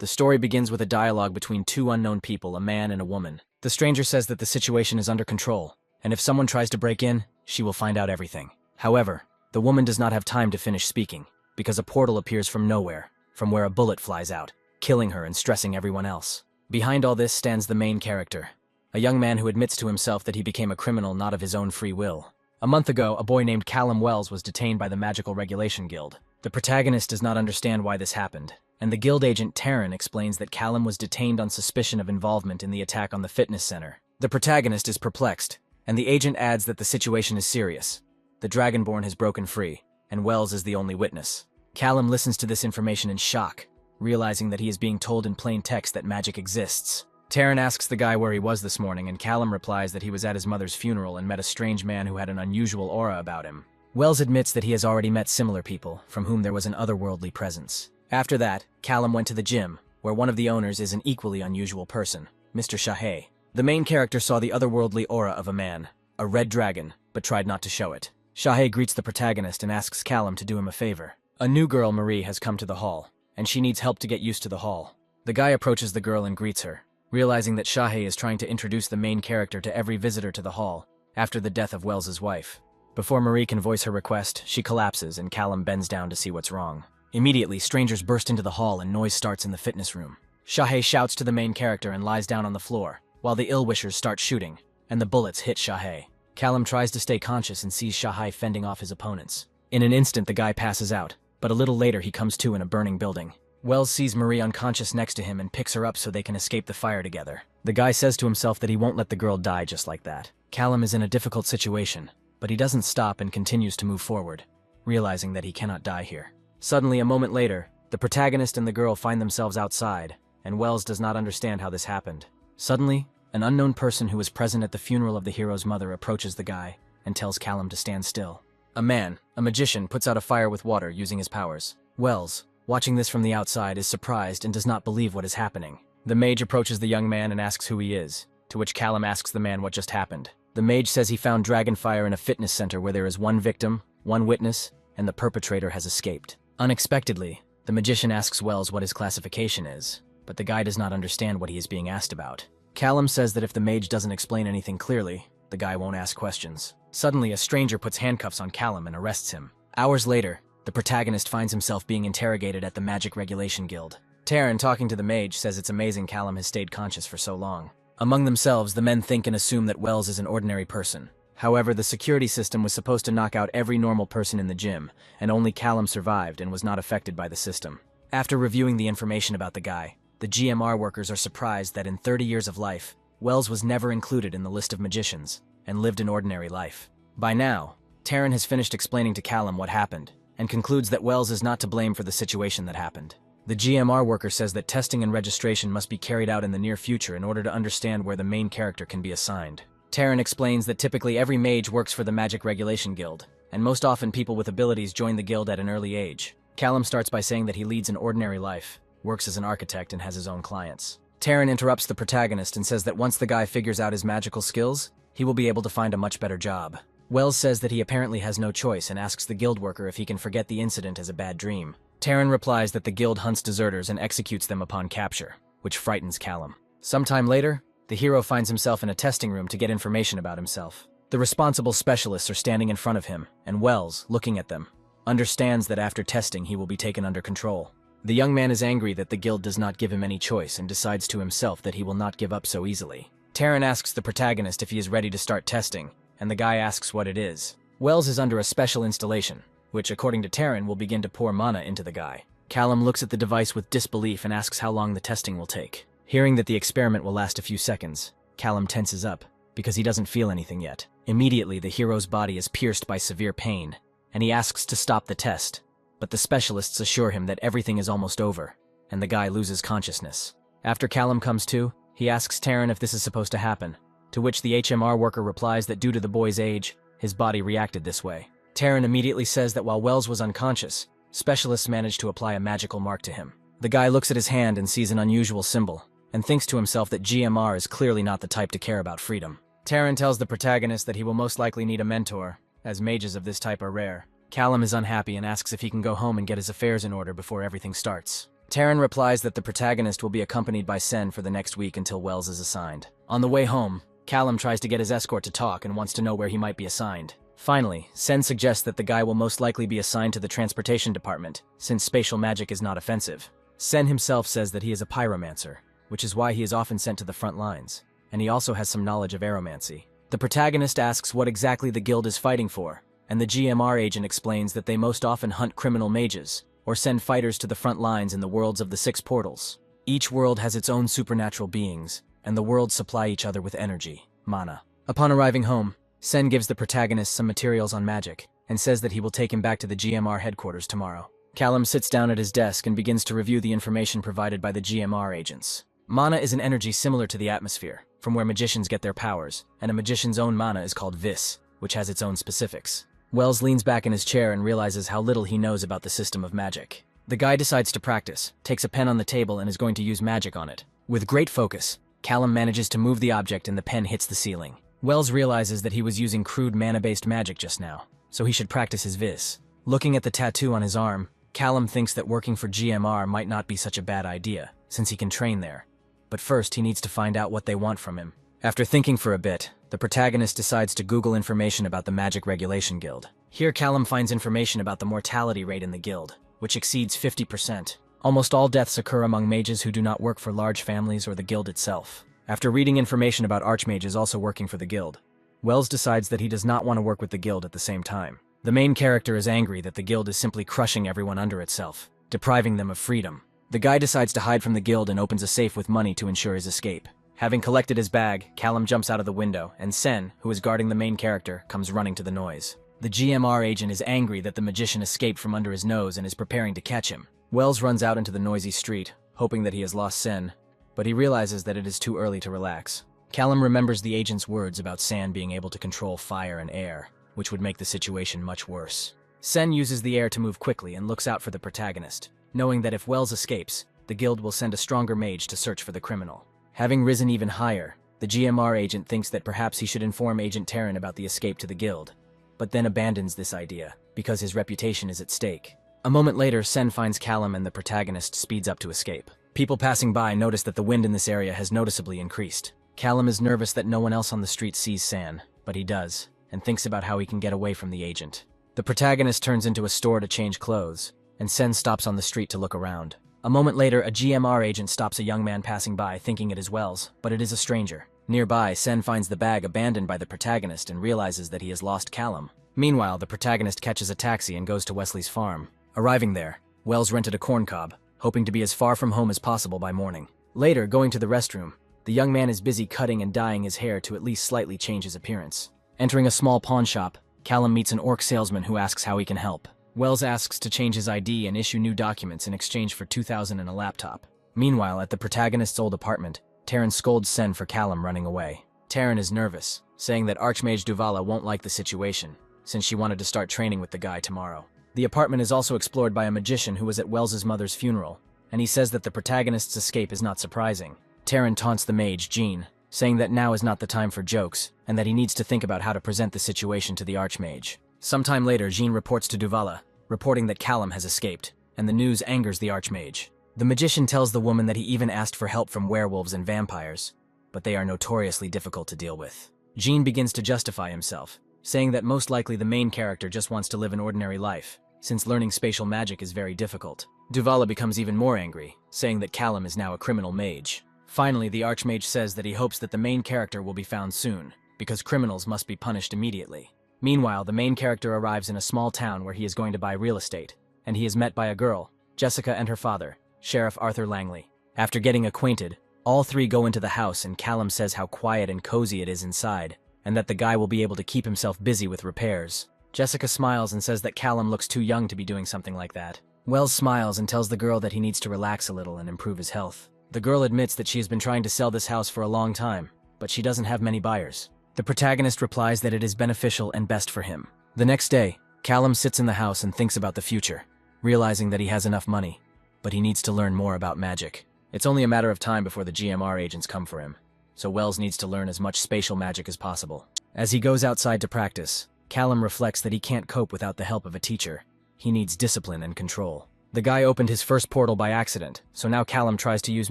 The story begins with a dialogue between two unknown people, a man and a woman. The stranger says that the situation is under control, and if someone tries to break in, she will find out everything. However, the woman does not have time to finish speaking, because a portal appears from nowhere, from where a bullet flies out, killing her and stressing everyone else. Behind all this stands the main character, a young man who admits to himself that he became a criminal not of his own free will. A month ago, a boy named Callum Wells was detained by the Magical Regulation Guild. The protagonist does not understand why this happened, and the guild agent Taryn explains that Callum was detained on suspicion of involvement in the attack on the fitness center. The protagonist is perplexed, and the agent adds that the situation is serious. The Dragonborn has broken free, and Wells is the only witness. Callum listens to this information in shock, realizing that he is being told in plain text that magic exists. Taryn asks the guy where he was this morning, and Callum replies that he was at his mother's funeral and met a strange man who had an unusual aura about him. Wells admits that he has already met similar people, from whom there was an otherworldly presence. After that, Callum went to the gym, where one of the owners is an equally unusual person, Mr. Shahay. The main character saw the otherworldly aura of a man, a red dragon, but tried not to show it. Shahay greets the protagonist and asks Callum to do him a favor. A new girl, Marie, has come to the hall, and she needs help to get used to the hall. The guy approaches the girl and greets her, realizing that Shahay is trying to introduce the main character to every visitor to the hall after the death of Wells's wife. Before Marie can voice her request, she collapses and Callum bends down to see what's wrong. Immediately, strangers burst into the hall and noise starts in the fitness room. Shahay shouts to the main character and lies down on the floor, while the ill-wishers start shooting, and the bullets hit Shahay. Callum tries to stay conscious and sees Shahay fending off his opponents. In an instant, the guy passes out, but a little later he comes to in a burning building. Wells sees Marie unconscious next to him and picks her up so they can escape the fire together. The guy says to himself that he won't let the girl die just like that. Callum is in a difficult situation, but he doesn't stop and continues to move forward, realizing that he cannot die here. Suddenly, a moment later, the protagonist and the girl find themselves outside, and Wells does not understand how this happened. Suddenly, an unknown person who was present at the funeral of the hero's mother approaches the guy and tells Callum to stand still. A man, a magician, puts out a fire with water using his powers. Wells, watching this from the outside, is surprised and does not believe what is happening. The mage approaches the young man and asks who he is, to which Callum asks the man what just happened. The mage says he found dragonfire in a fitness center where there is one victim, one witness, and the perpetrator has escaped. Unexpectedly, the magician asks Wells what his classification is, but the guy does not understand what he is being asked about. Callum says that if the mage doesn't explain anything clearly, the guy won't ask questions. Suddenly, a stranger puts handcuffs on Callum and arrests him. Hours later, the protagonist finds himself being interrogated at the Magic Regulation Guild. Taryn, talking to the mage, says it's amazing Callum has stayed conscious for so long. Among themselves, the men think and assume that Wells is an ordinary person. However, the security system was supposed to knock out every normal person in the gym, and only Callum survived and was not affected by the system. After reviewing the information about the guy, the GMR workers are surprised that in 30 years of life, Wells was never included in the list of magicians, and lived an ordinary life. By now, Taryn has finished explaining to Callum what happened, and concludes that Wells is not to blame for the situation that happened. The GMR worker says that testing and registration must be carried out in the near future in order to understand where the main character can be assigned. Taryn explains that typically every mage works for the Magic Regulation Guild, and most often people with abilities join the guild at an early age. Callum starts by saying that he leads an ordinary life, works as an architect, and has his own clients. Taryn interrupts the protagonist and says that once the guy figures out his magical skills, he will be able to find a much better job. Wells says that he apparently has no choice and asks the guild worker if he can forget the incident as a bad dream. Taryn replies that the guild hunts deserters and executes them upon capture, which frightens Callum. Sometime later, the hero finds himself in a testing room to get information about himself. The responsible specialists are standing in front of him, and Wells, looking at them, understands that after testing he will be taken under control. The young man is angry that the guild does not give him any choice and decides to himself that he will not give up so easily. Taryn asks the protagonist if he is ready to start testing, and the guy asks what it is. Wells is under a special installation, which, according to Taryn, will begin to pour mana into the guy. Callum looks at the device with disbelief and asks how long the testing will take. Hearing that the experiment will last a few seconds, Callum tenses up, because he doesn't feel anything yet. Immediately, the hero's body is pierced by severe pain, and he asks to stop the test, but the specialists assure him that everything is almost over, and the guy loses consciousness. After Callum comes to, he asks Taryn if this is supposed to happen, to which the HMR worker replies that due to the boy's age, his body reacted this way. Taryn immediately says that while Wells was unconscious, specialists managed to apply a magical mark to him. The guy looks at his hand and sees an unusual symbol, and thinks to himself that GMR is clearly not the type to care about freedom. Taryn tells the protagonist that he will most likely need a mentor, as mages of this type are rare. Callum is unhappy and asks if he can go home and get his affairs in order before everything starts. Taryn replies that the protagonist will be accompanied by Sen for the next week until Wells is assigned. On the way home, Callum tries to get his escort to talk and wants to know where he might be assigned. Finally, Sen suggests that the guy will most likely be assigned to the transportation department, since spatial magic is not offensive. Sen himself says that he is a pyromancer, which is why he is often sent to the front lines, and he also has some knowledge of aeromancy. The protagonist asks what exactly the guild is fighting for, and the GMR agent explains that they most often hunt criminal mages, or send fighters to the front lines in the worlds of the 6 portals. Each world has its own supernatural beings, and the worlds supply each other with energy, mana. Upon arriving home, Sen gives the protagonist some materials on magic, and says that he will take him back to the GMR headquarters tomorrow. Callum sits down at his desk and begins to review the information provided by the GMR agents. Mana is an energy similar to the atmosphere, from where magicians get their powers, and a magician's own mana is called vis, which has its own specifics. Wells leans back in his chair and realizes how little he knows about the system of magic. The guy decides to practice, takes a pen on the table and is going to use magic on it. With great focus, Callum manages to move the object and the pen hits the ceiling. Wells realizes that he was using crude mana-based magic just now, so he should practice his vis. Looking at the tattoo on his arm, Callum thinks that working for GMR might not be such a bad idea, since he can train there. But first, he needs to find out what they want from him. After thinking for a bit, the protagonist decides to Google information about the Magic Regulation Guild. Here, Callum finds information about the mortality rate in the guild, which exceeds 50%. Almost all deaths occur among mages who do not work for large families or the guild itself. After reading information about archmages also working for the guild, Wells decides that he does not want to work with the guild at the same time. The main character is angry that the guild is simply crushing everyone under itself, depriving them of freedom. The guy decides to hide from the guild and opens a safe with money to ensure his escape. Having collected his bag, Callum jumps out of the window, and Sen, who is guarding the main character, comes running to the noise. The GMR agent is angry that the magician escaped from under his nose and is preparing to catch him. Wells runs out into the noisy street, hoping that he has lost Sen, but he realizes that it is too early to relax. Callum remembers the agent's words about Sen being able to control fire and air, which would make the situation much worse. Sen uses the air to move quickly and looks out for the protagonist, knowing that if Wells escapes, the guild will send a stronger mage to search for the criminal. Having risen even higher, the GMR agent thinks that perhaps he should inform Agent Taryn about the escape to the guild, but then abandons this idea, because his reputation is at stake. A moment later, Sen finds Callum and the protagonist speeds up to escape. People passing by notice that the wind in this area has noticeably increased. Callum is nervous that no one else on the street sees Sen, but he does, and thinks about how he can get away from the agent. The protagonist turns into a store to change clothes, and Sen stops on the street to look around. A moment later, a GMR agent stops a young man passing by, thinking it is Wells, but it is a stranger. Nearby, Sen finds the bag abandoned by the protagonist and realizes that he has lost Callum. Meanwhile, the protagonist catches a taxi and goes to Wesley's farm. Arriving there, Wells rented a corn cob, hoping to be as far from home as possible by morning. Later, going to the restroom, the young man is busy cutting and dyeing his hair to at least slightly change his appearance. Entering a small pawn shop, Callum meets an orc salesman who asks how he can help. Wells asks to change his ID and issue new documents in exchange for $2,000 and a laptop. Meanwhile, at the protagonist's old apartment, Taryn scolds Sen for Callum running away. Taryn is nervous, saying that Archmage Duvala won't like the situation, since she wanted to start training with the guy tomorrow. The apartment is also explored by a magician who was at Wells's mother's funeral, and he says that the protagonist's escape is not surprising. Taryn taunts the mage, Jean, saying that now is not the time for jokes, and that he needs to think about how to present the situation to the Archmage. Sometime later, Jean reports to Duvala, reporting that Callum has escaped, and the news angers the Archmage. The magician tells the woman that he even asked for help from werewolves and vampires, but they are notoriously difficult to deal with. Jean begins to justify himself, saying that most likely the main character just wants to live an ordinary life, since learning spatial magic is very difficult. Duvala becomes even more angry, saying that Callum is now a criminal mage. Finally, the Archmage says that he hopes that the main character will be found soon, because criminals must be punished immediately. Meanwhile, the main character arrives in a small town where he is going to buy real estate, and he is met by a girl, Jessica, and her father, Sheriff Arthur Langley. After getting acquainted, all three go into the house and Callum says how quiet and cozy it is inside, and that the guy will be able to keep himself busy with repairs. Jessica smiles and says that Callum looks too young to be doing something like that. Wells smiles and tells the girl that he needs to relax a little and improve his health. The girl admits that she has been trying to sell this house for a long time, but she doesn't have many buyers. The protagonist replies that it is beneficial and best for him. The next day, Callum sits in the house and thinks about the future, realizing that he has enough money, but he needs to learn more about magic. It's only a matter of time before the GMR agents come for him, so Wells needs to learn as much spatial magic as possible. As he goes outside to practice, Callum reflects that he can't cope without the help of a teacher. He needs discipline and control. The guy opened his first portal by accident, so now Callum tries to use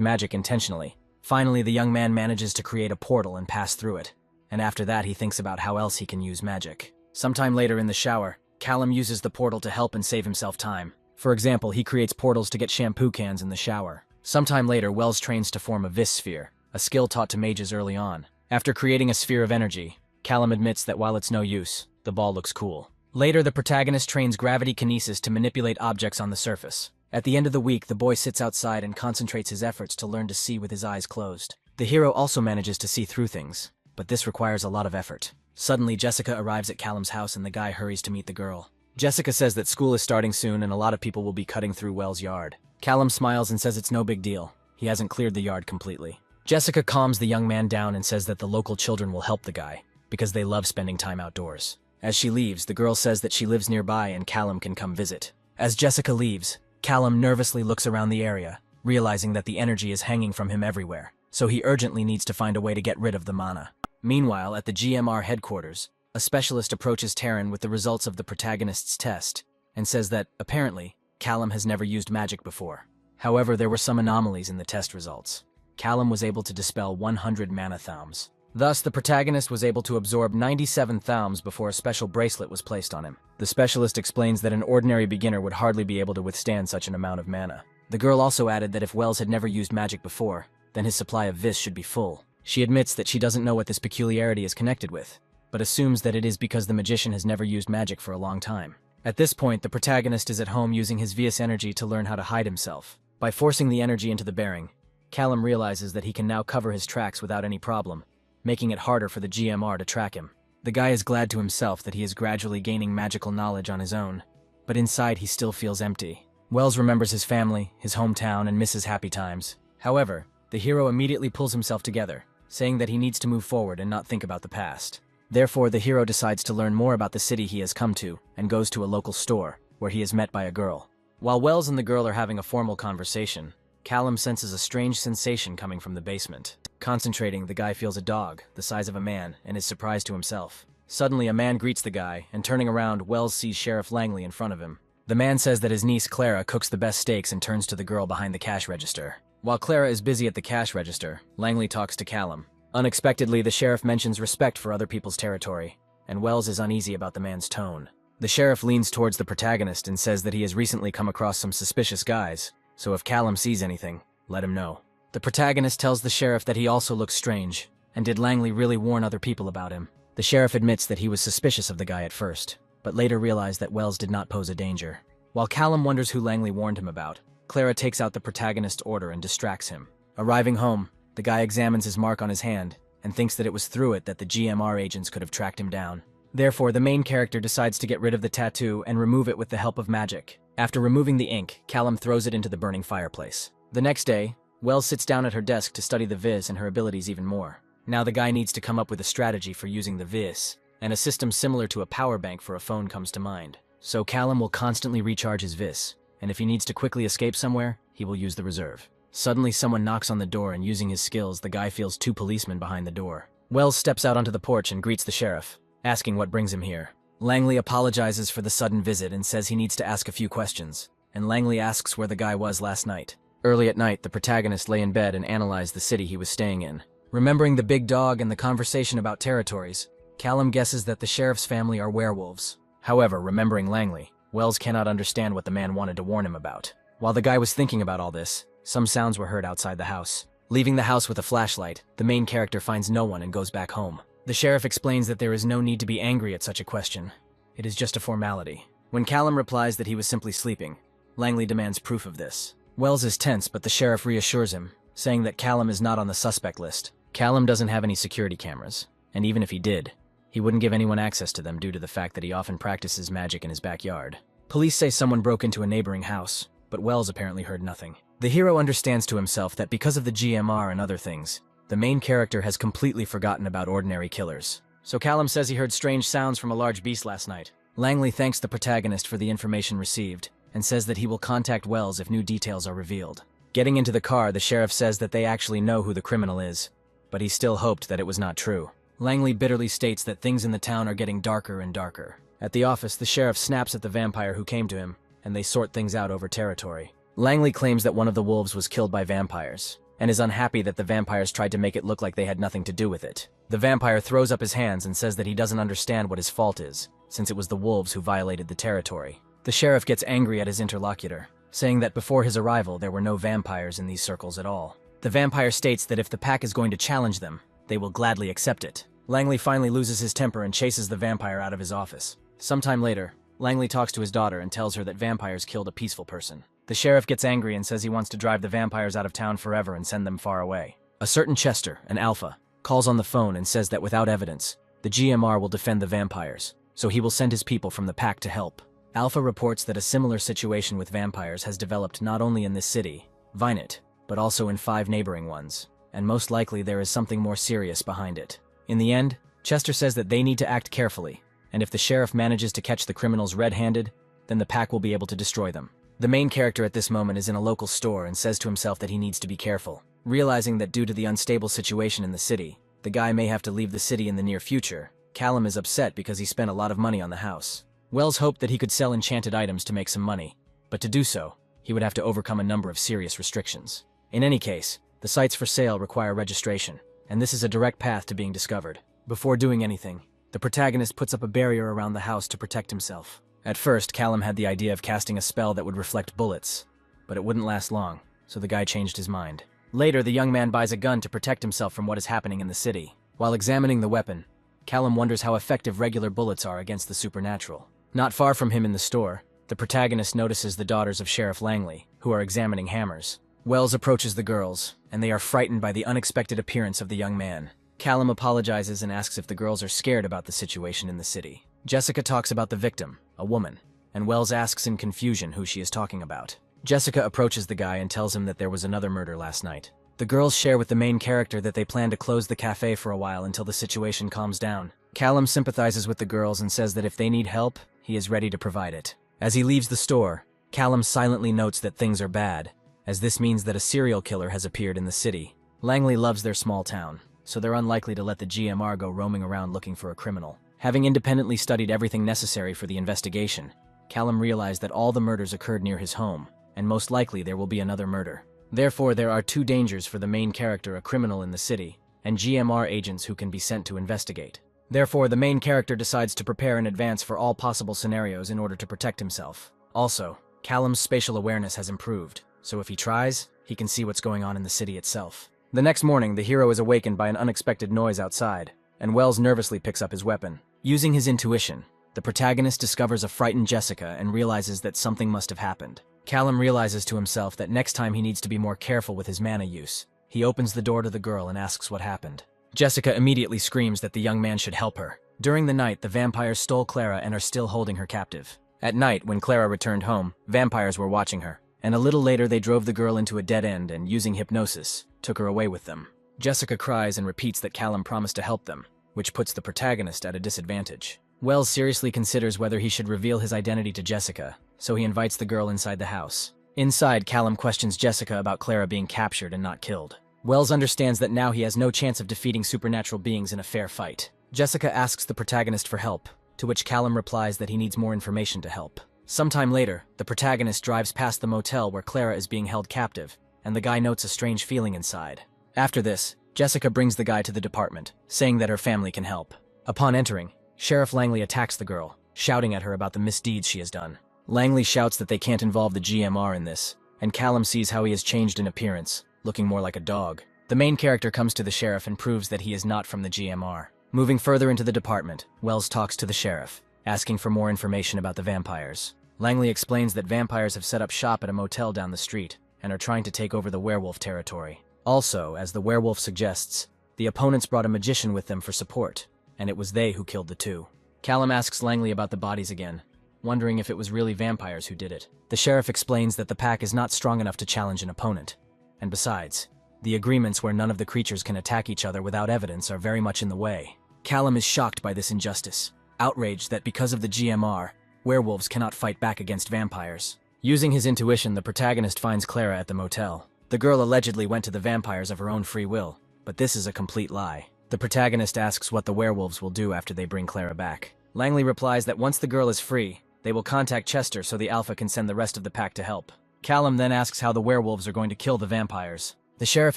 magic intentionally. Finally, the young man manages to create a portal and pass through it, and after that he thinks about how else he can use magic. Sometime later in the shower, Callum uses the portal to help and save himself time. For example, he creates portals to get shampoo cans in the shower. Sometime later, Wells trains to form a vis sphere, a skill taught to mages early on. After creating a sphere of energy, Callum admits that while it's no use, the ball looks cool. Later, the protagonist trains gravity kinesis to manipulate objects on the surface. At the end of the week, the boy sits outside and concentrates his efforts to learn to see with his eyes closed. The hero also manages to see through things, but this requires a lot of effort. Suddenly, Jessica arrives at Callum's house and the guy hurries to meet the girl. Jessica says that school is starting soon and a lot of people will be cutting through Wells' yard. Callum smiles and says it's no big deal. He hasn't cleared the yard completely. Jessica calms the young man down and says that the local children will help the guy, because they love spending time outdoors. As she leaves, the girl says that she lives nearby and Callum can come visit. As Jessica leaves, Callum nervously looks around the area, realizing that the energy is hanging from him everywhere, so he urgently needs to find a way to get rid of the mana. Meanwhile, at the GMR headquarters, a specialist approaches Taryn with the results of the protagonist's test, and says that, apparently, Callum has never used magic before. However, there were some anomalies in the test results. Callum was able to dispel 100 mana thaums. Thus, the protagonist was able to absorb 97 thaums before a special bracelet was placed on him. The specialist explains that an ordinary beginner would hardly be able to withstand such an amount of mana. The girl also added that if Wells had never used magic before, then his supply of vis should be full. She admits that she doesn't know what this peculiarity is connected with, but assumes that it is because the magician has never used magic for a long time. At this point, the protagonist is at home using his vis energy to learn how to hide himself. By forcing the energy into the bearing, Callum realizes that he can now cover his tracks without any problem, making it harder for the GMR to track him. The guy is glad to himself that he is gradually gaining magical knowledge on his own, but inside he still feels empty. Wells remembers his family, his hometown, and misses happy times. However, the hero immediately pulls himself together, saying that he needs to move forward and not think about the past. Therefore, the hero decides to learn more about the city he has come to, and goes to a local store, where he is met by a girl. While Wells and the girl are having a formal conversation, Callum senses a strange sensation coming from the basement. Concentrating, the guy feels a dog, the size of a man, and is surprised to himself. Suddenly, a man greets the guy, and turning around, Wells sees Sheriff Langley in front of him. The man says that his niece Clara cooks the best steaks and turns to the girl behind the cash register. While Clara is busy at the cash register, Langley talks to Callum. Unexpectedly, the sheriff mentions respect for other people's territory, and Wells is uneasy about the man's tone. The sheriff leans towards the protagonist and says that he has recently come across some suspicious guys, so if Callum sees anything, let him know. The protagonist tells the sheriff that he also looks strange, and did Langley really warn other people about him? The sheriff admits that he was suspicious of the guy at first, but later realized that Wells did not pose a danger. While Callum wonders who Langley warned him about, Clara takes out the protagonist's order and distracts him. Arriving home, the guy examines his mark on his hand, and thinks that it was through it that the GMR agents could have tracked him down. Therefore, the main character decides to get rid of the tattoo and remove it with the help of magic. After removing the ink, Callum throws it into the burning fireplace. The next day, Wells sits down at her desk to study the vis and her abilities even more. Now the guy needs to come up with a strategy for using the vis, and a system similar to a power bank for a phone comes to mind. So Callum will constantly recharge his vis, and if he needs to quickly escape somewhere, he will use the reserve. Suddenly someone knocks on the door, and using his skills, the guy feels 2 policemen behind the door. Wells steps out onto the porch and greets the sheriff, asking what brings him here. Langley apologizes for the sudden visit and says he needs to ask a few questions, and Langley asks where the guy was last night. Early at night, the protagonist lay in bed and analyzed the city he was staying in. Remembering the big dog and the conversation about territories, Callum guesses that the sheriff's family are werewolves. However, remembering Langley, Wells cannot understand what the man wanted to warn him about. While the guy was thinking about all this, some sounds were heard outside the house. Leaving the house with a flashlight, the main character finds no one and goes back home. The sheriff explains that there is no need to be angry at such a question. It is just a formality. When Callum replies that he was simply sleeping, Langley demands proof of this. Wells is tense, but the sheriff reassures him, saying that Callum is not on the suspect list. Callum doesn't have any security cameras, and even if he did, he wouldn't give anyone access to them due to the fact that he often practices magic in his backyard. Police say someone broke into a neighboring house, but Wells apparently heard nothing. The hero understands to himself that because of the GMR and other things, the main character has completely forgotten about ordinary killers. So Callum says he heard strange sounds from a large beast last night. Langley thanks the protagonist for the information received, and says that he will contact Wells if new details are revealed. Getting into the car, the sheriff says that they actually know who the criminal is, but he still hoped that it was not true. Langley bitterly states that things in the town are getting darker and darker. At the office, the sheriff snaps at the vampire who came to him, and they sort things out over territory. Langley claims that one of the wolves was killed by vampires, and is unhappy that the vampires tried to make it look like they had nothing to do with it. The vampire throws up his hands and says that he doesn't understand what his fault is, since it was the wolves who violated the territory. The sheriff gets angry at his interlocutor, saying that before his arrival there were no vampires in these circles at all. The vampire states that if the pack is going to challenge them, they will gladly accept it. Langley finally loses his temper and chases the vampire out of his office. Sometime later, Langley talks to his daughter and tells her that vampires killed a peaceful person. The sheriff gets angry and says he wants to drive the vampires out of town forever and send them far away. A certain Chester, an alpha, calls on the phone and says that without evidence, the GMR will defend the vampires, so he will send his people from the pack to help. Alpha reports that a similar situation with vampires has developed not only in this city, Vinet, but also in 5 neighboring ones, and most likely there is something more serious behind it. In the end, Chester says that they need to act carefully, and if the sheriff manages to catch the criminals red-handed, then the pack will be able to destroy them. The main character at this moment is in a local store and says to himself that he needs to be careful. Realizing that due to the unstable situation in the city, the guy may have to leave the city in the near future, Callum is upset because he spent a lot of money on the house. Wells hoped that he could sell enchanted items to make some money, but to do so, he would have to overcome a number of serious restrictions. In any case, the sites for sale require registration, and this is a direct path to being discovered. Before doing anything, the protagonist puts up a barrier around the house to protect himself. At first, Callum had the idea of casting a spell that would reflect bullets, but it wouldn't last long, so the guy changed his mind. Later, the young man buys a gun to protect himself from what is happening in the city. While examining the weapon, Callum wonders how effective regular bullets are against the supernatural. Not far from him in the store, the protagonist notices the daughters of Sheriff Langley, who are examining hammers. Wells approaches the girls, and they are frightened by the unexpected appearance of the young man. Callum apologizes and asks if the girls are scared about the situation in the city. Jessica talks about the victim, a woman, and Wells asks in confusion who she is talking about. Jessica approaches the guy and tells him that there was another murder last night. The girls share with the main character that they plan to close the cafe for a while until the situation calms down. Callum sympathizes with the girls and says that if they need help, he is ready to provide it. As he leaves the store, Callum silently notes that things are bad, as this means that a serial killer has appeared in the city. Langley loves their small town, so they're unlikely to let the GMR go roaming around looking for a criminal. Having independently studied everything necessary for the investigation, Callum realized that all the murders occurred near his home, and most likely there will be another murder. Therefore, there are 2 dangers for the main character, a criminal in the city, and GMR agents who can be sent to investigate. Therefore, the main character decides to prepare in advance for all possible scenarios in order to protect himself. Also, Callum's spatial awareness has improved, so if he tries, he can see what's going on in the city itself. The next morning, the hero is awakened by an unexpected noise outside, and Wells nervously picks up his weapon. Using his intuition, the protagonist discovers a frightened Jessica and realizes that something must have happened. Callum realizes to himself that next time he needs to be more careful with his mana use. He opens the door to the girl and asks what happened. Jessica immediately screams that the young man should help her. During the night, the vampires stole Clara and are still holding her captive. At night, when Clara returned home, vampires were watching her, and a little later they drove the girl into a dead end and, using hypnosis, took her away with them. Jessica cries and repeats that Callum promised to help them, which puts the protagonist at a disadvantage. Wells seriously considers whether he should reveal his identity to Jessica, so he invites the girl inside the house. Inside, Callum questions Jessica about Clara being captured and not killed. Wells understands that now he has no chance of defeating supernatural beings in a fair fight. Jessica asks the protagonist for help, to which Callum replies that he needs more information to help. Sometime later, the protagonist drives past the motel where Clara is being held captive, and the guy notes a strange feeling inside. After this, Jessica brings the guy to the department, saying that her family can help. Upon entering, Sheriff Langley attacks the girl, shouting at her about the misdeeds she has done. Langley shouts that they can't involve the GMR in this, and Callum sees how he has changed in appearance, looking more like a dog. The main character comes to the sheriff and proves that he is not from the GMR. Moving further into the department, Wells talks to the sheriff, asking for more information about the vampires. Langley explains that vampires have set up shop at a motel down the street, and are trying to take over the werewolf territory. Also, as the werewolf suggests, the opponents brought a magician with them for support, and it was they who killed the 2. Callum asks Langley about the bodies again, wondering if it was really vampires who did it. The sheriff explains that the pack is not strong enough to challenge an opponent, and besides, the agreements where none of the creatures can attack each other without evidence are very much in the way. Callum is shocked by this injustice, outraged that because of the GMR, werewolves cannot fight back against vampires. Using his intuition, the protagonist finds Clara at the motel. The girl allegedly went to the vampires of her own free will, but this is a complete lie. The protagonist asks what the werewolves will do after they bring Clara back. Langley replies that once the girl is free, They will contact Chester so the Alpha can send the rest of the pack to help. Callum then asks how the werewolves are going to kill the vampires. The sheriff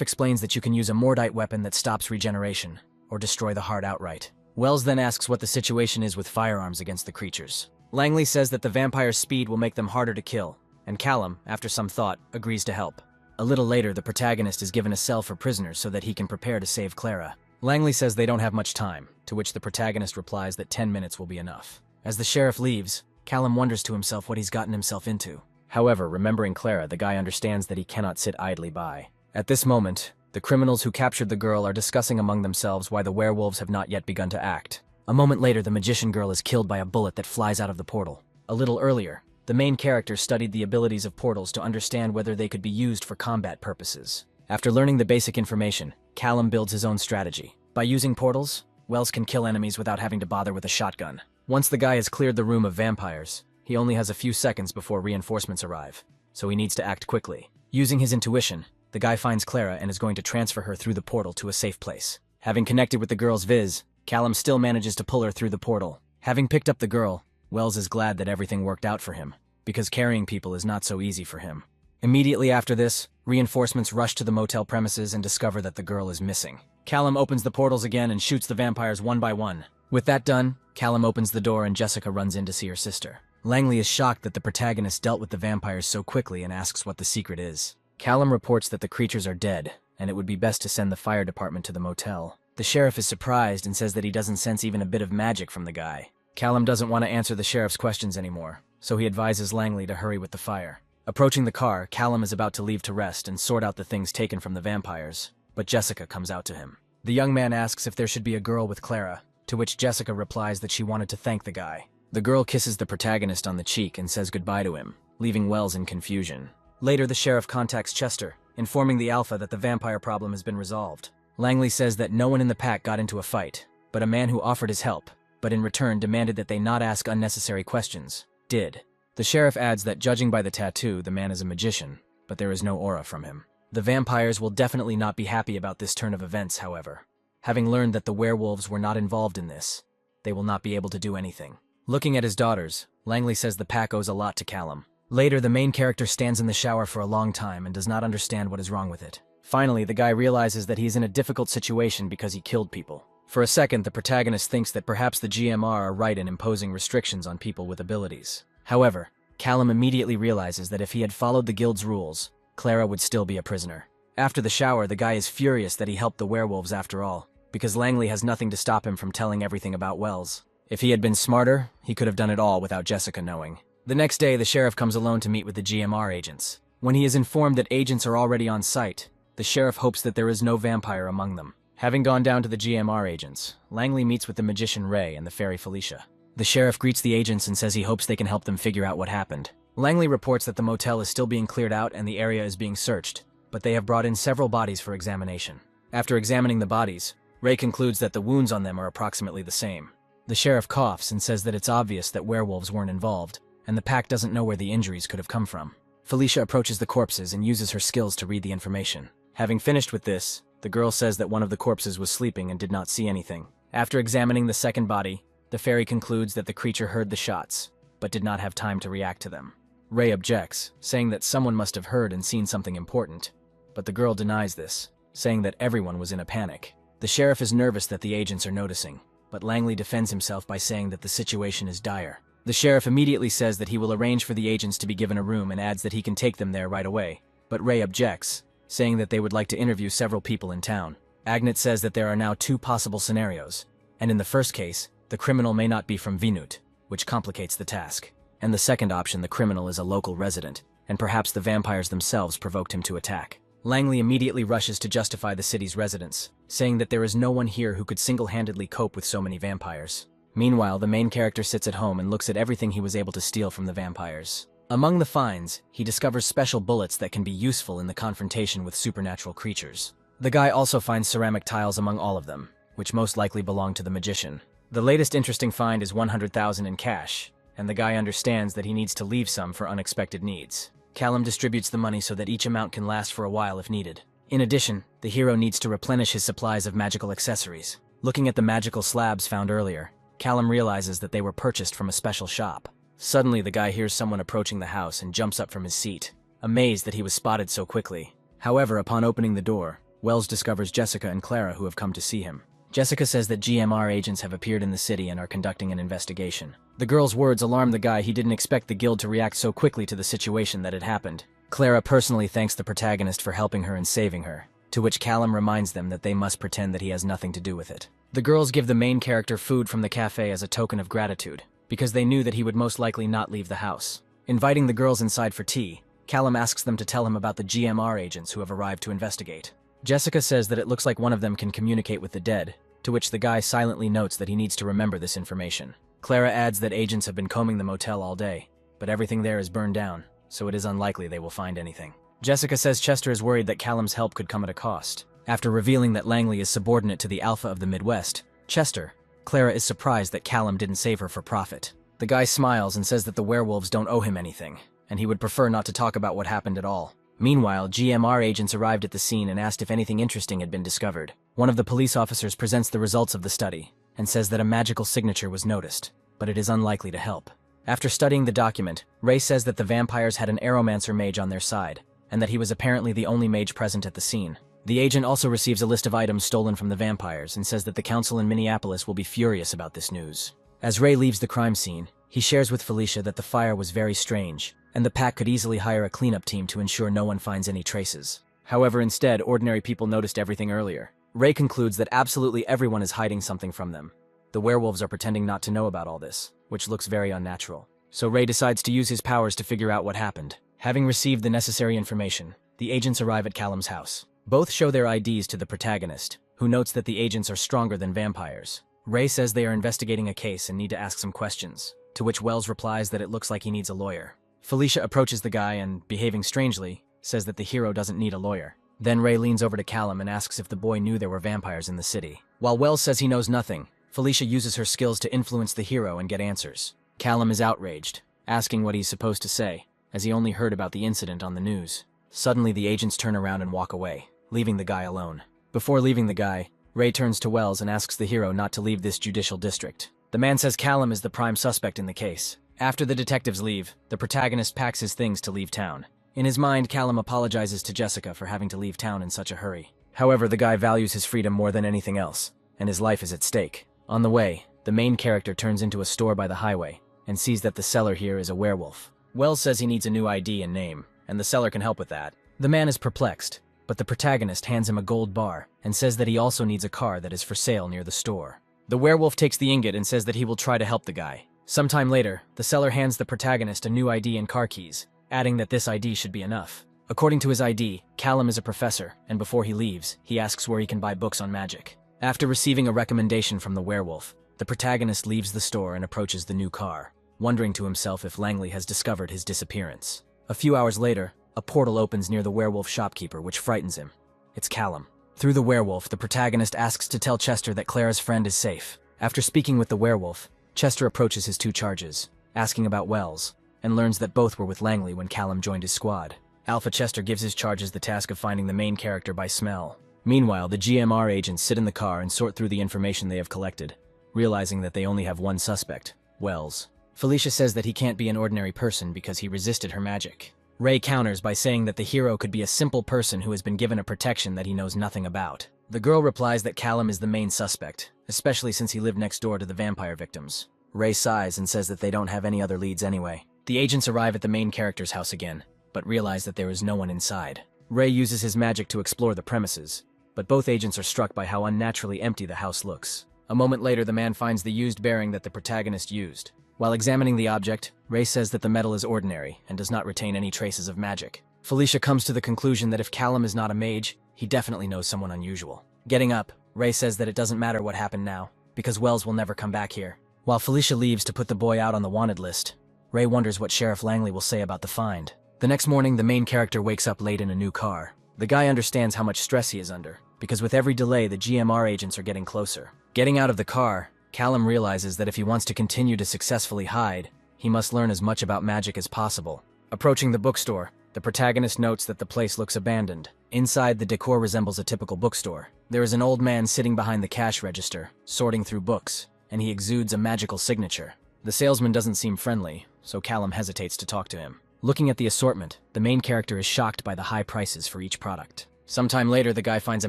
explains that you can use a mordite weapon that stops regeneration, or destroy the heart outright. Wells then asks what the situation is with firearms against the creatures. Langley says that the vampire's speed will make them harder to kill, and Callum, after some thought, agrees to help. A little later, the protagonist is given a cell for prisoners so that he can prepare to save Clara. Langley says they don't have much time, to which the protagonist replies that 10 minutes will be enough. As the sheriff leaves, Callum wonders to himself what he's gotten himself into. However, remembering Clara, the guy understands that he cannot sit idly by. At this moment, the criminals who captured the girl are discussing among themselves why the werewolves have not yet begun to act. A moment later, the magician girl is killed by a bullet that flies out of the portal. A little earlier, the main character studied the abilities of portals to understand whether they could be used for combat purposes. After learning the basic information, Callum builds his own strategy. By using portals, Wells can kill enemies without having to bother with a shotgun. Once the guy has cleared the room of vampires, he only has a few seconds before reinforcements arrive, so he needs to act quickly. Using his intuition, the guy finds Clara and is going to transfer her through the portal to a safe place. Having connected with the girl's viz, Callum still manages to pull her through the portal. Having picked up the girl, Wells is glad that everything worked out for him, because carrying people is not so easy for him. Immediately after this, reinforcements rush to the motel premises and discover that the girl is missing. Callum opens the portals again and shoots the vampires one by one. With that done, Callum opens the door and Jessica runs in to see her sister. Langley is shocked that the protagonist dealt with the vampires so quickly and asks what the secret is. Callum reports that the creatures are dead, and it would be best to send the fire department to the motel. The sheriff is surprised and says that he doesn't sense even a bit of magic from the guy. Callum doesn't want to answer the sheriff's questions anymore, so he advises Langley to hurry with the fire. Approaching the car, Callum is about to leave to rest and sort out the things taken from the vampires, but Jessica comes out to him. The young man asks if there should be a girl with Clara, to which Jessica replies that she wanted to thank the guy. The girl kisses the protagonist on the cheek and says goodbye to him, leaving Wells in confusion. Later, the sheriff contacts Chester, informing the Alpha that the vampire problem has been resolved. Langley says that no one in the pack got into a fight, but a man who offered his help, but in return demanded that they not ask unnecessary questions, did. The sheriff adds that judging by the tattoo, the man is a magician, but there is no aura from him. The vampires will definitely not be happy about this turn of events, however. Having learned that the werewolves were not involved in this, they will not be able to do anything. Looking at his daughters, Langley says the pack owes a lot to Callum. Later, the main character stands in the shower for a long time and does not understand what is wrong with it. Finally, the guy realizes that he is in a difficult situation because he killed people. For a second, the protagonist thinks that perhaps the GMR are right in imposing restrictions on people with abilities. However, Callum immediately realizes that if he had followed the guild's rules, Clara would still be a prisoner. After the shower, the guy is furious that he helped the werewolves after all, because Langley has nothing to stop him from telling everything about Wells. If he had been smarter, he could have done it all without Jessica knowing. The next day, the sheriff comes alone to meet with the GMR agents. When he is informed that agents are already on site, the sheriff hopes that there is no vampire among them. Having gone down to the GMR agents, Langley meets with the magician Ray and the fairy Felicia. The sheriff greets the agents and says he hopes they can help them figure out what happened. Langley reports that the motel is still being cleared out and the area is being searched, but they have brought in several bodies for examination. After examining the bodies, Ray concludes that the wounds on them are approximately the same. The sheriff coughs and says that it's obvious that werewolves weren't involved, and the pack doesn't know where the injuries could have come from. Felicia approaches the corpses and uses her skills to read the information. Having finished with this, the girl says that one of the corpses was sleeping and did not see anything. After examining the second body, the fairy concludes that the creature heard the shots, but did not have time to react to them. Ray objects, saying that someone must have heard and seen something important, but the girl denies this, saying that everyone was in a panic. The sheriff is nervous that the agents are noticing, but Langley defends himself by saying that the situation is dire. The sheriff immediately says that he will arrange for the agents to be given a room and adds that he can take them there right away, but Ray objects, saying that they would like to interview several people in town. Agnet says that there are now two possible scenarios, and in the first case, the criminal may not be from Vinut, which complicates the task. And the second option, the criminal is a local resident, and perhaps the vampires themselves provoked him to attack. Langley immediately rushes to justify the city's residents, saying that there is no one here who could single-handedly cope with so many vampires. Meanwhile, the main character sits at home and looks at everything he was able to steal from the vampires. Among the finds, he discovers special bullets that can be useful in the confrontation with supernatural creatures. The guy also finds ceramic tiles among all of them, which most likely belong to the magician. The latest interesting find is 100,000 in cash, and the guy understands that he needs to leave some for unexpected needs. Callum distributes the money so that each amount can last for a while if needed. In addition, the hero needs to replenish his supplies of magical accessories. Looking at the magical slabs found earlier, Callum realizes that they were purchased from a special shop. Suddenly, the guy hears someone approaching the house and jumps up from his seat, amazed that he was spotted so quickly. However, upon opening the door, Wells discovers Jessica and Clara who have come to see him. Jessica says that GMR agents have appeared in the city and are conducting an investigation. The girl's words alarm the guy. He didn't expect the guild to react so quickly to the situation that had happened. Clara personally thanks the protagonist for helping her and saving her, to which Callum reminds them that they must pretend that he has nothing to do with it. The girls give the main character food from the cafe as a token of gratitude, because they knew that he would most likely not leave the house. Inviting the girls inside for tea, Callum asks them to tell him about the GMR agents who have arrived to investigate. Jessica says that it looks like one of them can communicate with the dead, to which the guy silently notes that he needs to remember this information. Clara adds that agents have been combing the motel all day, but everything there is burned down, so it is unlikely they will find anything. Jessica says Chester is worried that Callum's help could come at a cost. After revealing that Langley is subordinate to the Alpha of the Midwest, Chester, Clara is surprised that Callum didn't save her for profit. The guy smiles and says that the werewolves don't owe him anything, and he would prefer not to talk about what happened at all. Meanwhile, GMR agents arrived at the scene and asked if anything interesting had been discovered. One of the police officers presents the results of the study and says that a magical signature was noticed, but it is unlikely to help. After studying the document, Ray says that the vampires had an aeromancer mage on their side, and that he was apparently the only mage present at the scene. The agent also receives a list of items stolen from the vampires and says that the council in Minneapolis will be furious about this news. As Ray leaves the crime scene, he shares with Felicia that the fire was very strange, and the pack could easily hire a cleanup team to ensure no one finds any traces. However, instead, ordinary people noticed everything earlier. Ray concludes that absolutely everyone is hiding something from them. The werewolves are pretending not to know about all this, which looks very unnatural. So Ray decides to use his powers to figure out what happened. Having received the necessary information, the agents arrive at Callum's house. Both show their IDs to the protagonist, who notes that the agents are stronger than vampires. Ray says they are investigating a case and need to ask some questions, to which Wells replies that it looks like he needs a lawyer. Felicia approaches the guy and, behaving strangely, says that the hero doesn't need a lawyer. Then Ray leans over to Callum and asks if the boy knew there were vampires in the city. While Wells says he knows nothing, Felicia uses her skills to influence the hero and get answers. Callum is outraged, asking what he's supposed to say, as he only heard about the incident on the news. Suddenly, the agents turn around and walk away, leaving the guy alone. Before leaving the guy, Ray turns to Wells and asks the hero not to leave this judicial district. The man says Callum is the prime suspect in the case. After the detectives leave, the protagonist packs his things to leave town. In his mind, Callum apologizes to Jessica for having to leave town in such a hurry. However, the guy values his freedom more than anything else, and his life is at stake. On the way, the main character turns into a store by the highway and sees that the seller here is a werewolf. Wells says he needs a new ID and name, and the seller can help with that. The man is perplexed, but the protagonist hands him a gold bar and says that he also needs a car that is for sale near the store. The werewolf takes the ingot and says that he will try to help the guy. Sometime later, the seller hands the protagonist a new ID and car keys, adding that this ID should be enough. According to his ID, Callum is a professor, and before he leaves, he asks where he can buy books on magic. After receiving a recommendation from the werewolf, the protagonist leaves the store and approaches the new car, wondering to himself if Langley has discovered his disappearance. A few hours later, a portal opens near the werewolf shopkeeper, which frightens him. It's Callum. Through the werewolf, the protagonist asks to tell Chester that Clara's friend is safe. After speaking with the werewolf, Chester approaches his two charges, asking about Wells, and learns that both were with Langley when Callum joined his squad. Alpha Chester gives his charges the task of finding the main character by smell. Meanwhile, the GMR agents sit in the car and sort through the information they have collected, realizing that they only have one suspect, Wells. Felicia says that he can't be an ordinary person because he resisted her magic. Ray counters by saying that the hero could be a simple person who has been given a protection that he knows nothing about. The girl replies that Callum is the main suspect, especially since he lived next door to the vampire victims. Ray sighs and says that they don't have any other leads anyway. The agents arrive at the main character's house again, but realize that there is no one inside. Ray uses his magic to explore the premises, but both agents are struck by how unnaturally empty the house looks. A moment later, the man finds the used bearing that the protagonist used. While examining the object, Ray says that the metal is ordinary and does not retain any traces of magic. Felicia comes to the conclusion that if Callum is not a mage, he definitely knows someone unusual. Getting up, Ray says that it doesn't matter what happened now, because Wells will never come back here. While Felicia leaves to put the boy out on the wanted list, Ray wonders what Sheriff Langley will say about the find. The next morning, the main character wakes up late in a new car. The guy understands how much stress he is under, because with every delay, the GMR agents are getting closer. Getting out of the car, Callum realizes that if he wants to continue to successfully hide, he must learn as much about magic as possible. Approaching the bookstore, the protagonist notes that the place looks abandoned. Inside, the decor resembles a typical bookstore. There is an old man sitting behind the cash register, sorting through books, and he exudes a magical signature. The salesman doesn't seem friendly, so Callum hesitates to talk to him. Looking at the assortment, the main character is shocked by the high prices for each product. Sometime later, the guy finds a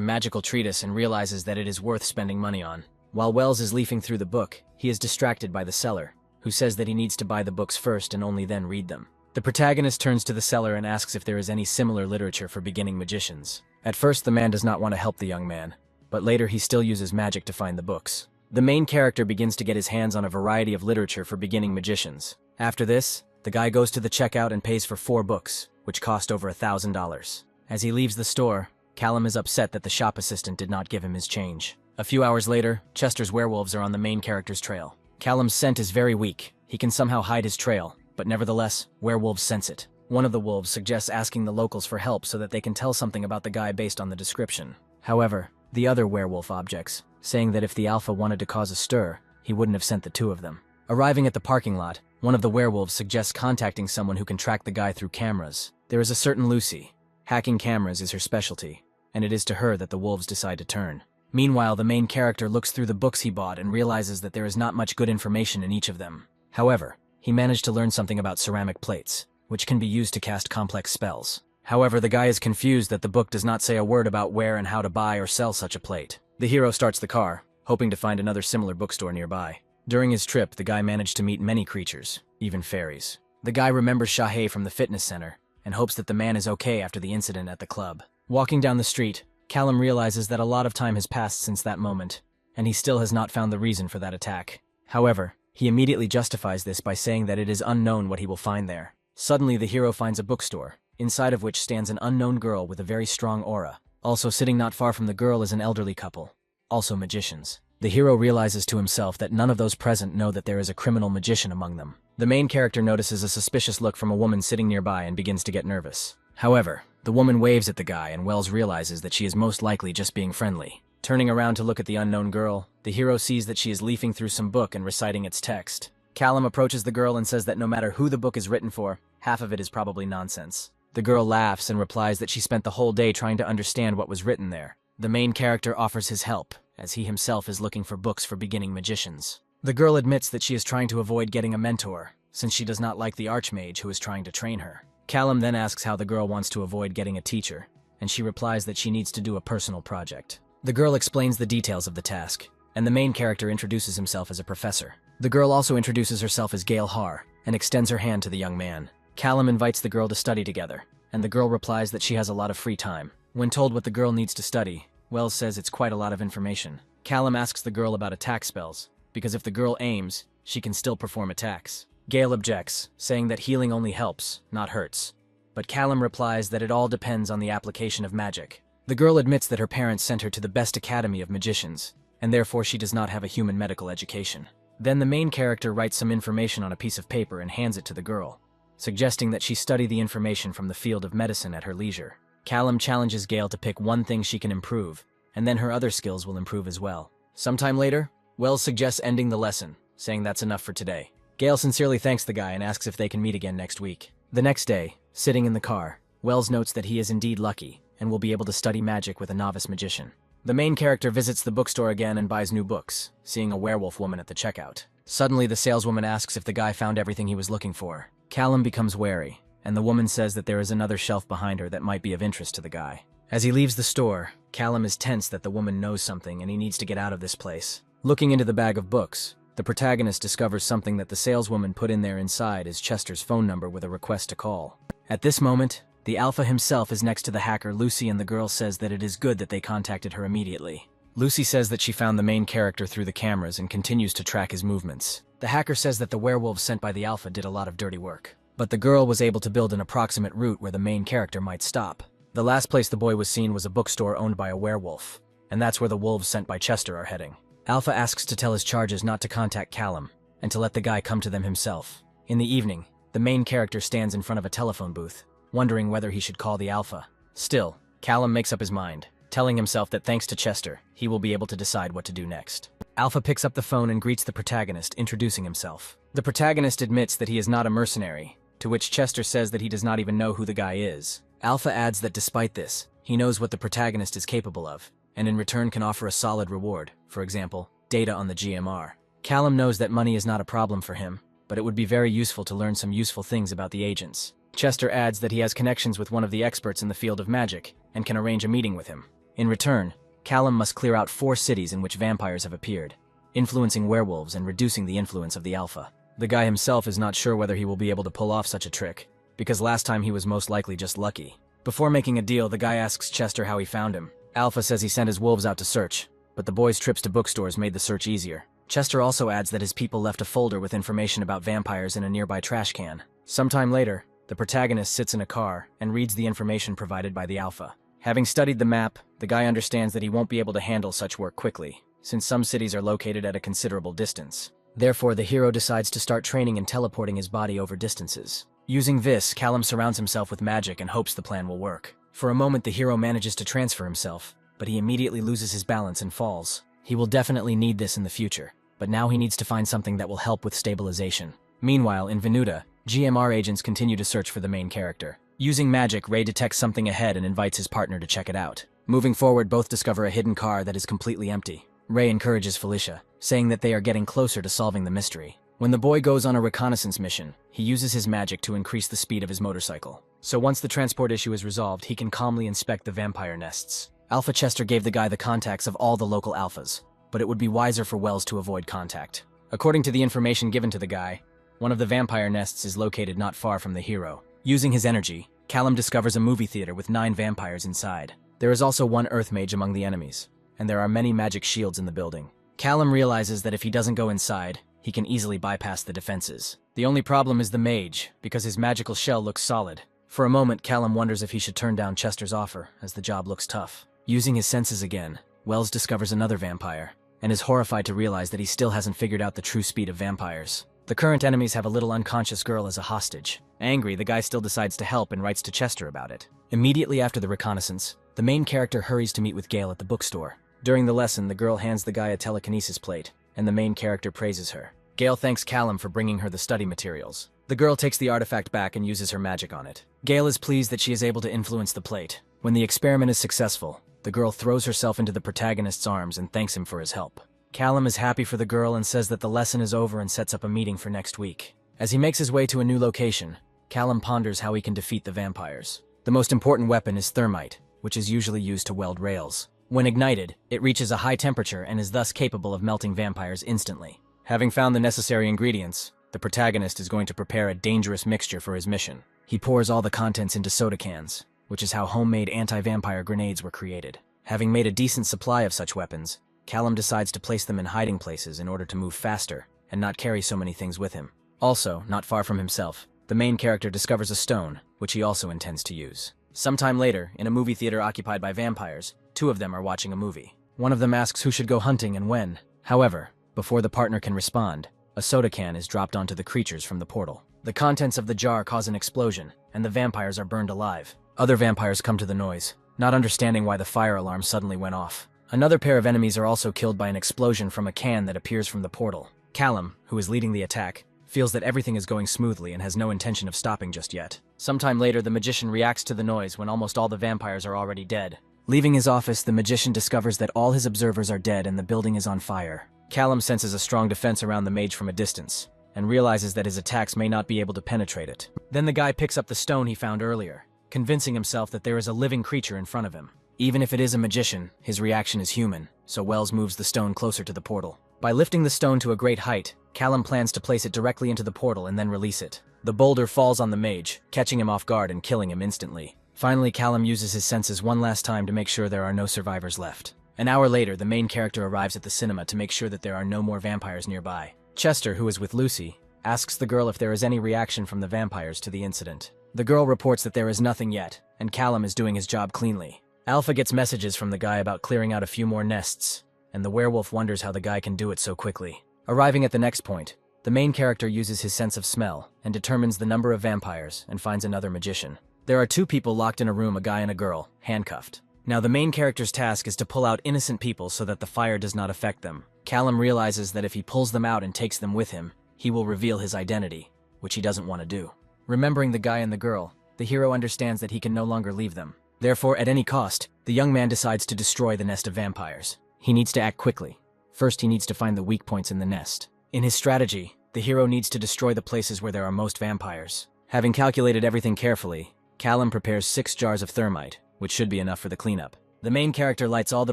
magical treatise and realizes that it is worth spending money on. While Wells is leafing through the book, he is distracted by the seller, who says that he needs to buy the books first and only then read them. The protagonist turns to the seller and asks if there is any similar literature for beginning magicians. At first, the man does not want to help the young man, but later he still uses magic to find the books. The main character begins to get his hands on a variety of literature for beginning magicians. After this, the guy goes to the checkout and pays for 4 books, which cost over $1,000. As he leaves the store, Callum is upset that the shop assistant did not give him his change. A few hours later, Chester's werewolves are on the main character's trail. Callum's scent is very weak. He can somehow hide his trail, but nevertheless, werewolves sense it. One of the wolves suggests asking the locals for help so that they can tell something about the guy based on the description. However, the other werewolf objects, saying that if the alpha wanted to cause a stir, he wouldn't have sent the 2 of them. Arriving at the parking lot, one of the werewolves suggests contacting someone who can track the guy through cameras. There is a certain Lucy. Hacking cameras is her specialty, and it is to her that the wolves decide to turn. Meanwhile, the main character looks through the books he bought and realizes that there is not much good information in each of them. However, he managed to learn something about ceramic plates, which can be used to cast complex spells. However, the guy is confused that the book does not say a word about where and how to buy or sell such a plate. The hero starts the car, hoping to find another similar bookstore nearby. During his trip, the guy managed to meet many creatures, even fairies. The guy remembers Shahei from the fitness center, and hopes that the man is okay after the incident at the club. Walking down the street, Callum realizes that a lot of time has passed since that moment, and he still has not found the reason for that attack. However, he immediately justifies this by saying that it is unknown what he will find there. Suddenly, the hero finds a bookstore, inside of which stands an unknown girl with a very strong aura. Also sitting not far from the girl is an elderly couple, also magicians. The hero realizes to himself that none of those present know that there is a criminal magician among them. The main character notices a suspicious look from a woman sitting nearby and begins to get nervous. However, the woman waves at the guy and Wells realizes that she is most likely just being friendly. Turning around to look at the unknown girl, the hero sees that she is leafing through some book and reciting its text. Callum approaches the girl and says that no matter who the book is written for, half of it is probably nonsense. The girl laughs and replies that she spent the whole day trying to understand what was written there. The main character offers his help, as he himself is looking for books for beginning magicians. The girl admits that she is trying to avoid getting a mentor, since she does not like the archmage who is trying to train her. Callum then asks how the girl wants to avoid getting a teacher, and she replies that she needs to do a personal project. The girl explains the details of the task, and the main character introduces himself as a professor. The girl also introduces herself as Gale Har, and extends her hand to the young man. Callum invites the girl to study together, and the girl replies that she has a lot of free time. When told what the girl needs to study, Wells says it's quite a lot of information. Callum asks the girl about attack spells, because if the girl aims, she can still perform attacks. Gale objects, saying that healing only helps, not hurts. But Callum replies that it all depends on the application of magic. The girl admits that her parents sent her to the best academy of magicians, and therefore she does not have a human medical education. Then the main character writes some information on a piece of paper and hands it to the girl, suggesting that she study the information from the field of medicine at her leisure. Callum challenges Gale to pick one thing she can improve, and then her other skills will improve as well. Sometime later, Wells suggests ending the lesson, saying that's enough for today. Gale sincerely thanks the guy and asks if they can meet again next week. The next day, sitting in the car, Wells notes that he is indeed lucky and will be able to study magic with a novice magician. The main character visits the bookstore again and buys new books, seeing a werewolf woman at the checkout. Suddenly, the saleswoman asks if the guy found everything he was looking for. Callum becomes wary, and the woman says that there is another shelf behind her that might be of interest to the guy. As he leaves the store, Callum is tense that the woman knows something and he needs to get out of this place. Looking into the bag of books, the protagonist discovers something that the saleswoman put in there inside is Chester's phone number with a request to call. At this moment, the alpha himself is next to the hacker Lucy, and the girl says that it is good that they contacted her immediately. Lucy says that she found the main character through the cameras and continues to track his movements. The hacker says that the werewolves sent by the alpha did a lot of dirty work, but the girl was able to build an approximate route where the main character might stop. The last place the boy was seen was a bookstore owned by a werewolf, and that's where the wolves sent by Chester are heading. Alpha asks to tell his charges not to contact Callum, and to let the guy come to them himself. In the evening, the main character stands in front of a telephone booth, wondering whether he should call the alpha. Still, Callum makes up his mind, telling himself that thanks to Chester, he will be able to decide what to do next. Alpha picks up the phone and greets the protagonist, introducing himself. The protagonist admits that he is not a mercenary, to which Chester says that he does not even know who the guy is. Alpha adds that despite this, he knows what the protagonist is capable of, and in return can offer a solid reward, for example, data on the GMR. Callum knows that money is not a problem for him, but it would be very useful to learn some useful things about the agents. Chester adds that he has connections with one of the experts in the field of magic and can arrange a meeting with him. In return, Callum must clear out 4 cities in which vampires have appeared, influencing werewolves and reducing the influence of the Alpha. The guy himself is not sure whether he will be able to pull off such a trick, because last time he was most likely just lucky. Before making a deal, the guy asks Chester how he found him. Alpha says he sent his wolves out to search, but the boys' trips to bookstores made the search easier. Chester also adds that his people left a folder with information about vampires in a nearby trash can. Sometime later, the protagonist sits in a car and reads the information provided by the Alpha. Having studied the map, the guy understands that he won't be able to handle such work quickly, since some cities are located at a considerable distance. Therefore, the hero decides to start training and teleporting his body over distances. Using this, Callum surrounds himself with magic and hopes the plan will work. For a moment, the hero manages to transfer himself, but he immediately loses his balance and falls. He will definitely need this in the future, but now he needs to find something that will help with stabilization. Meanwhile, in Venuta, GMR agents continue to search for the main character. Using magic, Ray detects something ahead and invites his partner to check it out. Moving forward, both discover a hidden car that is completely empty. Ray encourages Felicia, saying that they are getting closer to solving the mystery. When the boy goes on a reconnaissance mission, he uses his magic to increase the speed of his motorcycle. So once the transport issue is resolved, he can calmly inspect the vampire nests. Alpha Chester gave the guy the contacts of all the local alphas, but it would be wiser for Wells to avoid contact. According to the information given to the guy, one of the vampire nests is located not far from the hero. Using his energy, Callum discovers a movie theater with 9 vampires inside. There is also 1 earth mage among the enemies, and there are many magic shields in the building. Callum realizes that if he doesn't go inside, he can easily bypass the defenses. The only problem is the mage, because his magical shell looks solid. For a moment, Callum wonders if he should turn down Chester's offer, as the job looks tough. Using his senses again, Wells discovers another vampire, and is horrified to realize that he still hasn't figured out the true speed of vampires. The current enemies have a little unconscious girl as a hostage. Angry, the guy still decides to help and writes to Chester about it. Immediately after the reconnaissance, the main character hurries to meet with Gale at the bookstore. During the lesson, the girl hands the guy a telekinesis plate, and the main character praises her. Gale thanks Callum for bringing her the study materials. The girl takes the artifact back and uses her magic on it. Gale is pleased that she is able to influence the plate. When the experiment is successful, the girl throws herself into the protagonist's arms and thanks him for his help. Callum is happy for the girl and says that the lesson is over and sets up a meeting for next week. As he makes his way to a new location, Callum ponders how he can defeat the vampires. The most important weapon is thermite, which is usually used to weld rails. When ignited, it reaches a high temperature and is thus capable of melting vampires instantly. Having found the necessary ingredients, the protagonist is going to prepare a dangerous mixture for his mission. He pours all the contents into soda cans, which is how homemade anti-vampire grenades were created. Having made a decent supply of such weapons, Callum decides to place them in hiding places in order to move faster and not carry so many things with him. Also, not far from himself, the main character discovers a stone, which he also intends to use. Sometime later, in a movie theater occupied by vampires, 2 of them are watching a movie. One of them asks who should go hunting and when. However, before the partner can respond, a soda can is dropped onto the creatures from the portal. The contents of the jar cause an explosion, and the vampires are burned alive. Other vampires come to the noise, not understanding why the fire alarm suddenly went off. Another pair of enemies are also killed by an explosion from a can that appears from the portal. Callum, who is leading the attack, feels that everything is going smoothly and has no intention of stopping just yet. Sometime later, the magician reacts to the noise when almost all the vampires are already dead. Leaving his office, the magician discovers that all his observers are dead and the building is on fire. Callum senses a strong defense around the mage from a distance, and realizes that his attacks may not be able to penetrate it. Then the guy picks up the stone he found earlier, convincing himself that there is a living creature in front of him. Even if it is a magician, his reaction is human, so Wells moves the stone closer to the portal. By lifting the stone to a great height, Callum plans to place it directly into the portal and then release it. The boulder falls on the mage, catching him off guard and killing him instantly. Finally, Callum uses his senses one last time to make sure there are no survivors left. An hour later, the main character arrives at the cinema to make sure that there are no more vampires nearby. Chester, who is with Lucy, asks the girl if there is any reaction from the vampires to the incident. The girl reports that there is nothing yet, and Callum is doing his job cleanly. Alpha gets messages from the guy about clearing out a few more nests, and the werewolf wonders how the guy can do it so quickly. Arriving at the next point, the main character uses his sense of smell and determines the number of vampires and finds another magician. There are 2 people locked in a room, a guy and a girl, handcuffed. Now the main character's task is to pull out innocent people so that the fire does not affect them. Callum realizes that if he pulls them out and takes them with him, he will reveal his identity, which he doesn't want to do. Remembering the guy and the girl, the hero understands that he can no longer leave them. Therefore, at any cost, the young man decides to destroy the nest of vampires. He needs to act quickly. First, he needs to find the weak points in the nest. In his strategy, The hero needs to destroy the places where there are most vampires. Having calculated everything carefully, Callum prepares 6 jars of thermite, which should be enough for the cleanup. The main character lights all the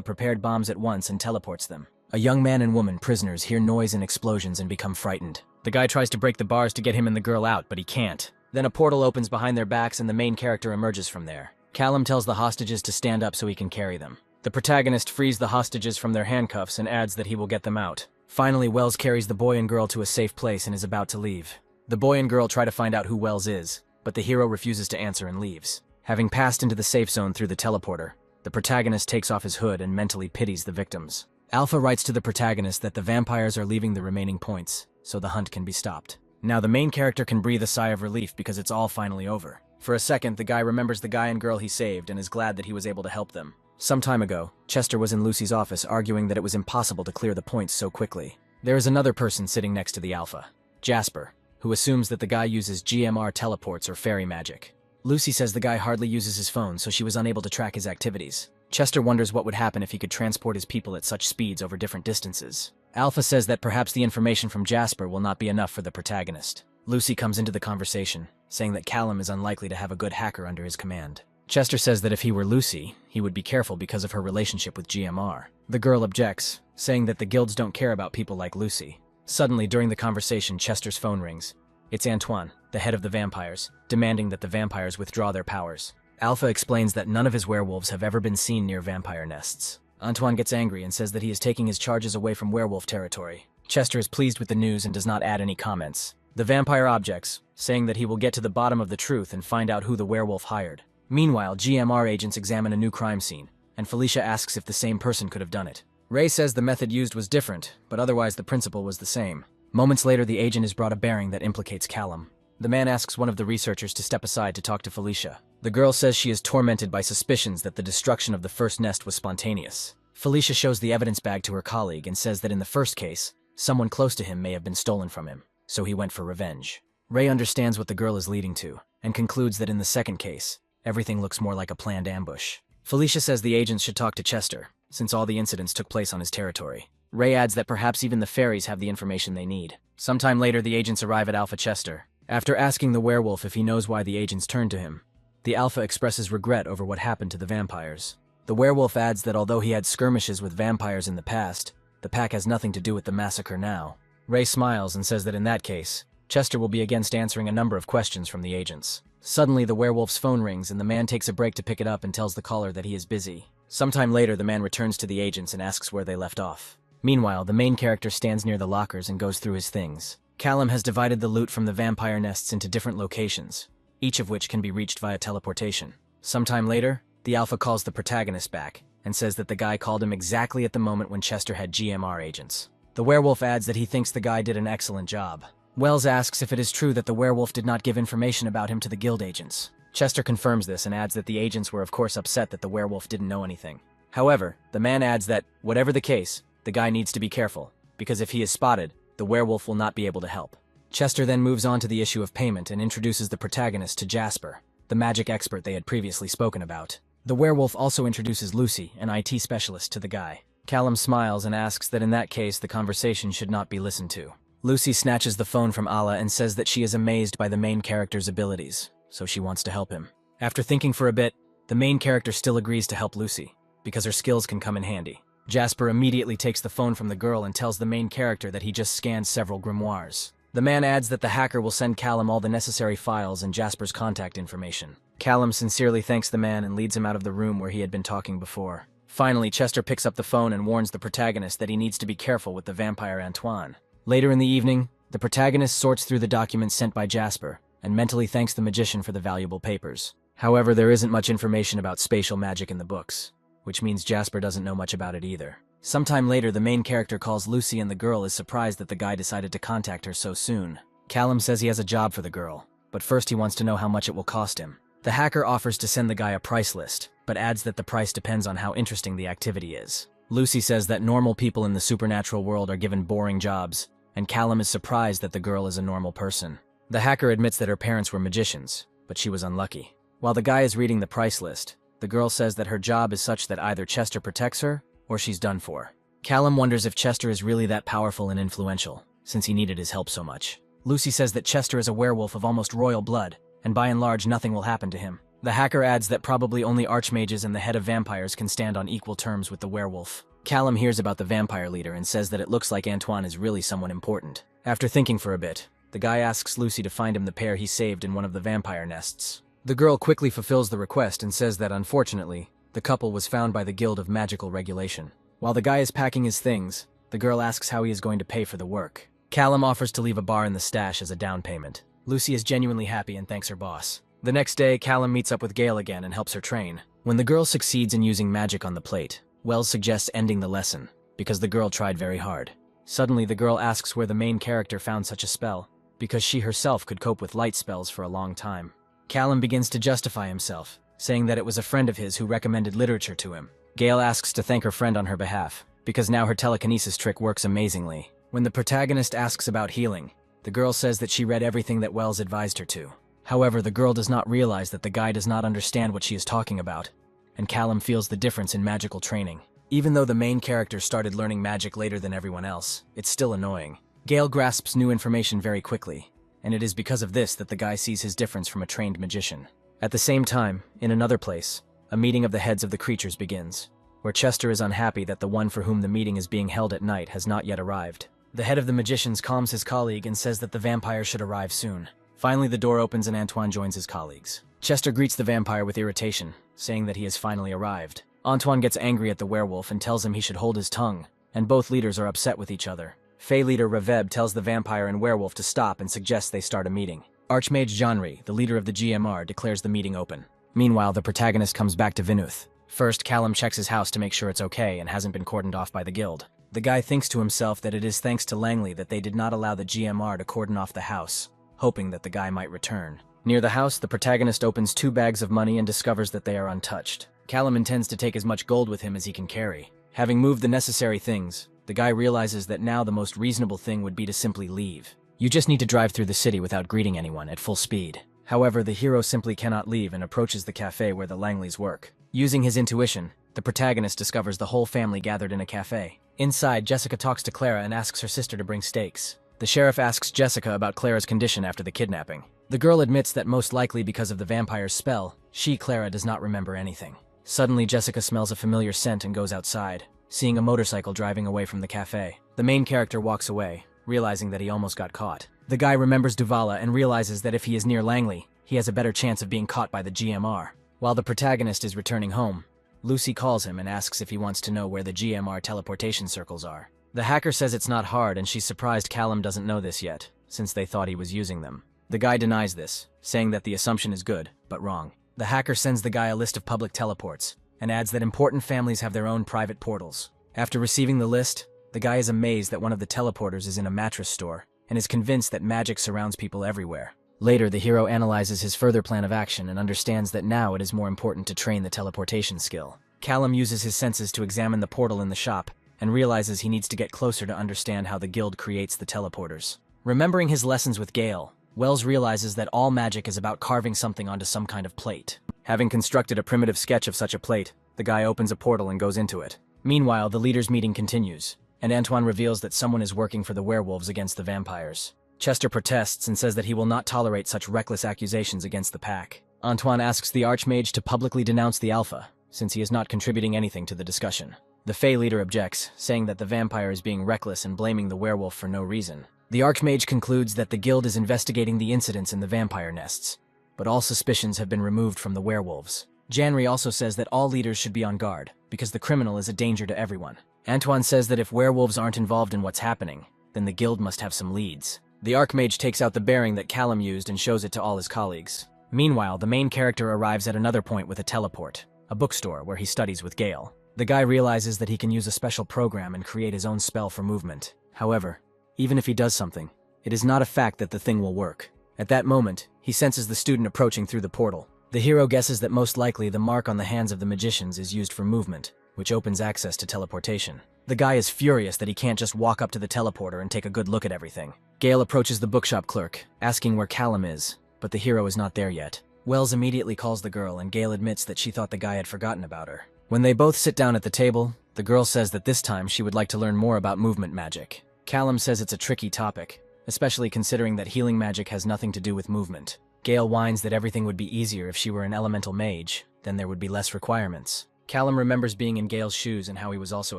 prepared bombs at once and teleports them. A young man and woman, prisoners, hear noise and explosions and become frightened. The guy tries to break the bars to get him and the girl out, but he can't. Then a portal opens behind their backs and the main character emerges from there. Callum tells the hostages to stand up so he can carry them. The protagonist frees the hostages from their handcuffs and adds that he will get them out. Finally, Wells carries the boy and girl to a safe place and is about to leave. The boy and girl try to find out who Wells is, but the hero refuses to answer and leaves. Having passed into the safe zone through the teleporter, the protagonist takes off his hood and mentally pities the victims. Alpha writes to the protagonist that the vampires are leaving the remaining points, so the hunt can be stopped. Now the main character can breathe a sigh of relief because it's all finally over. For a second, the guy remembers the guy and girl he saved and is glad that he was able to help them. Some time ago, Chester was in Lucy's office arguing that it was impossible to clear the points so quickly. There is another person sitting next to the Alpha, Jasper, who assumes that the guy uses GMR teleports or fairy magic. Lucy says the guy hardly uses his phone, so she was unable to track his activities. Chester wonders what would happen if he could transport his people at such speeds over different distances. Alpha says that perhaps the information from Jasper will not be enough for the protagonist. Lucy comes into the conversation, saying that Callum is unlikely to have a good hacker under his command. Chester says that if he were Lucy, he would be careful because of her relationship with GMR. The girl objects, saying that the guilds don't care about people like Lucy. Suddenly, during the conversation, Chester's phone rings. It's Antoine, the head of the vampires, demanding that the vampires withdraw their powers. Alpha explains that none of his werewolves have ever been seen near vampire nests. Antoine gets angry and says that he is taking his charges away from werewolf territory. Chester is pleased with the news and does not add any comments. The vampire objects, saying that he will get to the bottom of the truth and find out who the werewolf hired. Meanwhile, GMR agents examine a new crime scene, and Felicia asks if the same person could have done it. Ray says the method used was different, but otherwise the principle was the same. Moments later, the agent is brought a bearing that implicates Callum. The man asks one of the researchers to step aside to talk to Felicia. The girl says she is tormented by suspicions that the destruction of the first nest was spontaneous. Felicia shows the evidence bag to her colleague and says that in the first case, someone close to him may have been stolen from him, so he went for revenge. Ray understands what the girl is leading to, and concludes that in the second case, everything looks more like a planned ambush. Felicia says the agents should talk to Chester, since all the incidents took place on his territory. Ray adds that perhaps even the fairies have the information they need. Sometime later, the agents arrive at Alpha Chester. After asking the werewolf if he knows why the agents turned to him, the Alpha expresses regret over what happened to the vampires. The werewolf adds that although he had skirmishes with vampires in the past, the pack has nothing to do with the massacre now. Ray smiles and says that in that case, Chester will be against answering a number of questions from the agents. Suddenly, the werewolf's phone rings and the man takes a break to pick it up and tells the caller that he is busy. Sometime later, the man returns to the agents and asks where they left off. Meanwhile, the main character stands near the lockers and goes through his things. Callum has divided the loot from the vampire nests into different locations, each of which can be reached via teleportation. Sometime later, the Alpha calls the protagonist back and says that the guy called him exactly at the moment when Chester had GMR agents. The werewolf adds that he thinks the guy did an excellent job. Wells asks if it is true that the werewolf did not give information about him to the guild agents. Chester confirms this and adds that the agents were of course upset that the werewolf didn't know anything. However, the man adds that, whatever the case, the guy needs to be careful, because if he is spotted, the werewolf will not be able to help. Chester then moves on to the issue of payment and introduces the protagonist to Jasper, the magic expert they had previously spoken about. The werewolf also introduces Lucy, an IT specialist, to the guy. Callum smiles and asks that in that case the conversation should not be listened to. Lucy snatches the phone from Ala and says that she is amazed by the main character's abilities, so she wants to help him. After thinking for a bit, the main character still agrees to help Lucy, because her skills can come in handy. Jasper immediately takes the phone from the girl and tells the main character that he just scanned several grimoires. The man adds that the hacker will send Callum all the necessary files and Jasper's contact information. Callum sincerely thanks the man and leads him out of the room where he had been talking before. Finally, Chester picks up the phone and warns the protagonist that he needs to be careful with the vampire Antoine. Later in the evening, the protagonist sorts through the documents sent by Jasper and mentally thanks the magician for the valuable papers. However, there isn't much information about spatial magic in the books, which means Jasper doesn't know much about it either. Sometime later, the main character calls Lucy and the girl is surprised that the guy decided to contact her so soon. Callum says he has a job for the girl, but first he wants to know how much it will cost him. The hacker offers to send the guy a price list, but adds that the price depends on how interesting the activity is. Lucy says that normal people in the supernatural world are given boring jobs, and Callum is surprised that the girl is a normal person. The hacker admits that her parents were magicians, but she was unlucky. While the guy is reading the price list, the girl says that her job is such that either Chester protects her, or she's done for. Callum wonders if Chester is really that powerful and influential. since he needed his help so much. Lucy says that Chester is a werewolf of almost royal blood, and by and large nothing will happen to him. The hacker adds that probably only archmages and the head of vampires can stand on equal terms with the werewolf. Callum hears about the vampire leader and says that it looks like Antoine is really someone important. After thinking for a bit, the guy asks Lucy to find him the pair he saved in one of the vampire nests. The girl quickly fulfills the request and says that unfortunately, the couple was found by the Guild of Magical Regulation. While the guy is packing his things, the girl asks how he is going to pay for the work. Callum offers to leave a bar in the stash as a down payment. Lucy is genuinely happy and thanks her boss. The next day, Callum meets up with Gale again and helps her train. When the girl succeeds in using magic on the plate, Wells suggests ending the lesson, because the girl tried very hard. Suddenly, the girl asks where the main character found such a spell, because she herself could cope with light spells for a long time. Callum begins to justify himself, saying that it was a friend of his who recommended literature to him. Gale asks to thank her friend on her behalf, because now her telekinesis trick works amazingly. When the protagonist asks about healing, the girl says that she read everything that Wells advised her to. However, the girl does not realize that the guy does not understand what she is talking about, and Callum feels the difference in magical training. Even though the main character started learning magic later than everyone else, it's still annoying. Gale grasps new information very quickly, and it is because of this that the guy sees his difference from a trained magician. At the same time, in another place, a meeting of the heads of the creatures begins, where Chester is unhappy that the one for whom the meeting is being held at night has not yet arrived. The head of the magicians calms his colleague and says that the vampire should arrive soon. Finally, the door opens and Antoine joins his colleagues. Chester greets the vampire with irritation, saying that he has finally arrived. Antoine gets angry at the werewolf and tells him he should hold his tongue, and both leaders are upset with each other. Fey leader Reveb tells the vampire and werewolf to stop and suggests they start a meeting. Archmage Jeanri, the leader of the GMR, declares the meeting open. Meanwhile, the protagonist comes back to Vinuth. First, Callum checks his house to make sure it's okay and hasn't been cordoned off by the guild. The guy thinks to himself that it is thanks to Langley that they did not allow the GMR to cordon off the house, hoping that the guy might return. Near the house, the protagonist opens 2 bags of money and discovers that they are untouched. Callum intends to take as much gold with him as he can carry. Having moved the necessary things, the guy realizes that now the most reasonable thing would be to simply leave. You just need to drive through the city without greeting anyone at full speed. However, the hero simply cannot leave and approaches the cafe where the Langleys work. Using his intuition, the protagonist discovers the whole family gathered in a cafe. Inside, Jessica talks to Clara and asks her sister to bring steaks. The sheriff asks Jessica about Clara's condition after the kidnapping. The girl admits that most likely because of the vampire's spell, she, Clara, does not remember anything. Suddenly, Jessica smells a familiar scent and goes outside, seeing a motorcycle driving away from the cafe. The main character walks away, realizing that he almost got caught. The guy remembers Duvala and realizes that if he is near Langley, he has a better chance of being caught by the GMR. While the protagonist is returning home, Lucy calls him and asks if he wants to know where the GMR teleportation circles are. The hacker says it's not hard and she's surprised Callum doesn't know this yet, since they thought he was using them. The guy denies this, saying that the assumption is good, but wrong. The hacker sends the guy a list of public teleports, and adds that important families have their own private portals. After receiving the list, the guy is amazed that one of the teleporters is in a mattress store, and is convinced that magic surrounds people everywhere. Later, the hero analyzes his further plan of action and understands that now it is more important to train the teleportation skill. Callum uses his senses to examine the portal in the shop, and realizes he needs to get closer to understand how the guild creates the teleporters. Remembering his lessons with Gale, Wells realizes that all magic is about carving something onto some kind of plate. Having constructed a primitive sketch of such a plate, the guy opens a portal and goes into it. Meanwhile, the leaders' meeting continues, and Antoine reveals that someone is working for the werewolves against the vampires. Chester protests and says that he will not tolerate such reckless accusations against the pack. Antoine asks the Archmage to publicly denounce the Alpha, since he is not contributing anything to the discussion. The Fey leader objects, saying that the vampire is being reckless and blaming the werewolf for no reason. The Archmage concludes that the guild is investigating the incidents in the vampire nests, but all suspicions have been removed from the werewolves. Janri also says that all leaders should be on guard, because the criminal is a danger to everyone. Antoine says that if werewolves aren't involved in what's happening, then the guild must have some leads. The Archmage takes out the bearing that Callum used and shows it to all his colleagues. Meanwhile, the main character arrives at another point with a teleport, a bookstore where he studies with Gale. The guy realizes that he can use a special program and create his own spell for movement. However, even if he does something, it is not a fact that the thing will work. At that moment, he senses the student approaching through the portal. The hero guesses that most likely the mark on the hands of the magicians is used for movement, which opens access to teleportation. The guy is furious that he can't just walk up to the teleporter and take a good look at everything. Gale approaches the bookshop clerk, asking where Callum is, but the hero is not there yet. Wells immediately calls the girl and Gale admits that she thought the guy had forgotten about her. When they both sit down at the table, the girl says that this time she would like to learn more about movement magic. Callum says it's a tricky topic, especially considering that healing magic has nothing to do with movement. Gale whines that everything would be easier if she were an elemental mage, then there would be less requirements. Callum remembers being in Gale's shoes and how he was also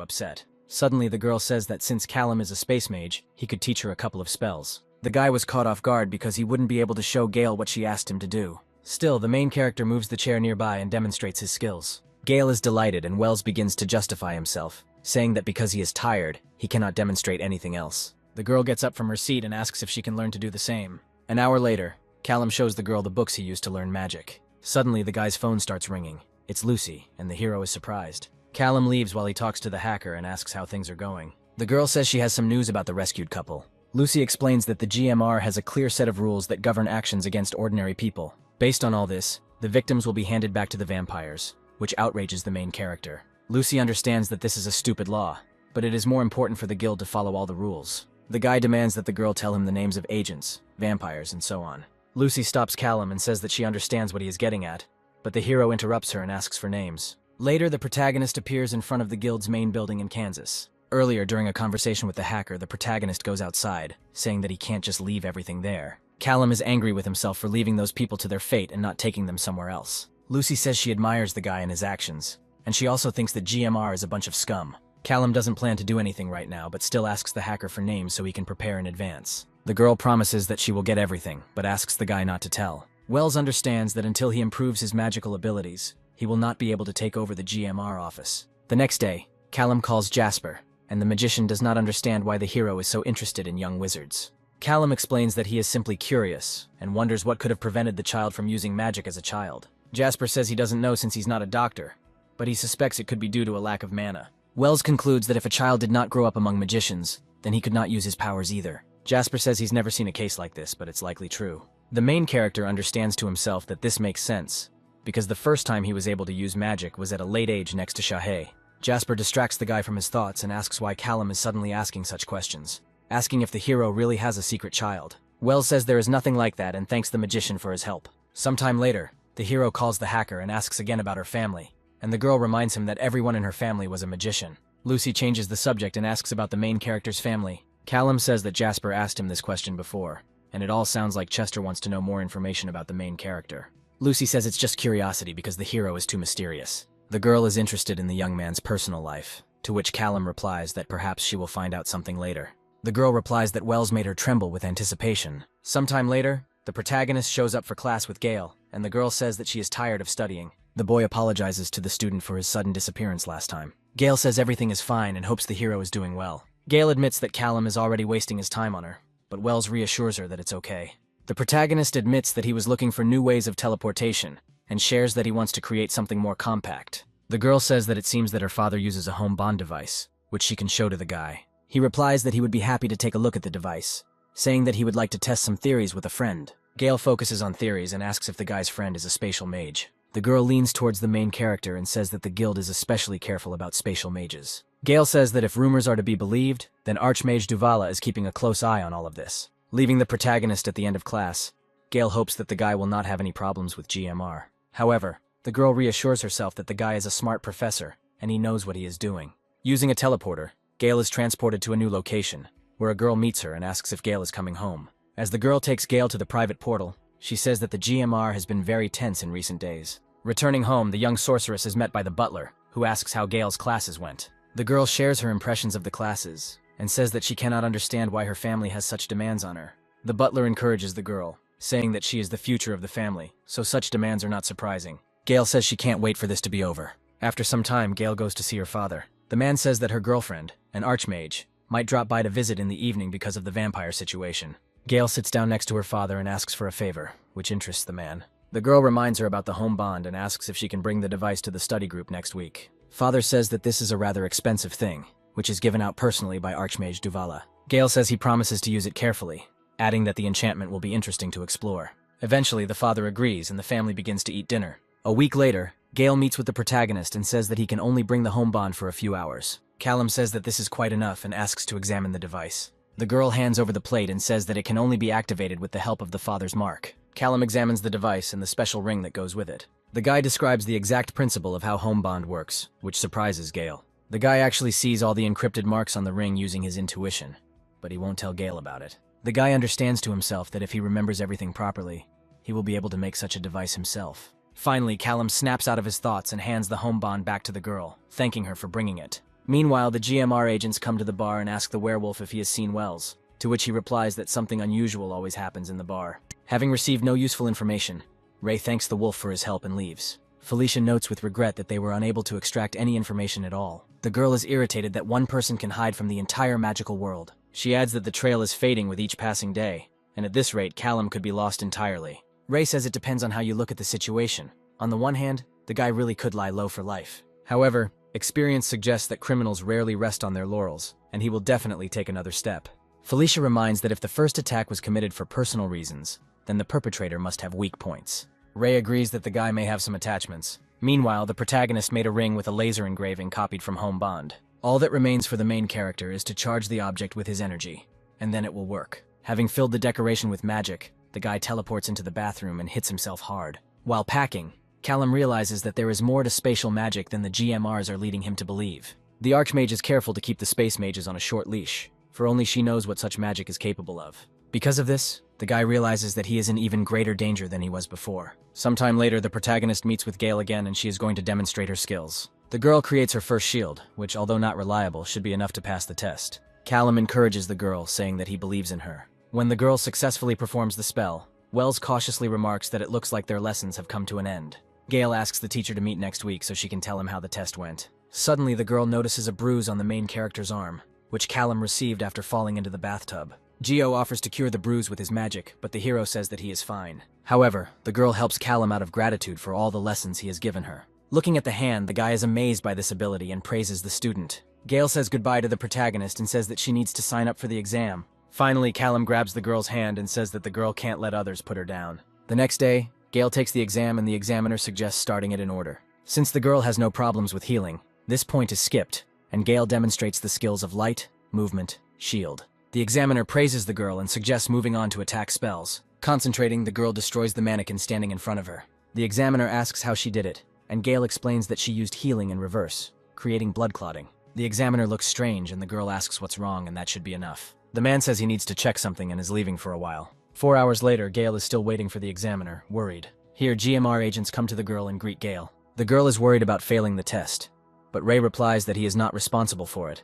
upset. Suddenly, the girl says that since Callum is a space mage, he could teach her a couple of spells. The guy was caught off guard because he wouldn't be able to show Gale what she asked him to do. Still, the main character moves the chair nearby and demonstrates his skills. Gale is delighted and Wells begins to justify himself, saying that because he is tired, he cannot demonstrate anything else. The girl gets up from her seat and asks if she can learn to do the same. An hour later, Callum shows the girl the books he used to learn magic. Suddenly, the guy's phone starts ringing. It's Lucy, and the hero is surprised. Callum leaves while he talks to the hacker and asks how things are going. The girl says she has some news about the rescued couple. Lucy explains that the GMR has a clear set of rules that govern actions against ordinary people. Based on all this, the victims will be handed back to the vampires, which outrages the main character. Lucy understands that this is a stupid law, but it is more important for the guild to follow all the rules. The guy demands that the girl tell him the names of agents, vampires, and so on. Lucy stops Callum and says that she understands what he is getting at, but the hero interrupts her and asks for names. Later, the protagonist appears in front of the guild's main building in Kansas. Earlier, during a conversation with the hacker, the protagonist goes outside, saying that he can't just leave everything there. Callum is angry with himself for leaving those people to their fate and not taking them somewhere else. Lucy says she admires the guy and his actions, and she also thinks that GMR is a bunch of scum. Callum doesn't plan to do anything right now, but still asks the hacker for names so he can prepare in advance. The girl promises that she will get everything, but asks the guy not to tell. Wells understands that until he improves his magical abilities, he will not be able to take over the GMR office. The next day, Callum calls Jasper, and the magician does not understand why the hero is so interested in young wizards. Callum explains that he is simply curious, and wonders what could have prevented the child from using magic as a child. Jasper says he doesn't know since he's not a doctor, but he suspects it could be due to a lack of mana. Wells concludes that if a child did not grow up among magicians, then he could not use his powers either. Jasper says he's never seen a case like this, but it's likely true. The main character understands to himself that this makes sense, because the first time he was able to use magic was at a late age next to Shahei. Jasper distracts the guy from his thoughts and asks why Callum is suddenly asking such questions, asking if the hero really has a secret child. Wells says there is nothing like that and thanks the magician for his help. Sometime later, the hero calls the hacker and asks again about her family, and the girl reminds him that everyone in her family was a magician. Lucy changes the subject and asks about the main character's family. Callum says that Jasper asked him this question before, and it all sounds like Chester wants to know more information about the main character. Lucy says it's just curiosity because the hero is too mysterious. The girl is interested in the young man's personal life, to which Callum replies that perhaps she will find out something later. The girl replies that Wells made her tremble with anticipation. Sometime later, the protagonist shows up for class with Gale, and the girl says that she is tired of studying. The boy apologizes to the student for his sudden disappearance last time. Gale says everything is fine and hopes the hero is doing well. Gale admits that Callum is already wasting his time on her, but Wells reassures her that it's okay. The protagonist admits that he was looking for new ways of teleportation, and shares that he wants to create something more compact. The girl says that it seems that her father uses a home bond device, which she can show to the guy. He replies that he would be happy to take a look at the device, saying that he would like to test some theories with a friend. Gale focuses on theories and asks if the guy's friend is a spatial mage. The girl leans towards the main character and says that the guild is especially careful about spatial mages. Gale says that if rumors are to be believed, then Archmage Duvala is keeping a close eye on all of this. Leaving the protagonist at the end of class, Gale hopes that the guy will not have any problems with GMR. However, the girl reassures herself that the guy is a smart professor, and he knows what he is doing. Using a teleporter, Gale is transported to a new location, where a girl meets her and asks if Gale is coming home. As the girl takes Gale to the private portal, she says that the GMR has been very tense in recent days. Returning home, the young sorceress is met by the butler, who asks how Gale's classes went. The girl shares her impressions of the classes, and says that she cannot understand why her family has such demands on her. The butler encourages the girl, saying that she is the future of the family, so such demands are not surprising. Gale says she can't wait for this to be over. After some time, Gale goes to see her father. The man says that her girlfriend, an archmage, might drop by to visit in the evening because of the vampire situation. Gale sits down next to her father and asks for a favor, which interests the man. The girl reminds her about the home bond and asks if she can bring the device to the study group next week. Father says that this is a rather expensive thing, which is given out personally by Archmage Duvala. Gale says he promises to use it carefully, adding that the enchantment will be interesting to explore. Eventually, the father agrees and the family begins to eat dinner. A week later, Gale meets with the protagonist and says that he can only bring the home bond for a few hours. Callum says that this is quite enough and asks to examine the device. The girl hands over the plate and says that it can only be activated with the help of the father's mark. Callum examines the device and the special ring that goes with it. The guy describes the exact principle of how home bond works, which surprises Gale. The guy actually sees all the encrypted marks on the ring using his intuition. but he won't tell Gale about it. The guy understands to himself that if he remembers everything properly, he will be able to make such a device himself. Finally, Callum snaps out of his thoughts and hands the home bond back to the girl, thanking her for bringing it. Meanwhile, the GMR agents come to the bar and ask the werewolf if he has seen Wells, to which he replies that something unusual always happens in the bar. Having received no useful information, Ray thanks the wolf for his help and leaves. Felicia notes with regret that they were unable to extract any information at all. The girl is irritated that one person can hide from the entire magical world. She adds that the trail is fading with each passing day, and at this rate, Callum could be lost entirely. Ray says it depends on how you look at the situation. On the one hand, the guy really could lie low for life. However, experience suggests that criminals rarely rest on their laurels, and he will definitely take another step. Felicia reminds that if the first attack was committed for personal reasons, then the perpetrator must have weak points. Ray agrees that the guy may have some attachments. Meanwhile, the protagonist made a ring with a laser engraving copied from Home Bond. All that remains for the main character is to charge the object with his energy, and then it will work. Having filled the decoration with magic, the guy teleports into the bathroom and hits himself hard. While packing, Callum realizes that there is more to spatial magic than the GMRs are leading him to believe. The Archmage is careful to keep the space mages on a short leash, for only she knows what such magic is capable of. Because of this, the guy realizes that he is in even greater danger than he was before. Sometime later, the protagonist meets with Gale again and she is going to demonstrate her skills. The girl creates her first shield, which, although not reliable, should be enough to pass the test. Callum encourages the girl, saying that he believes in her. When the girl successfully performs the spell, Wells cautiously remarks that it looks like their lessons have come to an end. Gale asks the teacher to meet next week so she can tell him how the test went. Suddenly, the girl notices a bruise on the main character's arm, which Callum received after falling into the bathtub. Gio offers to cure the bruise with his magic, but the hero says that he is fine. However, the girl helps Callum out of gratitude for all the lessons he has given her. Looking at the hand, the guy is amazed by this ability and praises the student. Gale says goodbye to the protagonist and says that she needs to sign up for the exam. Finally, Callum grabs the girl's hand and says that the girl can't let others put her down. The next day, Gale takes the exam and the examiner suggests starting it in order. Since the girl has no problems with healing, this point is skipped, and Gale demonstrates the skills of light, movement, shield. The examiner praises the girl and suggests moving on to attack spells. Concentrating, the girl destroys the mannequin standing in front of her. The examiner asks how she did it, and Gale explains that she used healing in reverse, creating blood clotting. The examiner looks strange and the girl asks what's wrong, and that should be enough. The man says he needs to check something and is leaving for a while. 4 hours later, Gale is still waiting for the examiner, worried. Here, GMR agents come to the girl and greet Gale. The girl is worried about failing the test, but Ray replies that he is not responsible for it,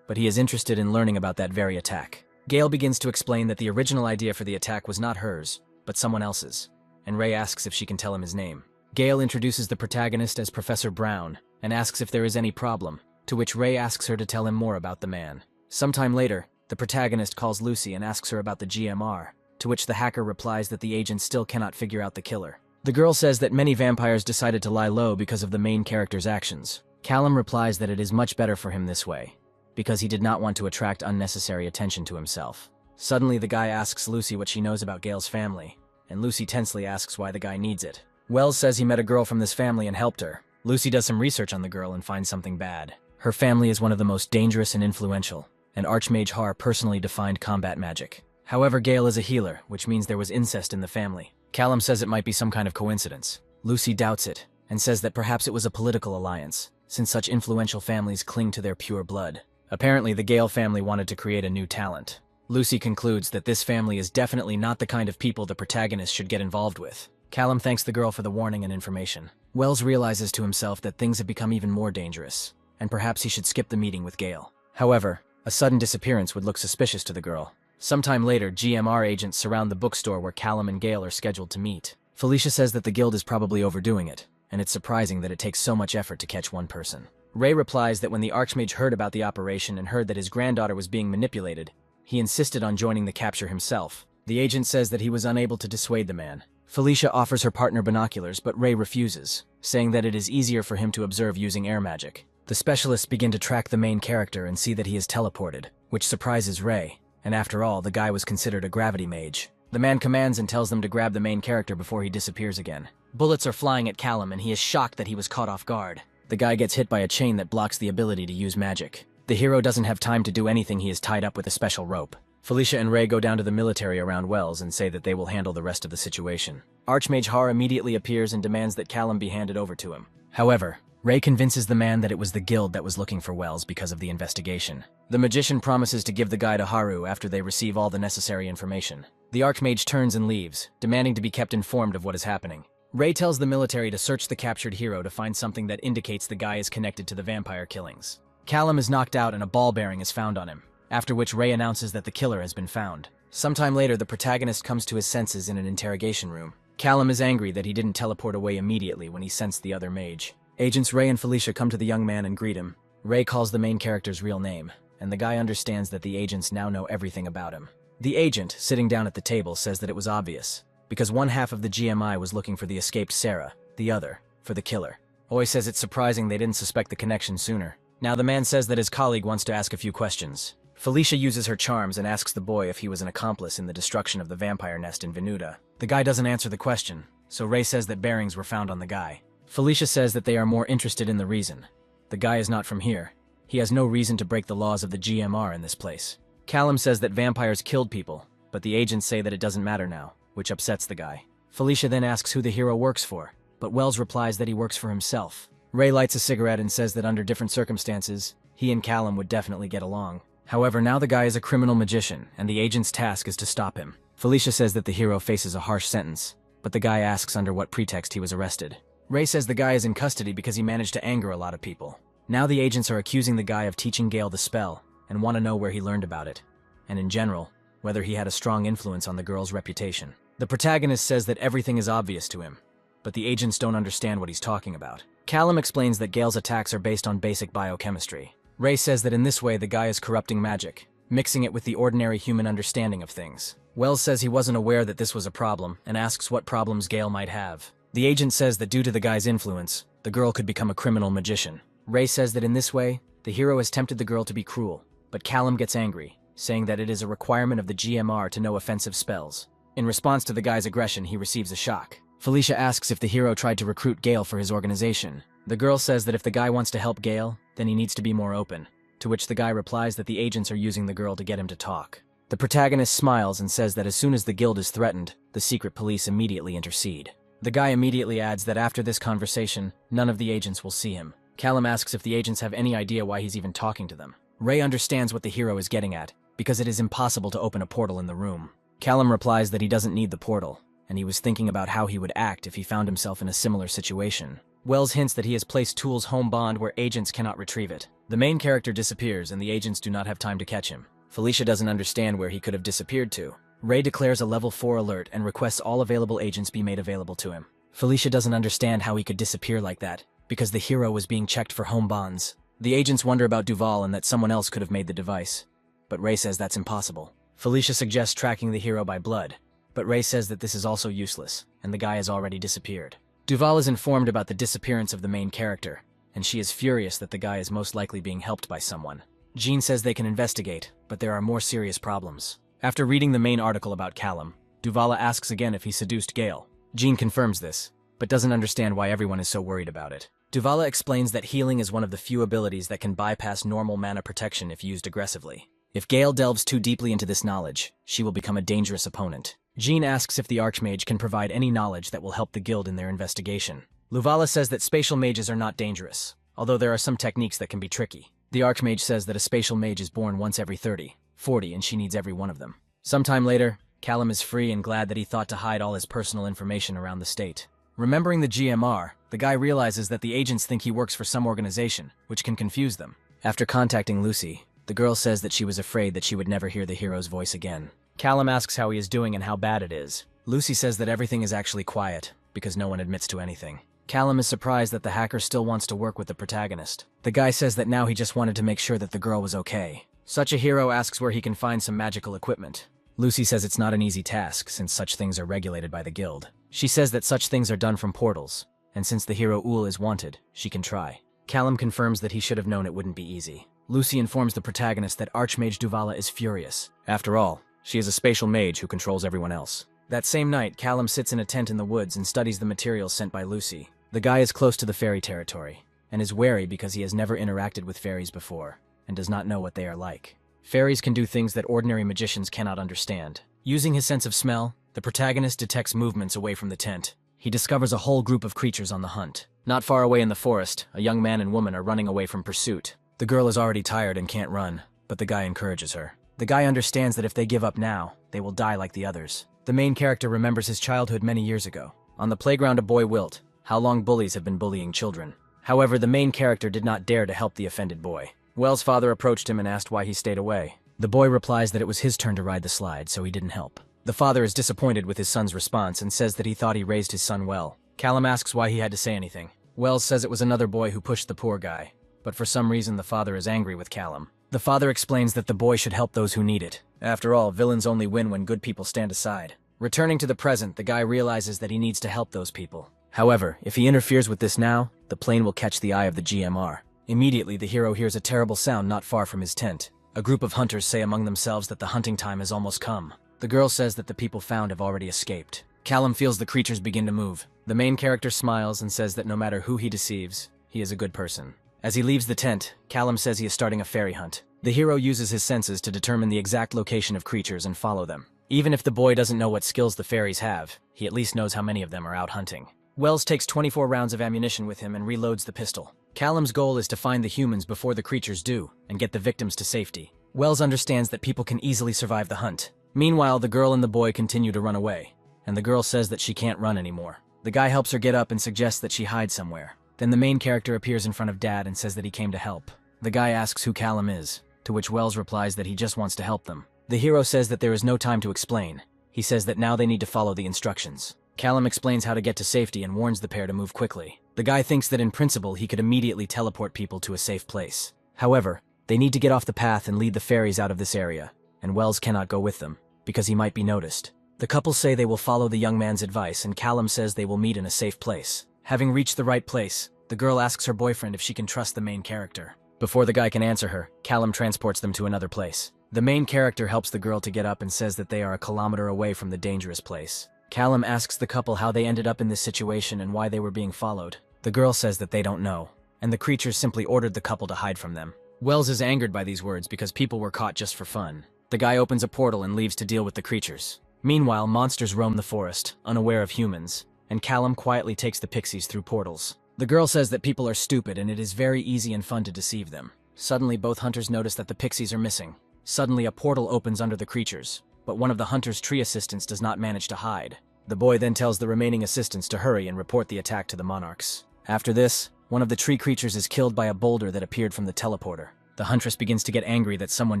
but he is interested in learning about that very attack. Gale begins to explain that the original idea for the attack was not hers, but someone else's, and Ray asks if she can tell him his name. Gale introduces the protagonist as Professor Brown and asks if there is any problem, to which Ray asks her to tell him more about the man. Sometime later, the protagonist calls Lucy and asks her about the GMR, to which the hacker replies that the agent still cannot figure out the killer. The girl says that many vampires decided to lie low because of the main character's actions. Callum replies that it is much better for him this way, because he did not want to attract unnecessary attention to himself. Suddenly, the guy asks Lucy what she knows about Gale's family, and Lucy tensely asks why the guy needs it. Wells says he met a girl from this family and helped her. Lucy does some research on the girl and finds something bad. Her family is one of the most dangerous and influential, and Archmage Har personally defined combat magic. However, Gale is a healer, which means there was incest in the family. Callum says it might be some kind of coincidence. Lucy doubts it, and says that perhaps it was a political alliance, since such influential families cling to their pure blood. Apparently, the Gale family wanted to create a new talent. Lucy concludes that this family is definitely not the kind of people the protagonist should get involved with. Callum thanks the girl for the warning and information. Wells realizes to himself that things have become even more dangerous, and perhaps he should skip the meeting with Gale. However, a sudden disappearance would look suspicious to the girl. Sometime later, GMR agents surround the bookstore where Callum and Gale are scheduled to meet. Felicia says that the guild is probably overdoing it, and it's surprising that it takes so much effort to catch one person. Ray replies that when the Archmage heard about the operation and heard that his granddaughter was being manipulated, he insisted on joining the capture himself. The agent says that he was unable to dissuade the man. Felicia offers her partner binoculars, but Ray refuses, saying that it is easier for him to observe using air magic. The specialists begin to track the main character and see that he is teleported, which surprises Ray, and after all, the guy was considered a gravity mage. The man commands and tells them to grab the main character before he disappears again. Bullets are flying at Callum and he is shocked that he was caught off guard. The guy gets hit by a chain that blocks the ability to use magic. The hero doesn't have time to do anything, he is tied up with a special rope. Felicia and Ray go down to the military around Wells and say that they will handle the rest of the situation. Archmage Har immediately appears and demands that Callum be handed over to him. However, Ray convinces the man that it was the guild that was looking for Wells because of the investigation. The magician promises to give the guy to Haru after they receive all the necessary information. The Archmage turns and leaves, demanding to be kept informed of what is happening. Ray tells the military to search the captured hero to find something that indicates the guy is connected to the vampire killings. Callum is knocked out and a ball bearing is found on him, after which Ray announces that the killer has been found. Sometime later, the protagonist comes to his senses in an interrogation room. Callum is angry that he didn't teleport away immediately when he sensed the other mage. Agents Ray and Felicia come to the young man and greet him. Ray calls the main character's real name, and the guy understands that the agents now know everything about him. The agent, sitting down at the table, says that it was obvious, because one half of the GMI was looking for the escaped Sarah, the other, for the killer. Oi says it's surprising they didn't suspect the connection sooner. Now the man says that his colleague wants to ask a few questions. Felicia uses her charms and asks the boy if he was an accomplice in the destruction of the vampire nest in Venuta. The guy doesn't answer the question, so Ray says that bearings were found on the guy. Felicia says that they are more interested in the reason. The guy is not from here. He has no reason to break the laws of the GMR in this place. Callum says that vampires killed people, but the agents say that it doesn't matter now, which upsets the guy. Felicia then asks who the hero works for, but Wells replies that he works for himself. Ray lights a cigarette and says that under different circumstances, he and Callum would definitely get along. However, now the guy is a criminal magician, and the agent's task is to stop him. Felicia says that the hero faces a harsh sentence, but the guy asks under what pretext he was arrested. Ray says the guy is in custody because he managed to anger a lot of people. Now the agents are accusing the guy of teaching Gale the spell, and want to know where he learned about it, and in general, whether he had a strong influence on the girl's reputation. The protagonist says that everything is obvious to him, but the agents don't understand what he's talking about. Callum explains that Gale's attacks are based on basic biochemistry. Ray says that in this way the guy is corrupting magic, mixing it with the ordinary human understanding of things. Wells says he wasn't aware that this was a problem, and asks what problems Gale might have. The agent says that due to the guy's influence, the girl could become a criminal magician. Ray says that in this way, the hero has tempted the girl to be cruel, but Callum gets angry, saying that it is a requirement of the GMR to know offensive spells. In response to the guy's aggression, he receives a shock. Felicia asks if the hero tried to recruit Gale for his organization. The girl says that if the guy wants to help Gale, then he needs to be more open, to which the guy replies that the agents are using the girl to get him to talk. The protagonist smiles and says that as soon as the guild is threatened, the secret police immediately intercede. The guy immediately adds that after this conversation, none of the agents will see him. Callum asks if the agents have any idea why he's even talking to them. Ray understands what the hero is getting at, because it is impossible to open a portal in the room. Callum replies that he doesn't need the portal, and he was thinking about how he would act if he found himself in a similar situation. Wells hints that he has placed Tool's home bond where agents cannot retrieve it. The main character disappears and the agents do not have time to catch him. Felicia doesn't understand where he could have disappeared to. Ray declares a level 4 alert and requests all available agents be made available to him. Felicia doesn't understand how he could disappear like that, because the hero was being checked for home bonds. The agents wonder about Duval and that someone else could have made the device, but Ray says that's impossible. Felicia suggests tracking the hero by blood, but Ray says that this is also useless, and the guy has already disappeared. Duval is informed about the disappearance of the main character, and she is furious that the guy is most likely being helped by someone. Jean says they can investigate, but there are more serious problems. After reading the main article about Callum, Duvala asks again if he seduced Gale. Jean confirms this, but doesn't understand why everyone is so worried about it. Duvala explains that healing is one of the few abilities that can bypass normal mana protection if used aggressively. If Gale delves too deeply into this knowledge, she will become a dangerous opponent. Jean asks if the Archmage can provide any knowledge that will help the guild in their investigation. Luvala says that spatial mages are not dangerous, although there are some techniques that can be tricky. The Archmage says that a spatial mage is born once every 30, 40, and she needs every one of them. Sometime later, Callum is free and glad that he thought to hide all his personal information around the state. Remembering the GMR, the guy realizes that the agents think he works for some organization, which can confuse them. After contacting Lucy, the girl says that she was afraid that she would never hear the hero's voice again. Callum asks how he is doing and how bad it is. Lucy says that everything is actually quiet, because no one admits to anything. Callum is surprised that the hacker still wants to work with the protagonist. The guy says that now he just wanted to make sure that the girl was okay. Such a hero asks where he can find some magical equipment. Lucy says it's not an easy task, since such things are regulated by the guild. She says that such things are done from portals, and since the hero Ul is wanted, she can try. Callum confirms that he should have known it wouldn't be easy. Lucy informs the protagonist that Archmage Duvala is furious. After all, she is a spatial mage who controls everyone else. That same night, Callum sits in a tent in the woods and studies the materials sent by Lucy. The guy is close to the fairy territory, and is wary because he has never interacted with fairies before, and does not know what they are like. Fairies can do things that ordinary magicians cannot understand. Using his sense of smell, the protagonist detects movements away from the tent. He discovers a whole group of creatures on the hunt. Not far away in the forest, a young man and woman are running away from pursuit. The girl is already tired and can't run, but the guy encourages her. The guy understands that if they give up now, they will die like the others. The main character remembers his childhood many years ago. On the playground, a boy wilt how long bullies have been bullying children. However, the main character did not dare to help the offended boy. Wells' father approached him and asked why he stayed away. The boy replies that it was his turn to ride the slide, so he didn't help. The father is disappointed with his son's response and says that he thought he raised his son well. Callum asks why he had to say anything. Wells says it was another boy who pushed the poor guy, but for some reason the father is angry with Callum. The father explains that the boy should help those who need it. After all, villains only win when good people stand aside. Returning to the present, the guy realizes that he needs to help those people. However, if he interferes with this now, the plane will catch the eye of the GMR. Immediately, the hero hears a terrible sound not far from his tent. A group of hunters say among themselves that the hunting time has almost come. The girl says that the people found have already escaped. Callum feels the creatures begin to move. The main character smiles and says that no matter who he deceives, he is a good person. As he leaves the tent, Callum says he is starting a fairy hunt. The hero uses his senses to determine the exact location of creatures and follow them. Even if the boy doesn't know what skills the fairies have, he at least knows how many of them are out hunting. Wells takes 24 rounds of ammunition with him and reloads the pistol. Callum's goal is to find the humans before the creatures do, and get the victims to safety. Wells understands that people can easily survive the hunt. Meanwhile, the girl and the boy continue to run away, and the girl says that she can't run anymore. The guy helps her get up and suggests that she hide somewhere. Then the main character appears in front of Dad and says that he came to help. The guy asks who Callum is, to which Wells replies that he just wants to help them. The hero says that there is no time to explain. He says that now they need to follow the instructions. Callum explains how to get to safety and warns the pair to move quickly. The guy thinks that in principle he could immediately teleport people to a safe place. However, they need to get off the path and lead the fairies out of this area, and Wells cannot go with them, because he might be noticed. The couple say they will follow the young man's advice, and Callum says they will meet in a safe place. Having reached the right place, the girl asks her boyfriend if she can trust the main character. Before the guy can answer her, Callum transports them to another place. The main character helps the girl to get up and says that they are a kilometer away from the dangerous place. Callum asks the couple how they ended up in this situation and why they were being followed. The girl says that they don't know, and the creatures simply ordered the couple to hide from them. Wells is angered by these words because people were caught just for fun. The guy opens a portal and leaves to deal with the creatures. Meanwhile, monsters roam the forest, unaware of humans, and Callum quietly takes the pixies through portals. The girl says that people are stupid and it is very easy and fun to deceive them. Suddenly, both hunters notice that the pixies are missing. Suddenly, a portal opens under the creatures, but one of the hunter's tree assistants does not manage to hide. The boy then tells the remaining assistants to hurry and report the attack to the monarchs. After this, one of the tree creatures is killed by a boulder that appeared from the teleporter. The huntress begins to get angry that someone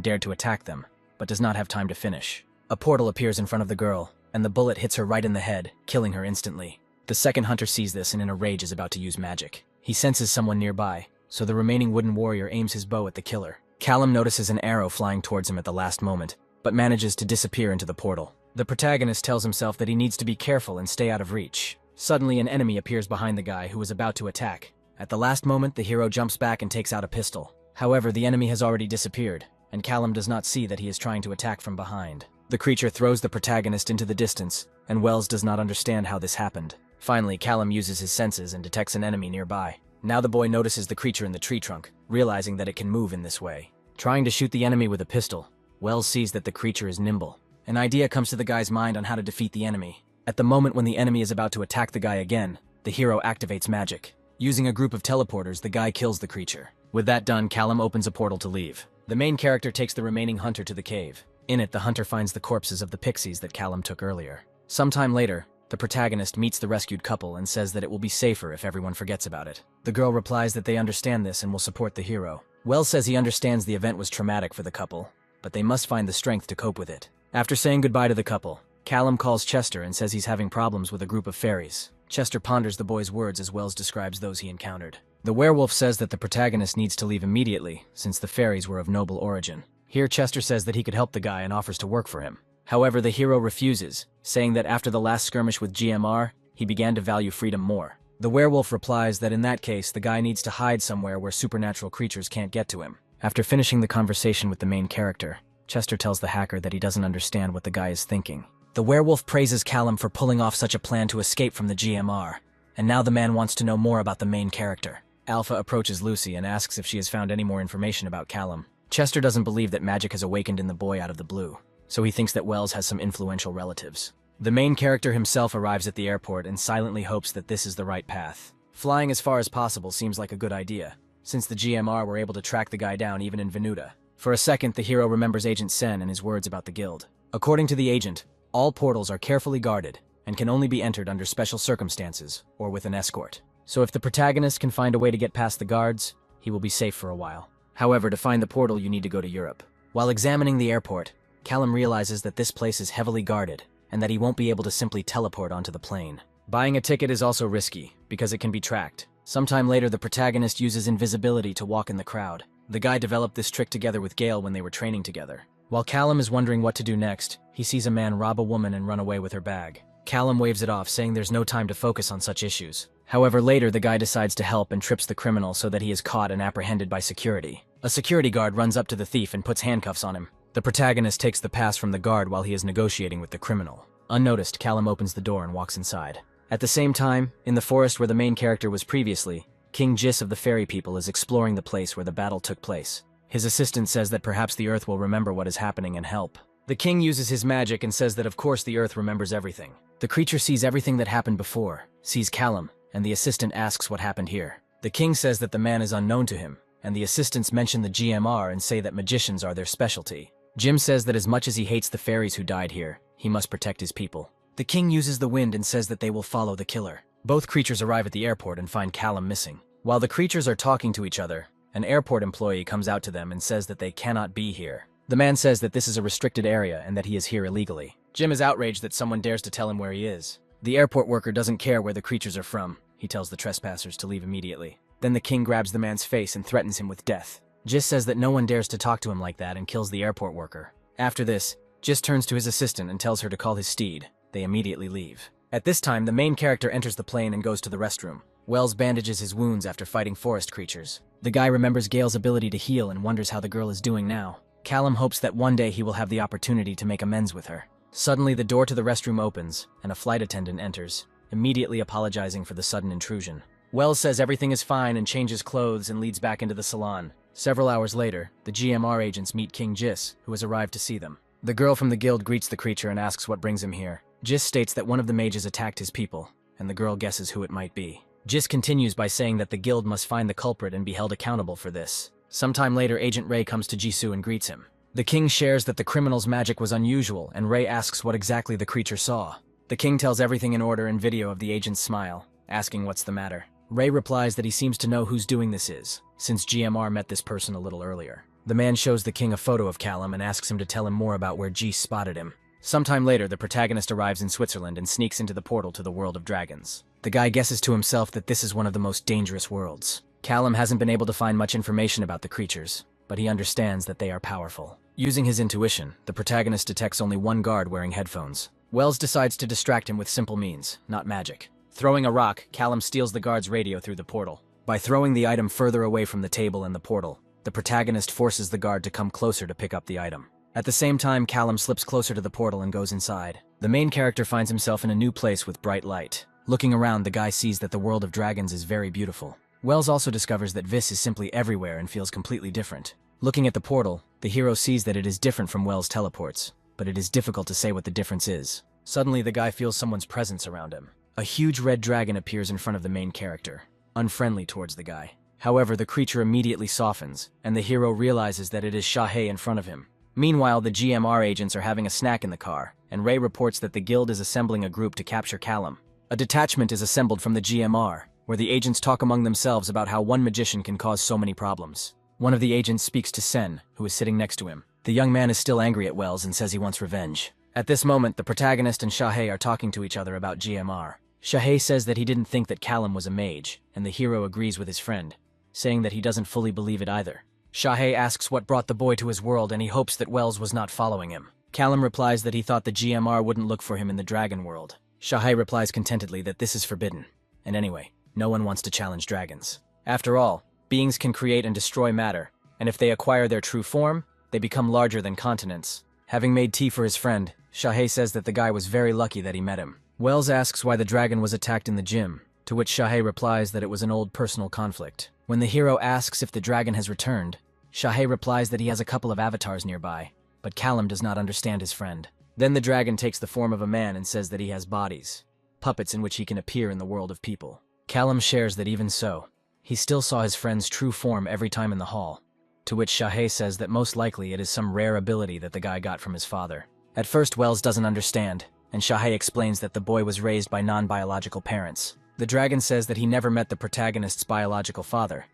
dared to attack them, but does not have time to finish. A portal appears in front of the girl, and the bullet hits her right in the head, killing her instantly. The second hunter sees this and in a rage is about to use magic. He senses someone nearby, so the remaining wooden warrior aims his bow at the killer. Callum notices an arrow flying towards him at the last moment, but manages to disappear into the portal. The protagonist tells himself that he needs to be careful and stay out of reach. Suddenly, an enemy appears behind the guy who is about to attack. At the last moment, the hero jumps back and takes out a pistol. However, the enemy has already disappeared, and Callum does not see that he is trying to attack from behind. The creature throws the protagonist into the distance, and Wells does not understand how this happened. Finally, Callum uses his senses and detects an enemy nearby. Now the boy notices the creature in the tree trunk, realizing that it can move in this way. Trying to shoot the enemy with a pistol, Wells sees that the creature is nimble. An idea comes to the guy's mind on how to defeat the enemy. At the moment when the enemy is about to attack the guy again, the hero activates magic. Using a group of teleporters, the guy kills the creature. With that done, Callum opens a portal to leave. The main character takes the remaining hunter to the cave. In it, the hunter finds the corpses of the pixies that Callum took earlier. Sometime later, the protagonist meets the rescued couple and says that it will be safer if everyone forgets about it. The girl replies that they understand this and will support the hero. Wells says he understands the event was traumatic for the couple, but they must find the strength to cope with it. After saying goodbye to the couple, Callum calls Chester and says he's having problems with a group of fairies. Chester ponders the boy's words as Wells describes those he encountered. The werewolf says that the protagonist needs to leave immediately, since the fairies were of noble origin. Here, Chester says that he could help the guy and offers to work for him. However, the hero refuses, saying that after the last skirmish with GMR, he began to value freedom more. The werewolf replies that in that case, the guy needs to hide somewhere where supernatural creatures can't get to him. After finishing the conversation with the main character, Chester tells the hacker that he doesn't understand what the guy is thinking. The werewolf praises Callum for pulling off such a plan to escape from the GMR, and now the man wants to know more about the main character. Alpha approaches Lucy and asks if she has found any more information about Callum. Chester doesn't believe that magic has awakened in the boy out of the blue, so he thinks that Wells has some influential relatives. The main character himself arrives at the airport and silently hopes that this is the right path. Flying as far as possible seems like a good idea, since the GMR were able to track the guy down even in Venuta. For a second, the hero remembers Agent Sen and his words about the guild. According to the agent, all portals are carefully guarded and can only be entered under special circumstances or with an escort. So if the protagonist can find a way to get past the guards, he will be safe for a while. However, to find the portal, you need to go to Europe. While examining the airport, Callum realizes that this place is heavily guarded and that he won't be able to simply teleport onto the plane. Buying a ticket is also risky because it can be tracked. Sometime later, the protagonist uses invisibility to walk in the crowd. The guy developed this trick together with Gale when they were training together. While Callum is wondering what to do next, he sees a man rob a woman and run away with her bag. Callum waves it off, saying there's no time to focus on such issues. However, later the guy decides to help and trips the criminal so that he is caught and apprehended by security. A security guard runs up to the thief and puts handcuffs on him. The protagonist takes the pass from the guard while he is negotiating with the criminal. Unnoticed, Callum opens the door and walks inside. At the same time, in the forest where the main character was previously, King Jis of the Fairy People is exploring the place where the battle took place. His assistant says that perhaps the Earth will remember what is happening and help. The king uses his magic and says that of course the Earth remembers everything. The creature sees everything that happened before, sees Callum, and the assistant asks what happened here. The king says that the man is unknown to him, and the assistants mention the GMR and say that magicians are their specialty. Jim says that as much as he hates the fairies who died here, he must protect his people. The king uses the wind and says that they will follow the killer. Both creatures arrive at the airport and find Callum missing. While the creatures are talking to each other, an airport employee comes out to them and says that they cannot be here. The man says that this is a restricted area and that he is here illegally. Jim is outraged that someone dares to tell him where he is. The airport worker doesn't care where the creatures are from. He tells the trespassers to leave immediately. Then the king grabs the man's face and threatens him with death. Jis says that no one dares to talk to him like that and kills the airport worker. After this, Jis turns to his assistant and tells her to call his steed. They immediately leave. At this time, the main character enters the plane and goes to the restroom. Wells bandages his wounds after fighting forest creatures. The guy remembers Gale's ability to heal and wonders how the girl is doing now. Callum hopes that one day he will have the opportunity to make amends with her. Suddenly, the door to the restroom opens, and a flight attendant enters, immediately apologizing for the sudden intrusion. Wells says everything is fine and changes clothes and leads back into the salon. Several hours later, the GMR agents meet King Jis, who has arrived to see them. The girl from the guild greets the creature and asks what brings him here. Jis states that one of the mages attacked his people, and the girl guesses who it might be. Jis continues by saying that the guild must find the culprit and be held accountable for this. Sometime later, Agent Ray comes to Jisoo and greets him. The king shares that the criminal's magic was unusual, and Ray asks what exactly the creature saw. The king tells everything in order and video of the agent's smile, asking what's the matter. Ray replies that he seems to know whose doing this is, since GMR met this person a little earlier. The man shows the king a photo of Callum and asks him to tell him more about where Jis spotted him. Sometime later, the protagonist arrives in Switzerland and sneaks into the portal to the world of dragons. The guy guesses to himself that this is one of the most dangerous worlds. Callum hasn't been able to find much information about the creatures, but he understands that they are powerful. Using his intuition, the protagonist detects only one guard wearing headphones. Wells decides to distract him with simple means, not magic. Throwing a rock, Callum steals the guard's radio through the portal. By throwing the item further away from the table and the portal, the protagonist forces the guard to come closer to pick up the item. At the same time, Callum slips closer to the portal and goes inside. The main character finds himself in a new place with bright light. Looking around, the guy sees that the world of dragons is very beautiful. Wells also discovers that Vis is simply everywhere and feels completely different. Looking at the portal, the hero sees that it is different from Wells' teleports, but it is difficult to say what the difference is. Suddenly, the guy feels someone's presence around him. A huge red dragon appears in front of the main character, unfriendly towards the guy. However, the creature immediately softens, and the hero realizes that it is Shahe in front of him. Meanwhile, the GMR agents are having a snack in the car, and Ray reports that the guild is assembling a group to capture Callum. A detachment is assembled from the GMR, where the agents talk among themselves about how one magician can cause so many problems. One of the agents speaks to Sen, who is sitting next to him. The young man is still angry at Wells and says he wants revenge. At this moment, the protagonist and Shahe are talking to each other about GMR. Shahe says that he didn't think that Callum was a mage, and the hero agrees with his friend, saying that he doesn't fully believe it either. Shahe asks what brought the boy to his world, and he hopes that Wells was not following him. Callum replies that he thought the GMR wouldn't look for him in the dragon world. Shahe replies contentedly that this is forbidden. And anyway, no one wants to challenge dragons. After all, beings can create and destroy matter, and if they acquire their true form, they become larger than continents. Having made tea for his friend, Shahe says that the guy was very lucky that he met him. Wells asks why the dragon was attacked in the gym, to which Shahe replies that it was an old personal conflict. When the hero asks if the dragon has returned, Shahe replies that he has a couple of avatars nearby, but Callum does not understand his friend. Then the dragon takes the form of a man and says that he has bodies, puppets in which he can appear in the world of people. Callum shares that even so, he still saw his friend's true form every time in the hall, to which Shahé says that most likely it is some rare ability that the guy got from his father. At first, Wells doesn't understand, and Shahé explains that the boy was raised by non-biological parents. The dragon says that he never met the protagonist's biological father,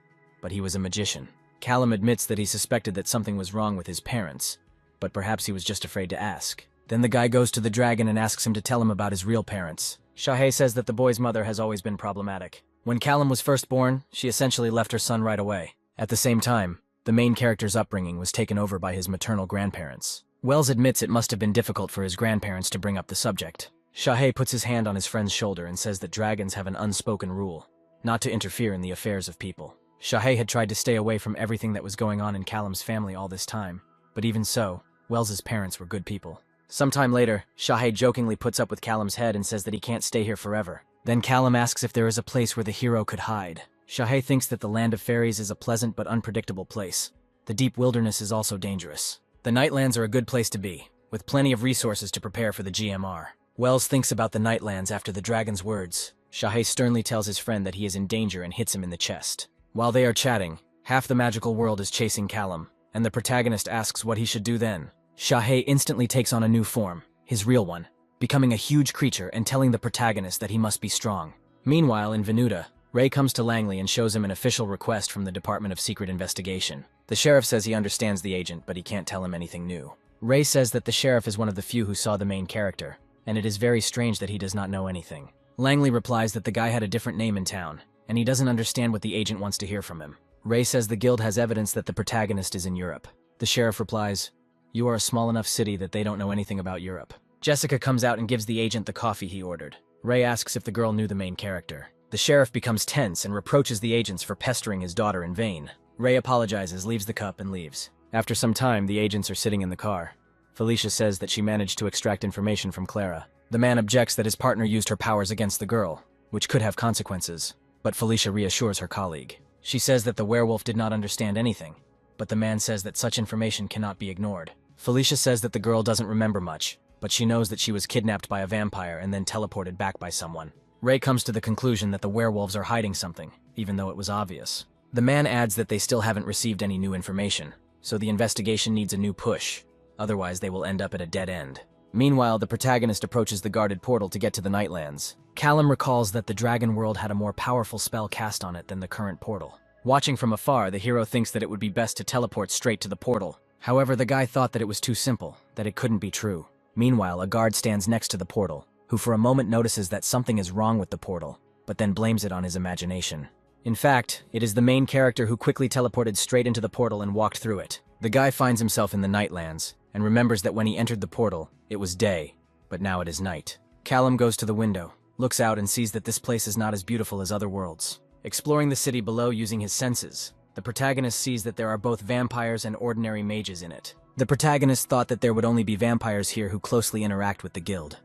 but he was a magician. Callum admits that he suspected that something was wrong with his parents, but perhaps he was just afraid to ask. Then the guy goes to the dragon and asks him to tell him about his real parents. Shahé says that the boy's mother has always been problematic. When Callum was first born, she essentially left her son right away. At the same time, the main character's upbringing was taken over by his maternal grandparents. Wells admits it must have been difficult for his grandparents to bring up the subject. Shahé puts his hand on his friend's shoulder and says that dragons have an unspoken rule, not to interfere in the affairs of people. Shahé had tried to stay away from everything that was going on in Callum's family all this time, but even so, Wells's parents were good people. Sometime later, Shahé jokingly puts up with Callum's head and says that he can't stay here forever. Then Callum asks if there is a place where the hero could hide. Shahé thinks that the land of fairies is a pleasant but unpredictable place. The deep wilderness is also dangerous. The Nightlands are a good place to be, with plenty of resources to prepare for the GMR. Wells thinks about the Nightlands after the dragon's words. Shahé sternly tells his friend that he is in danger and hits him in the chest. While they are chatting, half the magical world is chasing Callum, and the protagonist asks what he should do then. Shahé instantly takes on a new form, his real one, becoming a huge creature and telling the protagonist that he must be strong. Meanwhile, in Venuta, Ray comes to Langley and shows him an official request from the Department of Secret Investigation. The sheriff says he understands the agent, but he can't tell him anything new. Ray says that the sheriff is one of the few who saw the main character, and it is very strange that he does not know anything. Langley replies that the guy had a different name in town, and he doesn't understand what the agent wants to hear from him. Ray says the guild has evidence that the protagonist is in Europe. The sheriff replies, "You are a small enough city that they don't know anything about Europe." Jessica comes out and gives the agent the coffee he ordered. Ray asks if the girl knew the main character. The sheriff becomes tense and reproaches the agents for pestering his daughter in vain. Ray apologizes, leaves the cup, and leaves. After some time, the agents are sitting in the car. Felicia says that she managed to extract information from Clara. The man objects that his partner used her powers against the girl, which could have consequences, but Felicia reassures her colleague. She says that the werewolf did not understand anything, but the man says that such information cannot be ignored. Felicia says that the girl doesn't remember much, but she knows that she was kidnapped by a vampire and then teleported back by someone. Ray comes to the conclusion that the werewolves are hiding something, even though it was obvious. The man adds that they still haven't received any new information, so the investigation needs a new push, otherwise they will end up at a dead end. Meanwhile, the protagonist approaches the guarded portal to get to the Nightlands. Callum recalls that the dragon world had a more powerful spell cast on it than the current portal. Watching from afar, the hero thinks that it would be best to teleport straight to the portal. However, the guy thought that it was too simple, that it couldn't be true. Meanwhile, a guard stands next to the portal, who for a moment notices that something is wrong with the portal, but then blames it on his imagination. In fact, it is the main character who quickly teleported straight into the portal and walked through it. The guy finds himself in the Nightlands, and remembers that when he entered the portal, it was day, but now it is night. Callum goes to the window, looks out and sees that this place is not as beautiful as other worlds. Exploring the city below using his senses, the protagonist sees that there are both vampires and ordinary mages in it. The protagonist thought that there would only be vampires here who closely interact with the guild.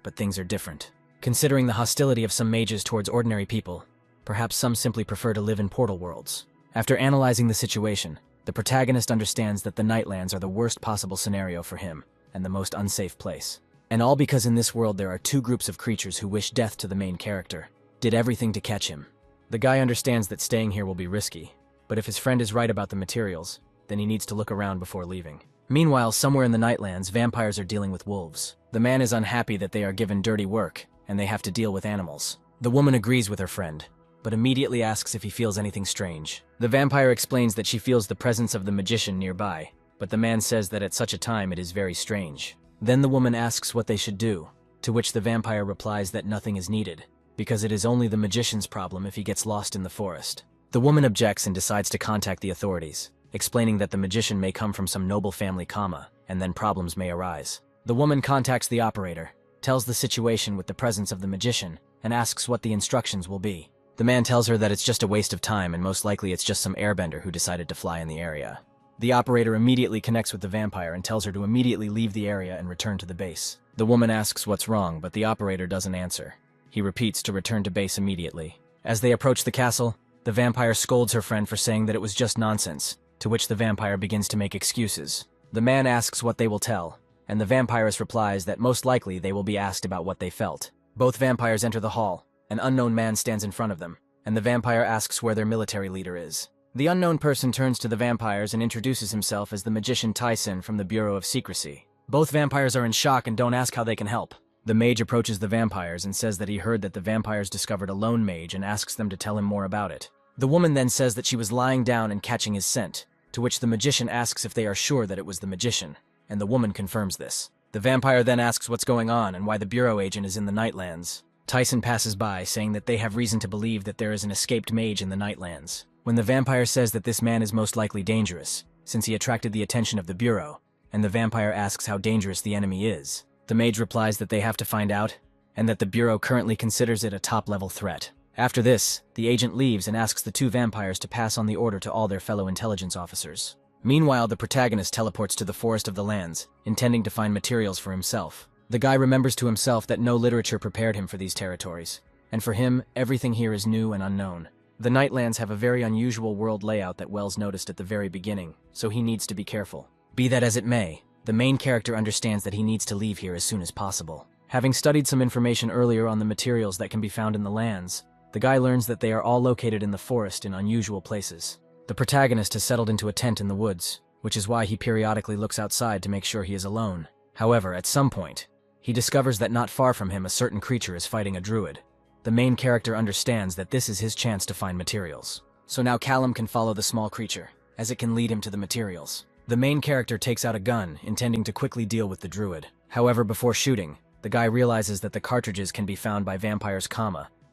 But things are different. Considering the hostility of some mages towards ordinary people, perhaps some simply prefer to live in portal worlds. After analyzing the situation, the protagonist understands that the Nightlands are the worst possible scenario for him, and the most unsafe place. And all because in this world there are two groups of creatures who wish death to the main character, did everything to catch him. The guy understands that staying here will be risky, but if his friend is right about the materials, then he needs to look around before leaving. Meanwhile, somewhere in the Nightlands, vampires are dealing with wolves. The man is unhappy that they are given dirty work, and they have to deal with animals. The woman agrees with her friend, but immediately asks if he feels anything strange. The vampire explains that she feels the presence of the magician nearby, but the man says that at such a time it is very strange. Then the woman asks what they should do, to which the vampire replies that nothing is needed, because it is only the magician's problem if he gets lost in the forest. The woman objects and decides to contact the authorities, explaining that the magician may come from some noble family, and then problems may arise. The woman contacts the operator, tells the situation with the presence of the magician, and asks what the instructions will be. The man tells her that it's just a waste of time and most likely it's just some airbender who decided to fly in the area. The operator immediately connects with the vampire and tells her to immediately leave the area and return to the base. The woman asks what's wrong, but the operator doesn't answer. He repeats to return to base immediately. As they approach the castle, the vampire scolds her friend for saying that it was just nonsense, to which the vampire begins to make excuses. The man asks what they will tell, and the vampiress replies that most likely they will be asked about what they felt. Both vampires enter the hall, An unknown man stands in front of them, and the vampire asks where their military leader is. The unknown person turns to the vampires and introduces himself as the magician Tyson from the Bureau of Secrecy. Both vampires are in shock and don't ask how they can help. The mage approaches the vampires and says that he heard that the vampires discovered a lone mage and asks them to tell him more about it. The woman then says that she was lying down and catching his scent, to which the magician asks if they are sure that it was the magician, and the woman confirms this. The vampire then asks what's going on and why the bureau agent is in the Nightlands. Tyson passes by, saying that they have reason to believe that there is an escaped mage in the Nightlands. When the vampire says that this man is most likely dangerous, since he attracted the attention of the bureau, and the vampire asks how dangerous the enemy is, the mage replies that they have to find out, and that the bureau currently considers it a top-level threat. After this, the agent leaves and asks the two vampires to pass on the order to all their fellow intelligence officers. Meanwhile, the protagonist teleports to the Forest of the Lands, intending to find materials for himself. The guy remembers to himself that no literature prepared him for these territories, and for him, everything here is new and unknown. The Nightlands have a very unusual world layout that Wells noticed at the very beginning, so he needs to be careful. Be that as it may, the main character understands that he needs to leave here as soon as possible. Having studied some information earlier on the materials that can be found in the lands, the guy learns that they are all located in the forest in unusual places. The protagonist has settled into a tent in the woods, which is why he periodically looks outside to make sure he is alone. However, at some point, he discovers that not far from him a certain creature is fighting a druid. The main character understands that this is his chance to find materials. So now Callum can follow the small creature, as it can lead him to the materials. The main character takes out a gun, intending to quickly deal with the druid. However, before shooting, the guy realizes that the cartridges can be found by vampires,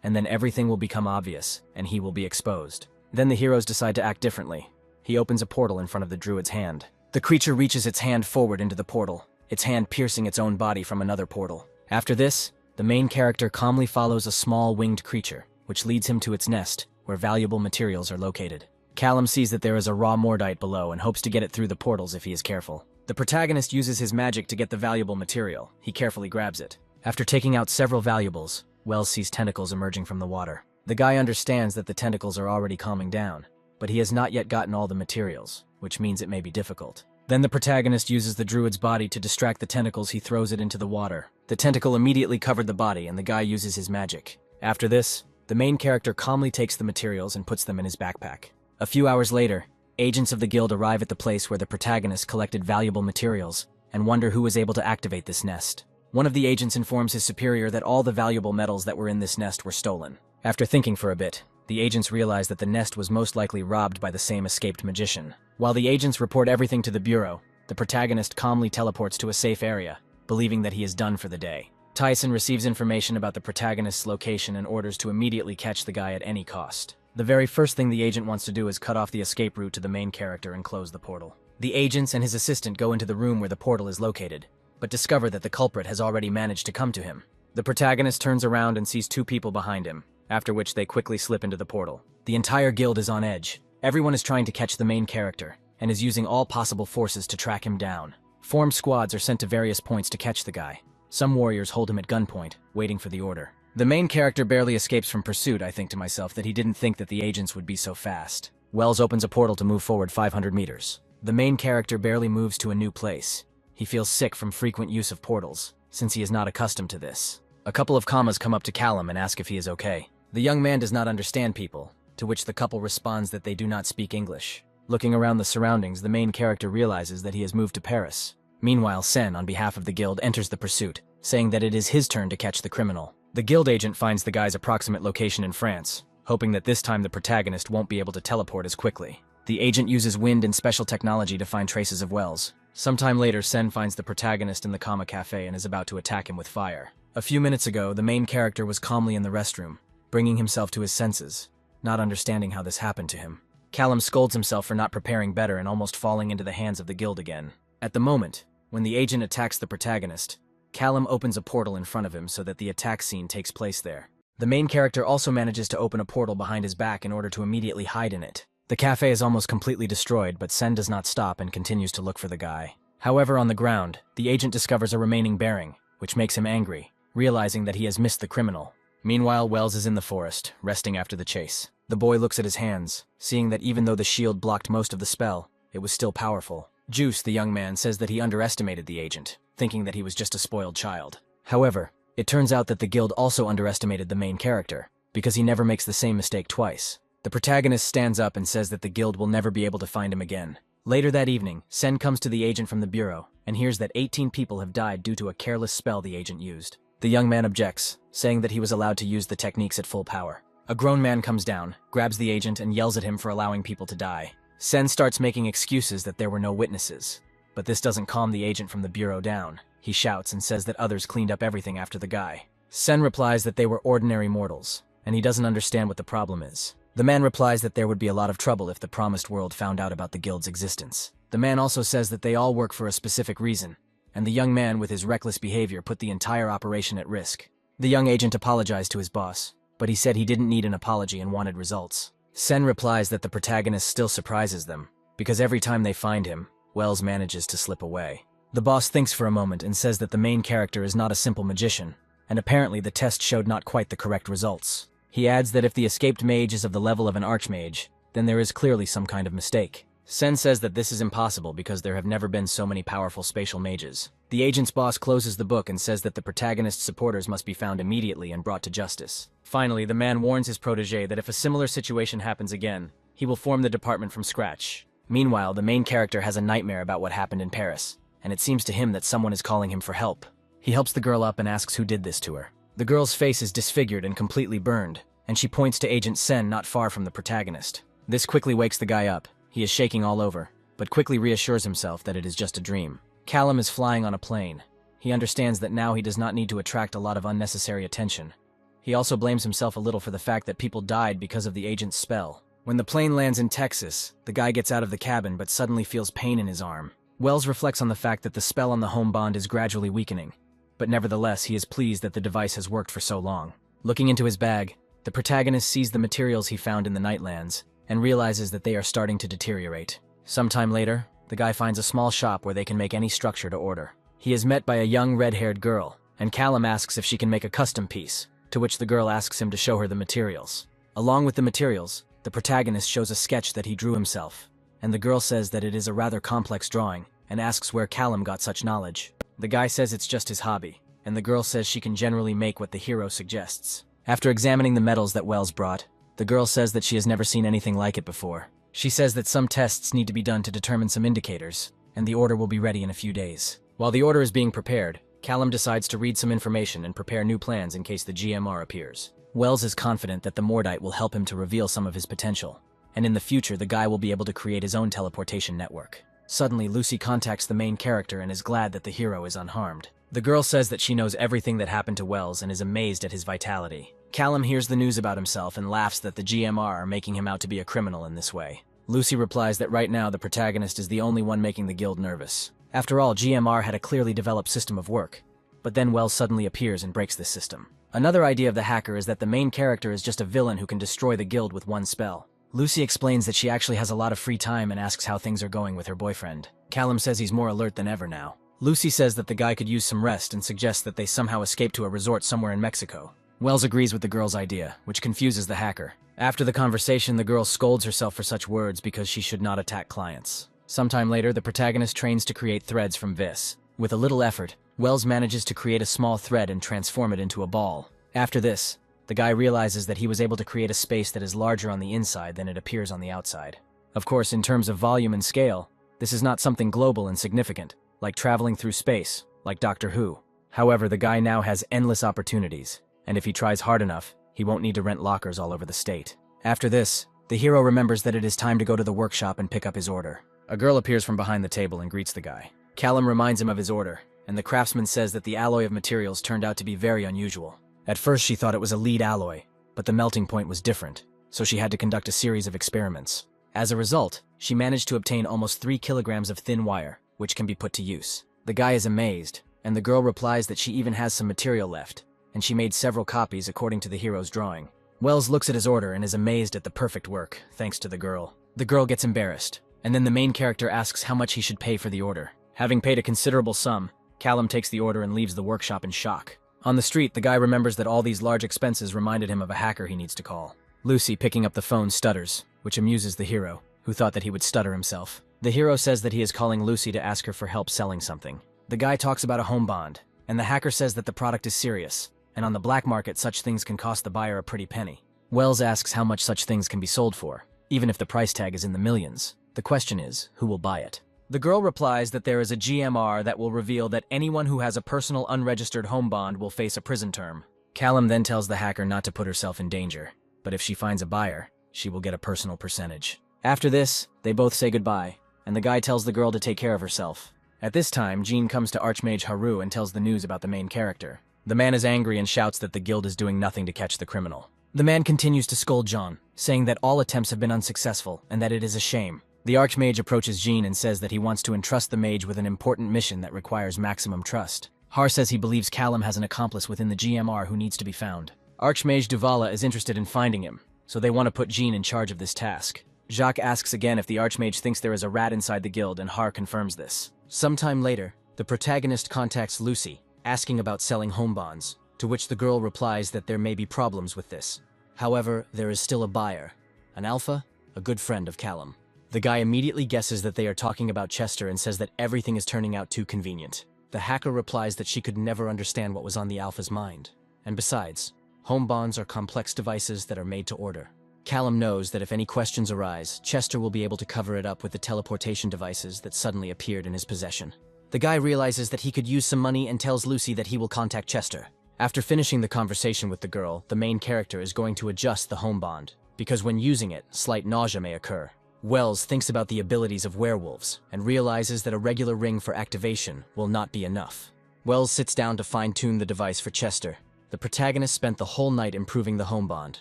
and then everything will become obvious, and he will be exposed. Then the heroes decide to act differently. He opens a portal in front of the druid's hand. The creature reaches its hand forward into the portal, its hand piercing its own body from another portal. After this, the main character calmly follows a small winged creature, which leads him to its nest, where valuable materials are located. Callum sees that there is a raw mordite below and hopes to get it through the portals if he is careful. The protagonist uses his magic to get the valuable material. He carefully grabs it. After taking out several valuables, Wells sees tentacles emerging from the water. The guy understands that the tentacles are already calming down, but he has not yet gotten all the materials, which means it may be difficult. Then the protagonist uses the druid's body to distract the tentacles. He throws it into the water. The tentacle immediately covered the body, and the guy uses his magic. After this, the main character calmly takes the materials and puts them in his backpack. A few hours later, agents of the guild arrive at the place where the protagonist collected valuable materials and wonder who was able to activate this nest. One of the agents informs his superior that all the valuable metals that were in this nest were stolen. After thinking for a bit, the agents realize that the nest was most likely robbed by the same escaped magician. While the agents report everything to the bureau, the protagonist calmly teleports to a safe area, believing that he is done for the day. Tyson receives information about the protagonist's location and orders to immediately catch the guy at any cost. The very first thing the agent wants to do is cut off the escape route to the main character and close the portal. The agents and his assistant go into the room where the portal is located, but discover that the culprit has already managed to come to him. The protagonist turns around and sees two people behind him, after which they quickly slip into the portal. The entire guild is on edge. Everyone is trying to catch the main character, and is using all possible forces to track him down. Formed squads are sent to various points to catch the guy. Some warriors hold him at gunpoint, waiting for the order. The main character barely escapes from pursuit. I think to myself that he didn't think that the agents would be so fast. Wells opens a portal to move forward 500 meters. The main character barely moves to a new place. He feels sick from frequent use of portals, since he is not accustomed to this. A couple of commas come up to Callum and ask if he is okay. The young man does not understand people, to which the couple responds that they do not speak English. Looking around the surroundings, the main character realizes that he has moved to Paris. Meanwhile, Sen, on behalf of the guild, enters the pursuit, saying that it is his turn to catch the criminal. The guild agent finds the guy's approximate location in France, hoping that this time the protagonist won't be able to teleport as quickly. The agent uses wind and special technology to find traces of Wells. Sometime later, Sen finds the protagonist in the cafe and is about to attack him with fire. A few minutes ago, the main character was calmly in the restroom, bringing himself to his senses, not understanding how this happened to him. Callum scolds himself for not preparing better and almost falling into the hands of the guild again. At the moment, when the agent attacks the protagonist, Callum opens a portal in front of him so that the attack scene takes place there. The main character also manages to open a portal behind his back in order to immediately hide in it. The cafe is almost completely destroyed, but Sen does not stop and continues to look for the guy. However, on the ground, the agent discovers a remaining bearing, which makes him angry, realizing that he has missed the criminal. Meanwhile, Wells is in the forest, resting after the chase. The boy looks at his hands, seeing that even though the shield blocked most of the spell, it was still powerful. Juice, the young man, says that he underestimated the agent, thinking that he was just a spoiled child. However, It turns out that the guild also underestimated the main character, because he never makes the same mistake twice. The protagonist stands up and says that the guild will never be able to find him again. Later that evening, Sen comes to the agent from the bureau and hears that 18 people have died due to a careless spell the agent used. The young man objects, saying that he was allowed to use the techniques at full power. A grown man comes down, grabs the agent, and yells at him for allowing people to die. Sen starts making excuses that there were no witnesses, but this doesn't calm the agent from the bureau down. He shouts and says that others cleaned up everything after the guy. Sen replies that they were ordinary mortals, and he doesn't understand what the problem is. The man replies that there would be a lot of trouble if the promised world found out about the guild's existence. The man also says that they all work for a specific reason, and the young man with his reckless behavior put the entire operation at risk. The young agent apologized to his boss, but he said he didn't need an apology and wanted results. Sen replies that the protagonist still surprises them, because every time they find him, Wells manages to slip away. The boss thinks for a moment and says that the main character is not a simple magician, and apparently the test showed not quite the correct results. He adds that if the escaped mage is of the level of an archmage, then there is clearly some kind of mistake. Sen says that this is impossible because there have never been so many powerful spatial mages. The agent's boss closes the book and says that the protagonist's supporters must be found immediately and brought to justice. Finally, the man warns his protege that if a similar situation happens again, he will form the department from scratch. Meanwhile, the main character has a nightmare about what happened in Paris, and it seems to him that someone is calling him for help. He helps the girl up and asks who did this to her. The girl's face is disfigured and completely burned, and she points to Agent Sen not far from the protagonist. This quickly wakes the guy up. He is shaking all over, but quickly reassures himself that it is just a dream. Callum is flying on a plane. He understands that now he does not need to attract a lot of unnecessary attention. He also blames himself a little for the fact that people died because of the agent's spell. When the plane lands in Texas, the guy gets out of the cabin but suddenly feels pain in his arm. Wells reflects on the fact that the spell on the home bond is gradually weakening, but nevertheless he is pleased that the device has worked for so long. Looking into his bag, the protagonist sees the materials he found in the Nightlands and realizes that they are starting to deteriorate. Sometime later, the guy finds a small shop where they can make any structure to order. He is met by a young red-haired girl, and Callum asks if she can make a custom piece, to which the girl asks him to show her the materials. Along with the materials, the protagonist shows a sketch that he drew himself, and the girl says that it is a rather complex drawing, and asks where Callum got such knowledge. The guy says it's just his hobby, and the girl says she can generally make what the hero suggests. After examining the metals that Wells brought, the girl says that she has never seen anything like it before. She says that some tests need to be done to determine some indicators, and the order will be ready in a few days. While the order is being prepared, Callum decides to read some information and prepare new plans in case the GMR appears. Wells is confident that the Mordite will help him to reveal some of his potential, and in the future the guy will be able to create his own teleportation network. Suddenly, Lucy contacts the main character and is glad that the hero is unharmed. The girl says that she knows everything that happened to Wells and is amazed at his vitality. Callum hears the news about himself and laughs that the GMR are making him out to be a criminal in this way. Lucy replies that right now the protagonist is the only one making the guild nervous. After all, GMR had a clearly developed system of work, but then Wells suddenly appears and breaks this system. Another idea of the hacker is that the main character is just a villain who can destroy the guild with one spell. Lucy explains that she actually has a lot of free time and asks how things are going with her boyfriend. Callum says he's more alert than ever now. Lucy says that the guy could use some rest and suggests that they somehow escape to a resort somewhere in Mexico. Wells agrees with the girl's idea, which confuses the hacker. After the conversation, the girl scolds herself for such words because she should not attack clients. Sometime later, the protagonist trains to create threads from Vis. With a little effort, Wells manages to create a small thread and transform it into a ball. After this, the guy realizes that he was able to create a space that is larger on the inside than it appears on the outside. Of course, in terms of volume and scale, this is not something global and significant, like traveling through space, like Doctor Who. However, the guy now has endless opportunities, and if he tries hard enough, he won't need to rent lockers all over the state. After this, the hero remembers that it is time to go to the workshop and pick up his order. A girl appears from behind the table and greets the guy. Callum reminds him of his order, and the craftsman says that the alloy of materials turned out to be very unusual. At first she thought it was a lead alloy, but the melting point was different, so she had to conduct a series of experiments. As a result, she managed to obtain almost 3 kilograms of thin wire, which can be put to use. The guy is amazed, and the girl replies that she even has some material left, and she made several copies according to the hero's drawing. Wells looks at his order and is amazed at the perfect work, thanks to the girl. The girl gets embarrassed, and then the main character asks how much he should pay for the order. Having paid a considerable sum, Callum takes the order and leaves the workshop in shock. On the street, the guy remembers that all these large expenses reminded him of a hacker he needs to call. Lucy, picking up the phone, stutters, which amuses the hero, who thought that he would stutter himself. The hero says that he is calling Lucy to ask her for help selling something. The guy talks about a home bond, and the hacker says that the product is serious, and on the black market such things can cost the buyer a pretty penny. Wells asks how much such things can be sold for, even if the price tag is in the millions. The question is, who will buy it? The girl replies that there is a GMR that will reveal that anyone who has a personal unregistered home bond will face a prison term. Callum then tells the hacker not to put herself in danger, but if she finds a buyer, she will get a personal percentage. After this, they both say goodbye, and the guy tells the girl to take care of herself. At this time, Jean comes to Archmage Haru and tells the news about the main character. The man is angry and shouts that the guild is doing nothing to catch the criminal. The man continues to scold Jean, saying that all attempts have been unsuccessful and that it is a shame. The Archmage approaches Jean and says that he wants to entrust the mage with an important mission that requires maximum trust. Har says he believes Callum has an accomplice within the GMR who needs to be found. Archmage Duvala is interested in finding him, so they want to put Jean in charge of this task. Jacques asks again if the Archmage thinks there is a rat inside the guild, and Har confirms this. Sometime later, the protagonist contacts Lucy, asking about selling home bonds, to which the girl replies that there may be problems with this. However, there is still a buyer, an alpha, a good friend of Callum. The guy immediately guesses that they are talking about Chester and says that everything is turning out too convenient. The hacker replies that she could never understand what was on the alpha's mind. And besides, home bonds are complex devices that are made to order. Callum knows that if any questions arise, Chester will be able to cover it up with the teleportation devices that suddenly appeared in his possession. The guy realizes that he could use some money and tells Lucy that he will contact Chester. After finishing the conversation with the girl, the main character is going to adjust the home bond, because when using it, slight nausea may occur. Wells thinks about the abilities of werewolves and realizes that a regular ring for activation will not be enough. Wells sits down to fine-tune the device for Chester. The protagonist spent the whole night improving the home bond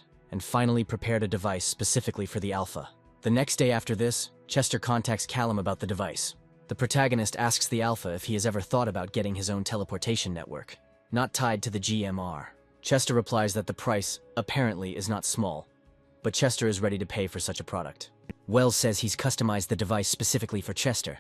and finally prepared a device specifically for the alpha. The next day after this, Chester contacts Callum about the device. The protagonist asks the alpha if he has ever thought about getting his own teleportation network, not tied to the GMR. Chester replies that the price, apparently, is not small, but Chester is ready to pay for such a product. Wells says he's customized the device specifically for Chester,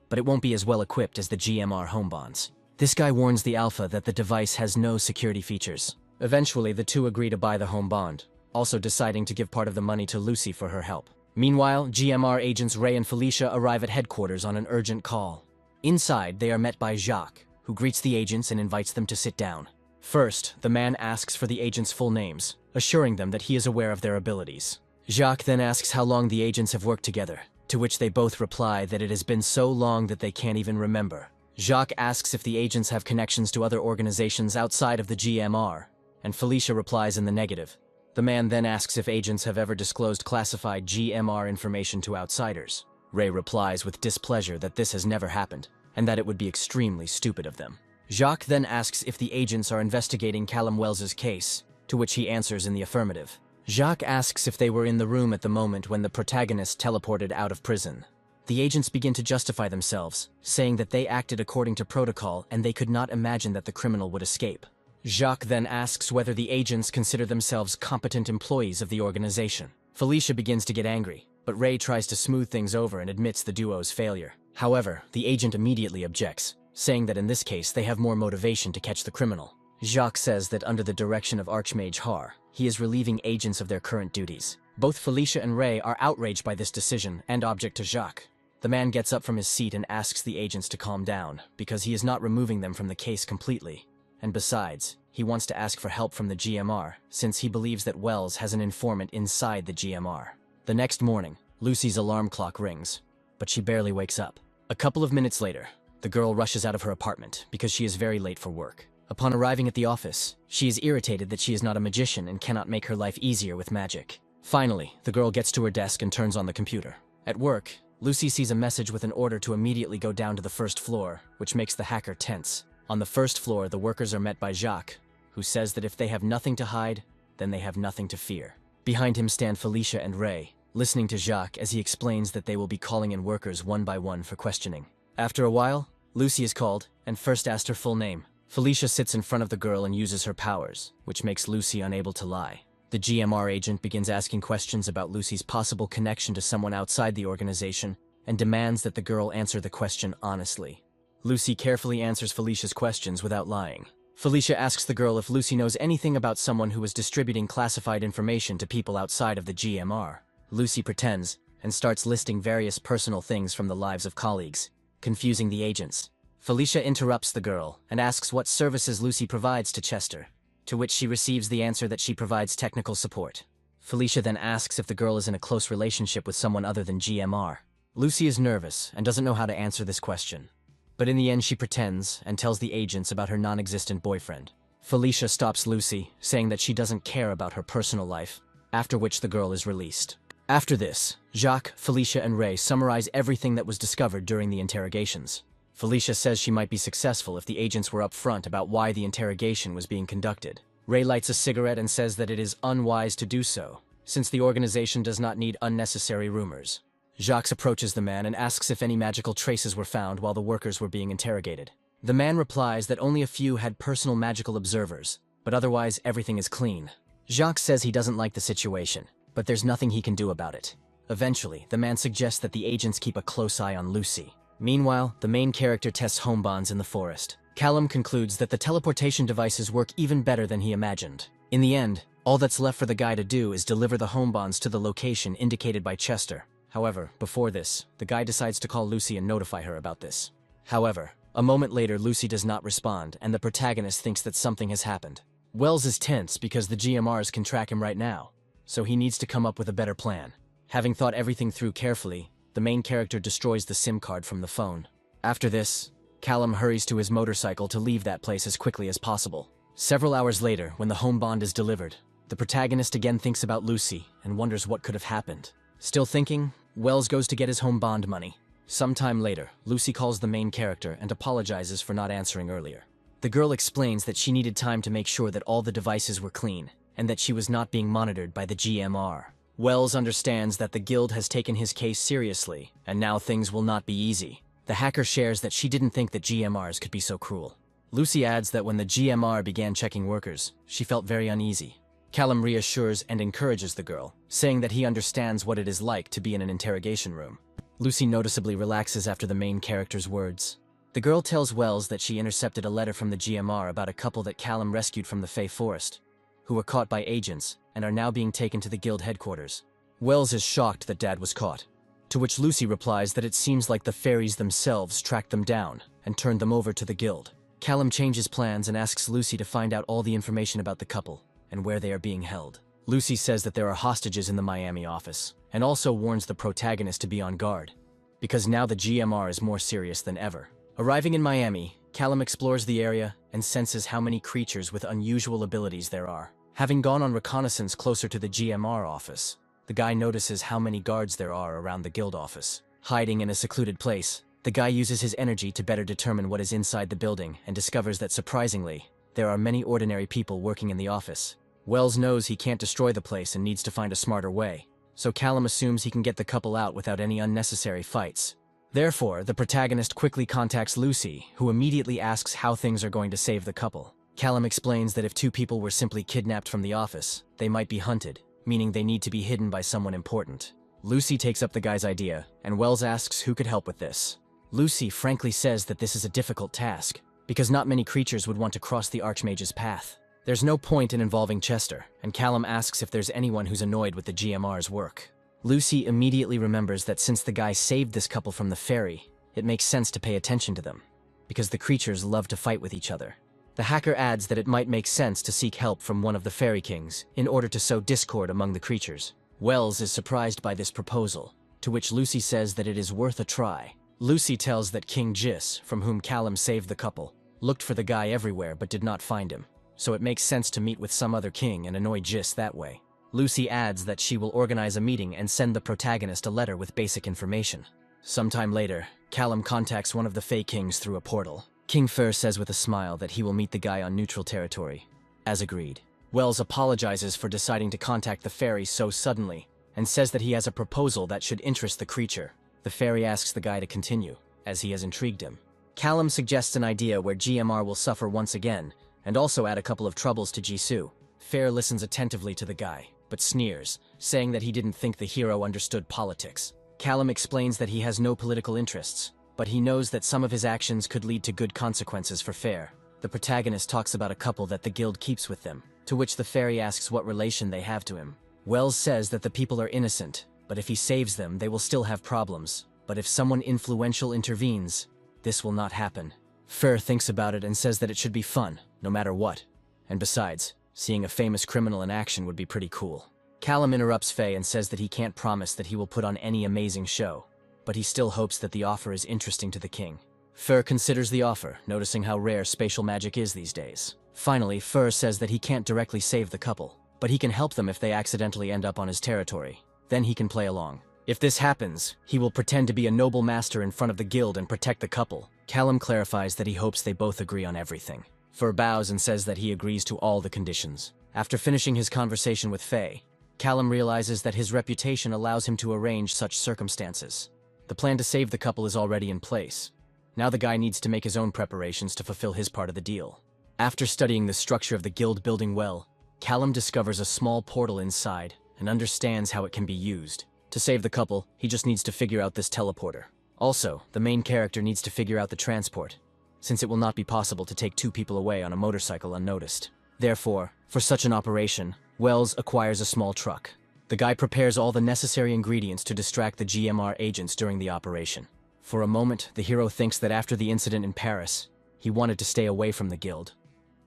but it won't be as well equipped as the GMR home bonds. This guy warns the alpha that the device has no security features. Eventually, the two agree to buy the home bond, also deciding to give part of the money to Lucy for her help. Meanwhile, GMR agents Ray and Felicia arrive at headquarters on an urgent call. Inside, they are met by Jacques, who greets the agents and invites them to sit down. First, the man asks for the agents' full names, assuring them that he is aware of their abilities. Jacques then asks how long the agents have worked together, to which they both reply that it has been so long that they can't even remember. Jacques asks if the agents have connections to other organizations outside of the GMR, and Felicia replies in the negative. The man then asks if agents have ever disclosed classified GMR information to outsiders. Ray replies with displeasure that this has never happened, and that it would be extremely stupid of them. Jacques then asks if the agents are investigating Callum Wells's case, to which he answers in the affirmative. Jacques asks if they were in the room at the moment when the protagonist teleported out of prison. The agents begin to justify themselves, saying that they acted according to protocol and they could not imagine that the criminal would escape. Jacques then asks whether the agents consider themselves competent employees of the organization. Felicia begins to get angry, but Ray tries to smooth things over and admits the duo's failure. However, the agent immediately objects, saying that in this case they have more motivation to catch the criminal. Jacques says that under the direction of Archmage Har, he is relieving agents of their current duties. Both Felicia and Ray are outraged by this decision and object to Jacques. The man gets up from his seat and asks the agents to calm down, because he is not removing them from the case completely. And besides, he wants to ask for help from the GMR, since he believes that Wells has an informant inside the GMR. The next morning, Lucy's alarm clock rings, but she barely wakes up. A couple of minutes later, the girl rushes out of her apartment because she is very late for work. Upon arriving at the office, she is irritated that she is not a magician and cannot make her life easier with magic. Finally, the girl gets to her desk and turns on the computer. At work, Lucy sees a message with an order to immediately go down to the first floor, which makes the hacker tense. On the first floor, the workers are met by Jacques, who says that if they have nothing to hide, then they have nothing to fear. Behind him stand Felicia and Ray, listening to Jacques as he explains that they will be calling in workers one by one for questioning. After a while, Lucy is called and first asked her full name. Felicia sits in front of the girl and uses her powers, which makes Lucy unable to lie. The GMR agent begins asking questions about Lucy's possible connection to someone outside the organization and demands that the girl answer the question honestly. Lucy carefully answers Felicia's questions without lying. Felicia asks the girl if Lucy knows anything about someone who is distributing classified information to people outside of the GMR. Lucy pretends and starts listing various personal things from the lives of colleagues, confusing the agents. Felicia interrupts the girl and asks what services Lucy provides to Chester, to which she receives the answer that she provides technical support. Felicia then asks if the girl is in a close relationship with someone other than GMR. Lucy is nervous and doesn't know how to answer this question. But in the end she pretends and tells the agents about her non-existent boyfriend. Felicia stops Lucy, saying that she doesn't care about her personal life, after which the girl is released. After this, Jacques, Felicia, and Ray summarize everything that was discovered during the interrogations. Felicia says she might be successful if the agents were upfront about why the interrogation was being conducted. Ray lights a cigarette and says that it is unwise to do so, since the organization does not need unnecessary rumors. Jacques approaches the man and asks if any magical traces were found while the workers were being interrogated. The man replies that only a few had personal magical observers, but otherwise everything is clean. Jacques says he doesn't like the situation, but there's nothing he can do about it. Eventually, the man suggests that the agents keep a close eye on Lucy. Meanwhile, the main character tests home bonds in the forest. Callum concludes that the teleportation devices work even better than he imagined. In the end, all that's left for the guy to do is deliver the home bonds to the location indicated by Chester. However, before this, the guy decides to call Lucy and notify her about this. However, a moment later, Lucy does not respond, and the protagonist thinks that something has happened. Wells is tense because the GMRs can track him right now, so he needs to come up with a better plan. Having thought everything through carefully, the main character destroys the SIM card from the phone. After this, Callum hurries to his motorcycle to leave that place as quickly as possible. Several hours later, when the home bond is delivered, the protagonist again thinks about Lucy and wonders what could have happened. Still thinking, Wells goes to get his home bond money. Sometime later, Lucy calls the main character and apologizes for not answering earlier. The girl explains that she needed time to make sure that all the devices were clean, and that she was not being monitored by the GMR. Wells understands that the guild has taken his case seriously, and now things will not be easy. The hacker shares that she didn't think that GMRs could be so cruel. Lucy adds that when the GMR began checking workers, she felt very uneasy. Callum reassures and encourages the girl, saying that he understands what it is like to be in an interrogation room. Lucy noticeably relaxes after the main character's words. The girl tells Wells that she intercepted a letter from the GMR about a couple that Callum rescued from the Fey Forest, who were caught by agents and are now being taken to the guild headquarters. Wells is shocked that Dad was caught, to which Lucy replies that it seems like the fairies themselves tracked them down and turned them over to the guild. Callum changes plans and asks Lucy to find out all the information about the couple and where they are being held. Lucy says that there are hostages in the Miami office, and also warns the protagonist to be on guard, because now the GMR is more serious than ever. Arriving in Miami, Callum explores the area and senses how many creatures with unusual abilities there are. Having gone on reconnaissance closer to the GMR office, the guy notices how many guards there are around the guild office. Hiding in a secluded place, the guy uses his energy to better determine what is inside the building and discovers that, surprisingly, there are many ordinary people working in the office. Wells knows he can't destroy the place and needs to find a smarter way, so Callum assumes he can get the couple out without any unnecessary fights. Therefore, the protagonist quickly contacts Lucy, who immediately asks how things are going to save the couple. Callum explains that if two people were simply kidnapped from the office, they might be hunted, meaning they need to be hidden by someone important. Lucy takes up the guy's idea, and Wells asks who could help with this. Lucy frankly says that this is a difficult task, because not many creatures would want to cross the Archmage's path. There's no point in involving Chester, and Callum asks if there's anyone who's annoyed with the GMR's work. Lucy immediately remembers that since the guy saved this couple from the ferry, it makes sense to pay attention to them, because the creatures love to fight with each other. The hacker adds that it might make sense to seek help from one of the fairy kings in order to sow discord among the creatures. Wells is surprised by this proposal, to which Lucy says that it is worth a try. Lucy tells that King Jis, from whom Callum saved the couple, looked for the guy everywhere but did not find him, so it makes sense to meet with some other king and annoy Jis that way. Lucy adds that she will organize a meeting and send the protagonist a letter with basic information. Sometime later, Callum contacts one of the Fey Kings through a portal. King Fer says with a smile that he will meet the guy on neutral territory, as agreed. Wells apologizes for deciding to contact the fairy so suddenly, and says that he has a proposal that should interest the creature. The fairy asks the guy to continue, as he has intrigued him. Callum suggests an idea where GMR will suffer once again, and also add a couple of troubles to Jisoo. Fair listens attentively to the guy, but sneers, saying that he didn't think the hero understood politics. Callum explains that he has no political interests, but he knows that some of his actions could lead to good consequences for Fair. The protagonist talks about a couple that the guild keeps with them, to which the fairy asks what relation they have to him. Wells says that the people are innocent, but if he saves them, they will still have problems. But if someone influential intervenes, this will not happen. Fer thinks about it and says that it should be fun, no matter what. And besides, seeing a famous criminal in action would be pretty cool. Callum interrupts Faye and says that he can't promise that he will put on any amazing show, but he still hopes that the offer is interesting to the king. Fer considers the offer, noticing how rare spatial magic is these days. Finally, Fer says that he can't directly save the couple, but he can help them if they accidentally end up on his territory. Then he can play along. If this happens, he will pretend to be a noble master in front of the guild and protect the couple. Callum clarifies that he hopes they both agree on everything. Fer bows and says that he agrees to all the conditions. After finishing his conversation with Faye, Callum realizes that his reputation allows him to arrange such circumstances. The plan to save the couple is already in place. Now the guy needs to make his own preparations to fulfill his part of the deal. After studying the structure of the guild building well, Callum discovers a small portal inside and understands how it can be used. To save the couple, he just needs to figure out this teleporter. Also, the main character needs to figure out the transport, since it will not be possible to take two people away on a motorcycle unnoticed. Therefore, for such an operation, Wells acquires a small truck. The guy prepares all the necessary ingredients to distract the GMR agents during the operation. For a moment, the hero thinks that after the incident in Paris, he wanted to stay away from the guild,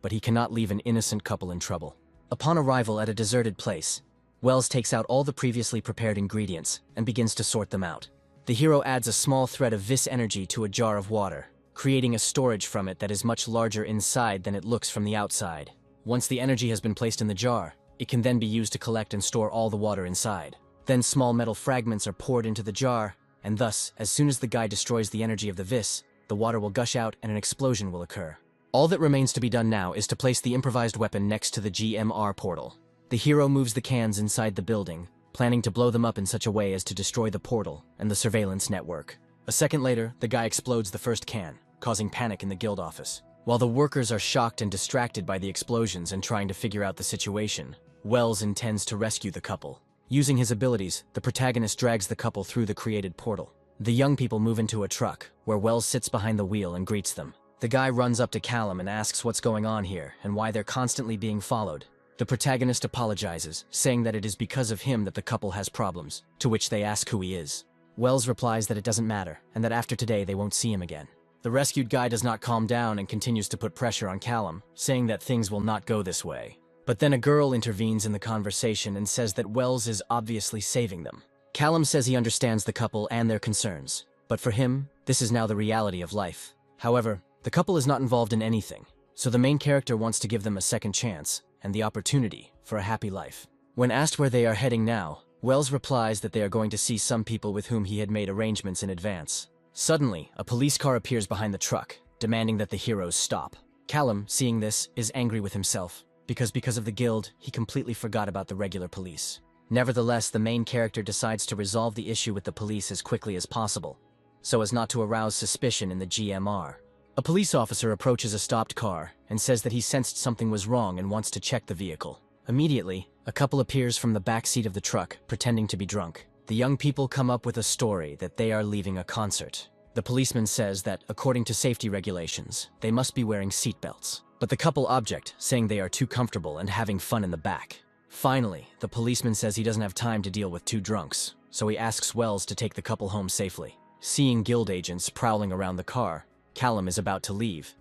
but he cannot leave an innocent couple in trouble. Upon arrival at a deserted place, Wells takes out all the previously prepared ingredients and begins to sort them out. The hero adds a small thread of vis energy to a jar of water, creating a storage from it that is much larger inside than it looks from the outside. Once the energy has been placed in the jar, it can then be used to collect and store all the water inside. Then small metal fragments are poured into the jar, and thus, as soon as the guy destroys the energy of the vis, the water will gush out and an explosion will occur. All that remains to be done now is to place the improvised weapon next to the GMR portal. The hero moves the cans inside the building, planning to blow them up in such a way as to destroy the portal and the surveillance network. A second later, the guy explodes the first can, causing panic in the guild office. While the workers are shocked and distracted by the explosions and trying to figure out the situation, Wells intends to rescue the couple. Using his abilities, the protagonist drags the couple through the created portal. The young people move into a truck, where Wells sits behind the wheel and greets them. The guy runs up to Callum and asks what's going on here and why they're constantly being followed. The protagonist apologizes, saying that it is because of him that the couple has problems, to which they ask who he is. Wells replies that it doesn't matter, and that after today they won't see him again. The rescued guy does not calm down and continues to put pressure on Callum, saying that things will not go this way. But then a girl intervenes in the conversation and says that Wells is obviously saving them. Callum says he understands the couple and their concerns, but for him, this is now the reality of life. However, the couple is not involved in anything, so the main character wants to give them a second chance and the opportunity for a happy life. When asked where they are heading now, Wells replies that they are going to see some people with whom he had made arrangements in advance. Suddenly, a police car appears behind the truck, demanding that the heroes stop. Callum, seeing this, is angry with himself, because of the guild, he completely forgot about the regular police. Nevertheless, the main character decides to resolve the issue with the police as quickly as possible, so as not to arouse suspicion in the GMR. A police officer approaches a stopped car and says that he sensed something was wrong and wants to check the vehicle. Immediately, a couple appears from the back seat of the truck, pretending to be drunk. The young people come up with a story that they are leaving a concert. The policeman says that, according to safety regulations, they must be wearing seatbelts. But the couple object, saying they are too comfortable and having fun in the back. Finally, the policeman says he doesn't have time to deal with two drunks, so he asks Wells to take the couple home safely. Seeing guild agents prowling around the car, Callum is about to leave,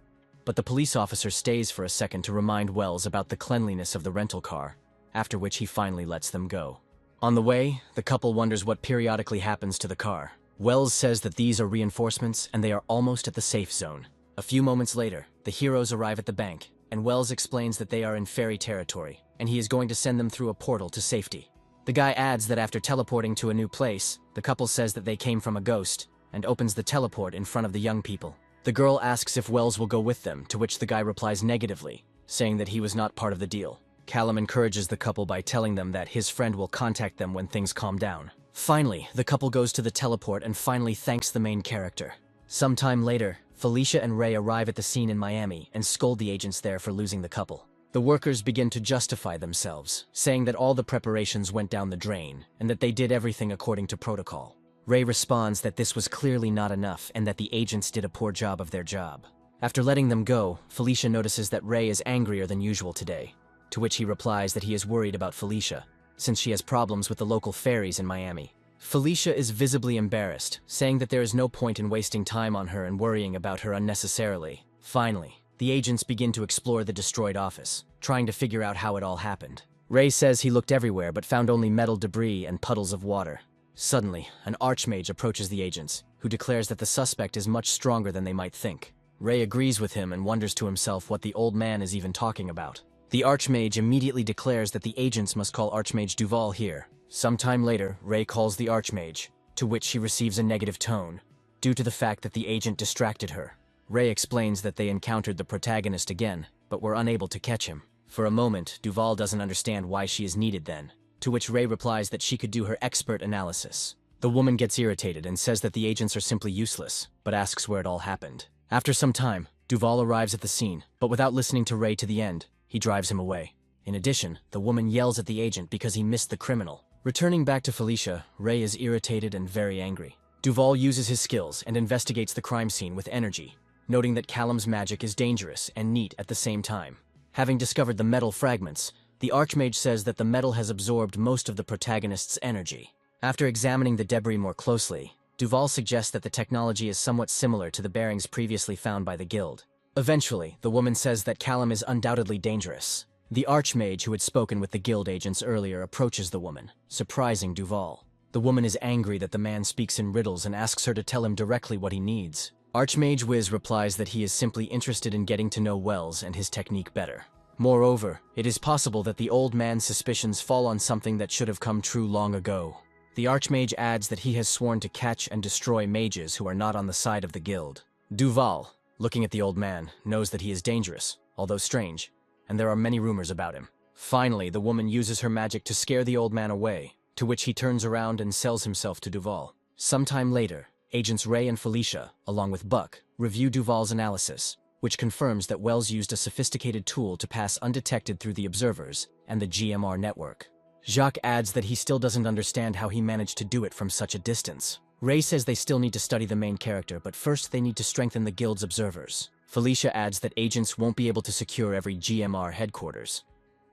but the police officer stays for a second to remind Wells about the cleanliness of the rental car, after which he finally lets them go. On the way, the couple wonders what periodically happens to the car. Wells says that these are reinforcements and they are almost at the safe zone. A few moments later, the heroes arrive at the bank, and Wells explains that they are in fairy territory, and he is going to send them through a portal to safety. The guy adds that after teleporting to a new place, the couple says that they came from a ghost, and opens the teleport in front of the young people. The girl asks if Wells will go with them, to which the guy replies negatively, saying that he was not part of the deal. Callum encourages the couple by telling them that his friend will contact them when things calm down. Finally, the couple goes to the teleport and finally thanks the main character. Sometime later, Felicia and Ray arrive at the scene in Miami and scold the agents there for losing the couple. The workers begin to justify themselves, saying that all the preparations went down the drain and that they did everything according to protocol. Ray responds that this was clearly not enough and that the agents did a poor job of their job. After letting them go, Felicia notices that Ray is angrier than usual today, to which he replies that he is worried about Felicia, since she has problems with the local ferries in Miami. Felicia is visibly embarrassed, saying that there is no point in wasting time on her and worrying about her unnecessarily. Finally, the agents begin to explore the destroyed office, trying to figure out how it all happened. Ray says he looked everywhere but found only metal debris and puddles of water. Suddenly, an archmage approaches the agents, who declares that the suspect is much stronger than they might think. Ray agrees with him and wonders to himself what the old man is even talking about. The archmage immediately declares that the agents must call Archmage Duval here. Sometime later, Ray calls the archmage, to which she receives a negative tone, due to the fact that the agent distracted her. Ray explains that they encountered the protagonist again, but were unable to catch him. For a moment, Duval doesn't understand why she is needed then, to which Ray replies that she could do her expert analysis. The woman gets irritated and says that the agents are simply useless, but asks where it all happened. After some time, Duval arrives at the scene, but without listening to Ray to the end, he drives him away. In addition, the woman yells at the agent because he missed the criminal. Returning back to Felicia, Ray is irritated and very angry. Duval uses his skills and investigates the crime scene with energy, noting that Callum's magic is dangerous and neat at the same time. Having discovered the metal fragments, the archmage says that the metal has absorbed most of the protagonist's energy. After examining the debris more closely, Duval suggests that the technology is somewhat similar to the bearings previously found by the guild. Eventually, the woman says that Callum is undoubtedly dangerous. The archmage who had spoken with the guild agents earlier approaches the woman, surprising Duval. The woman is angry that the man speaks in riddles and asks her to tell him directly what he needs. Archmage Wiz replies that he is simply interested in getting to know Wells and his technique better. Moreover, it is possible that the old man's suspicions fall on something that should have come true long ago. The archmage adds that he has sworn to catch and destroy mages who are not on the side of the guild. Duval, looking at the old man, knows that he is dangerous, although strange, and there are many rumors about him. Finally, the woman uses her magic to scare the old man away, to which he turns around and sells himself to Duval. Sometime later, Agents Ray and Felicia, along with Buck, review Duval's analysis, which confirms that Wells used a sophisticated tool to pass undetected through the observers and the GMR network. Jacques adds that he still doesn't understand how he managed to do it from such a distance. Ray says they still need to study the main character, but first they need to strengthen the guild's observers. Felicia adds that agents won't be able to secure every GMR headquarters,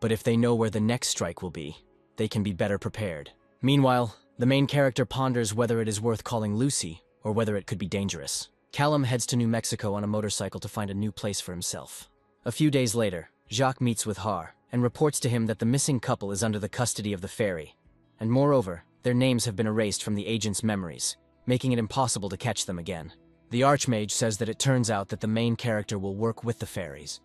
but if they know where the next strike will be, they can be better prepared. Meanwhile, the main character ponders whether it is worth calling Lucy or whether it could be dangerous. Callum heads to New Mexico on a motorcycle to find a new place for himself. A few days later, Jacques meets with Har and reports to him that the missing couple is under the custody of the fairy, and moreover, their names have been erased from the agent's memories, making it impossible to catch them again. The archmage says that it turns out that the main character will work with the fairies.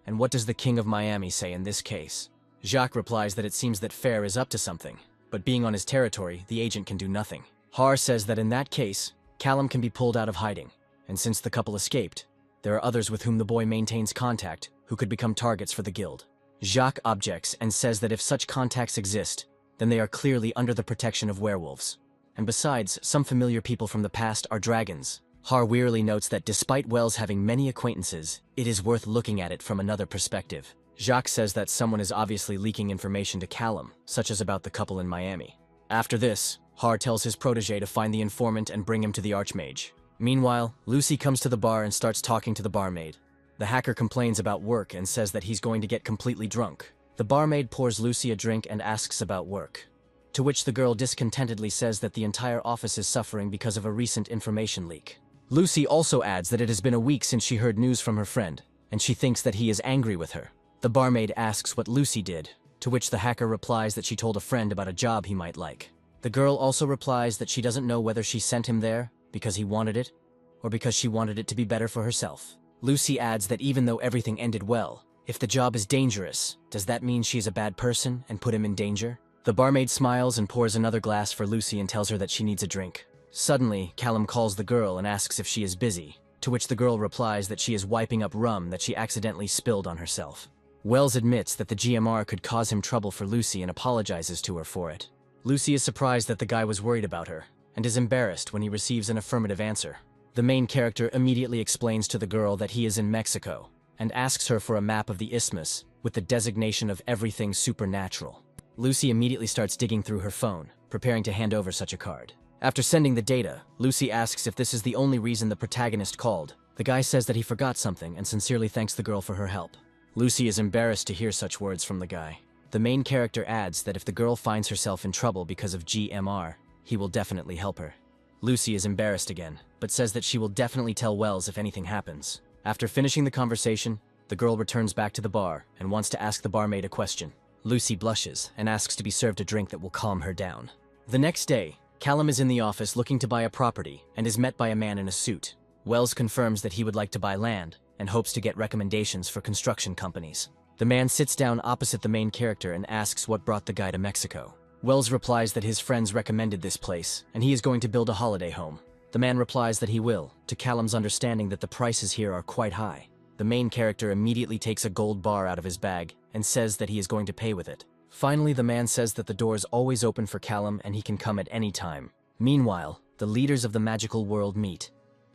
And what does the King of Miami say in this case? Jacques replies that it seems that Fair is up to something, but being on his territory, the agent can do nothing. Har says that in that case, Callum can be pulled out of hiding, and since the couple escaped, there are others with whom the boy maintains contact who could become targets for the guild. Jacques objects and says that if such contacts exist, then they are clearly under the protection of werewolves. And besides, some familiar people from the past are dragons. Har wearily notes that despite Wells having many acquaintances, it is worth looking at it from another perspective. Jacques says that someone is obviously leaking information to Callum, such as about the couple in Miami. After this, Har tells his protege to find the informant and bring him to the archmage. Meanwhile, Lucy comes to the bar and starts talking to the barmaid. The hacker complains about work and says that he's going to get completely drunk. The barmaid pours Lucy a drink and asks about work, to which the girl discontentedly says that the entire office is suffering because of a recent information leak. Lucy also adds that it has been a week since she heard news from her friend, and she thinks that he is angry with her. The barmaid asks what Lucy did, to which the hacker replies that she told a friend about a job he might like. The girl also replies that she doesn't know whether she sent him there because he wanted it, or because she wanted it to be better for herself. Lucy adds that even though everything ended well, if the job is dangerous, does that mean she is a bad person and put him in danger? The barmaid smiles and pours another glass for Lucy and tells her that she needs a drink. Suddenly, Callum calls the girl and asks if she is busy, to which the girl replies that she is wiping up rum that she accidentally spilled on herself. Wells admits that the GMR could cause him trouble for Lucy and apologizes to her for it. Lucy is surprised that the guy was worried about her, and is embarrassed when he receives an affirmative answer. The main character immediately explains to the girl that he is in Mexico, and asks her for a map of the isthmus with the designation of everything supernatural. Lucy immediately starts digging through her phone, preparing to hand over such a card. After sending the data, Lucy asks if this is the only reason the protagonist called. The guy says that he forgot something and sincerely thanks the girl for her help. Lucy is embarrassed to hear such words from the guy. The main character adds that if the girl finds herself in trouble because of GMR, he will definitely help her. Lucy is embarrassed again, but says that she will definitely tell Wells if anything happens. After finishing the conversation, the girl returns back to the bar and wants to ask the barmaid a question. Lucy blushes and asks to be served a drink that will calm her down. The next day, Callum is in the office looking to buy a property and is met by a man in a suit. Wells confirms that he would like to buy land and hopes to get recommendations for construction companies. The man sits down opposite the main character and asks what brought the guy to Mexico. Wells replies that his friends recommended this place and he is going to build a holiday home. The man replies that he will, to Callum's understanding that the prices here are quite high. The main character immediately takes a gold bar out of his bag and says that he is going to pay with it. Finally, the man says that the door is always open for Callum and he can come at any time. Meanwhile, the leaders of the magical world meet,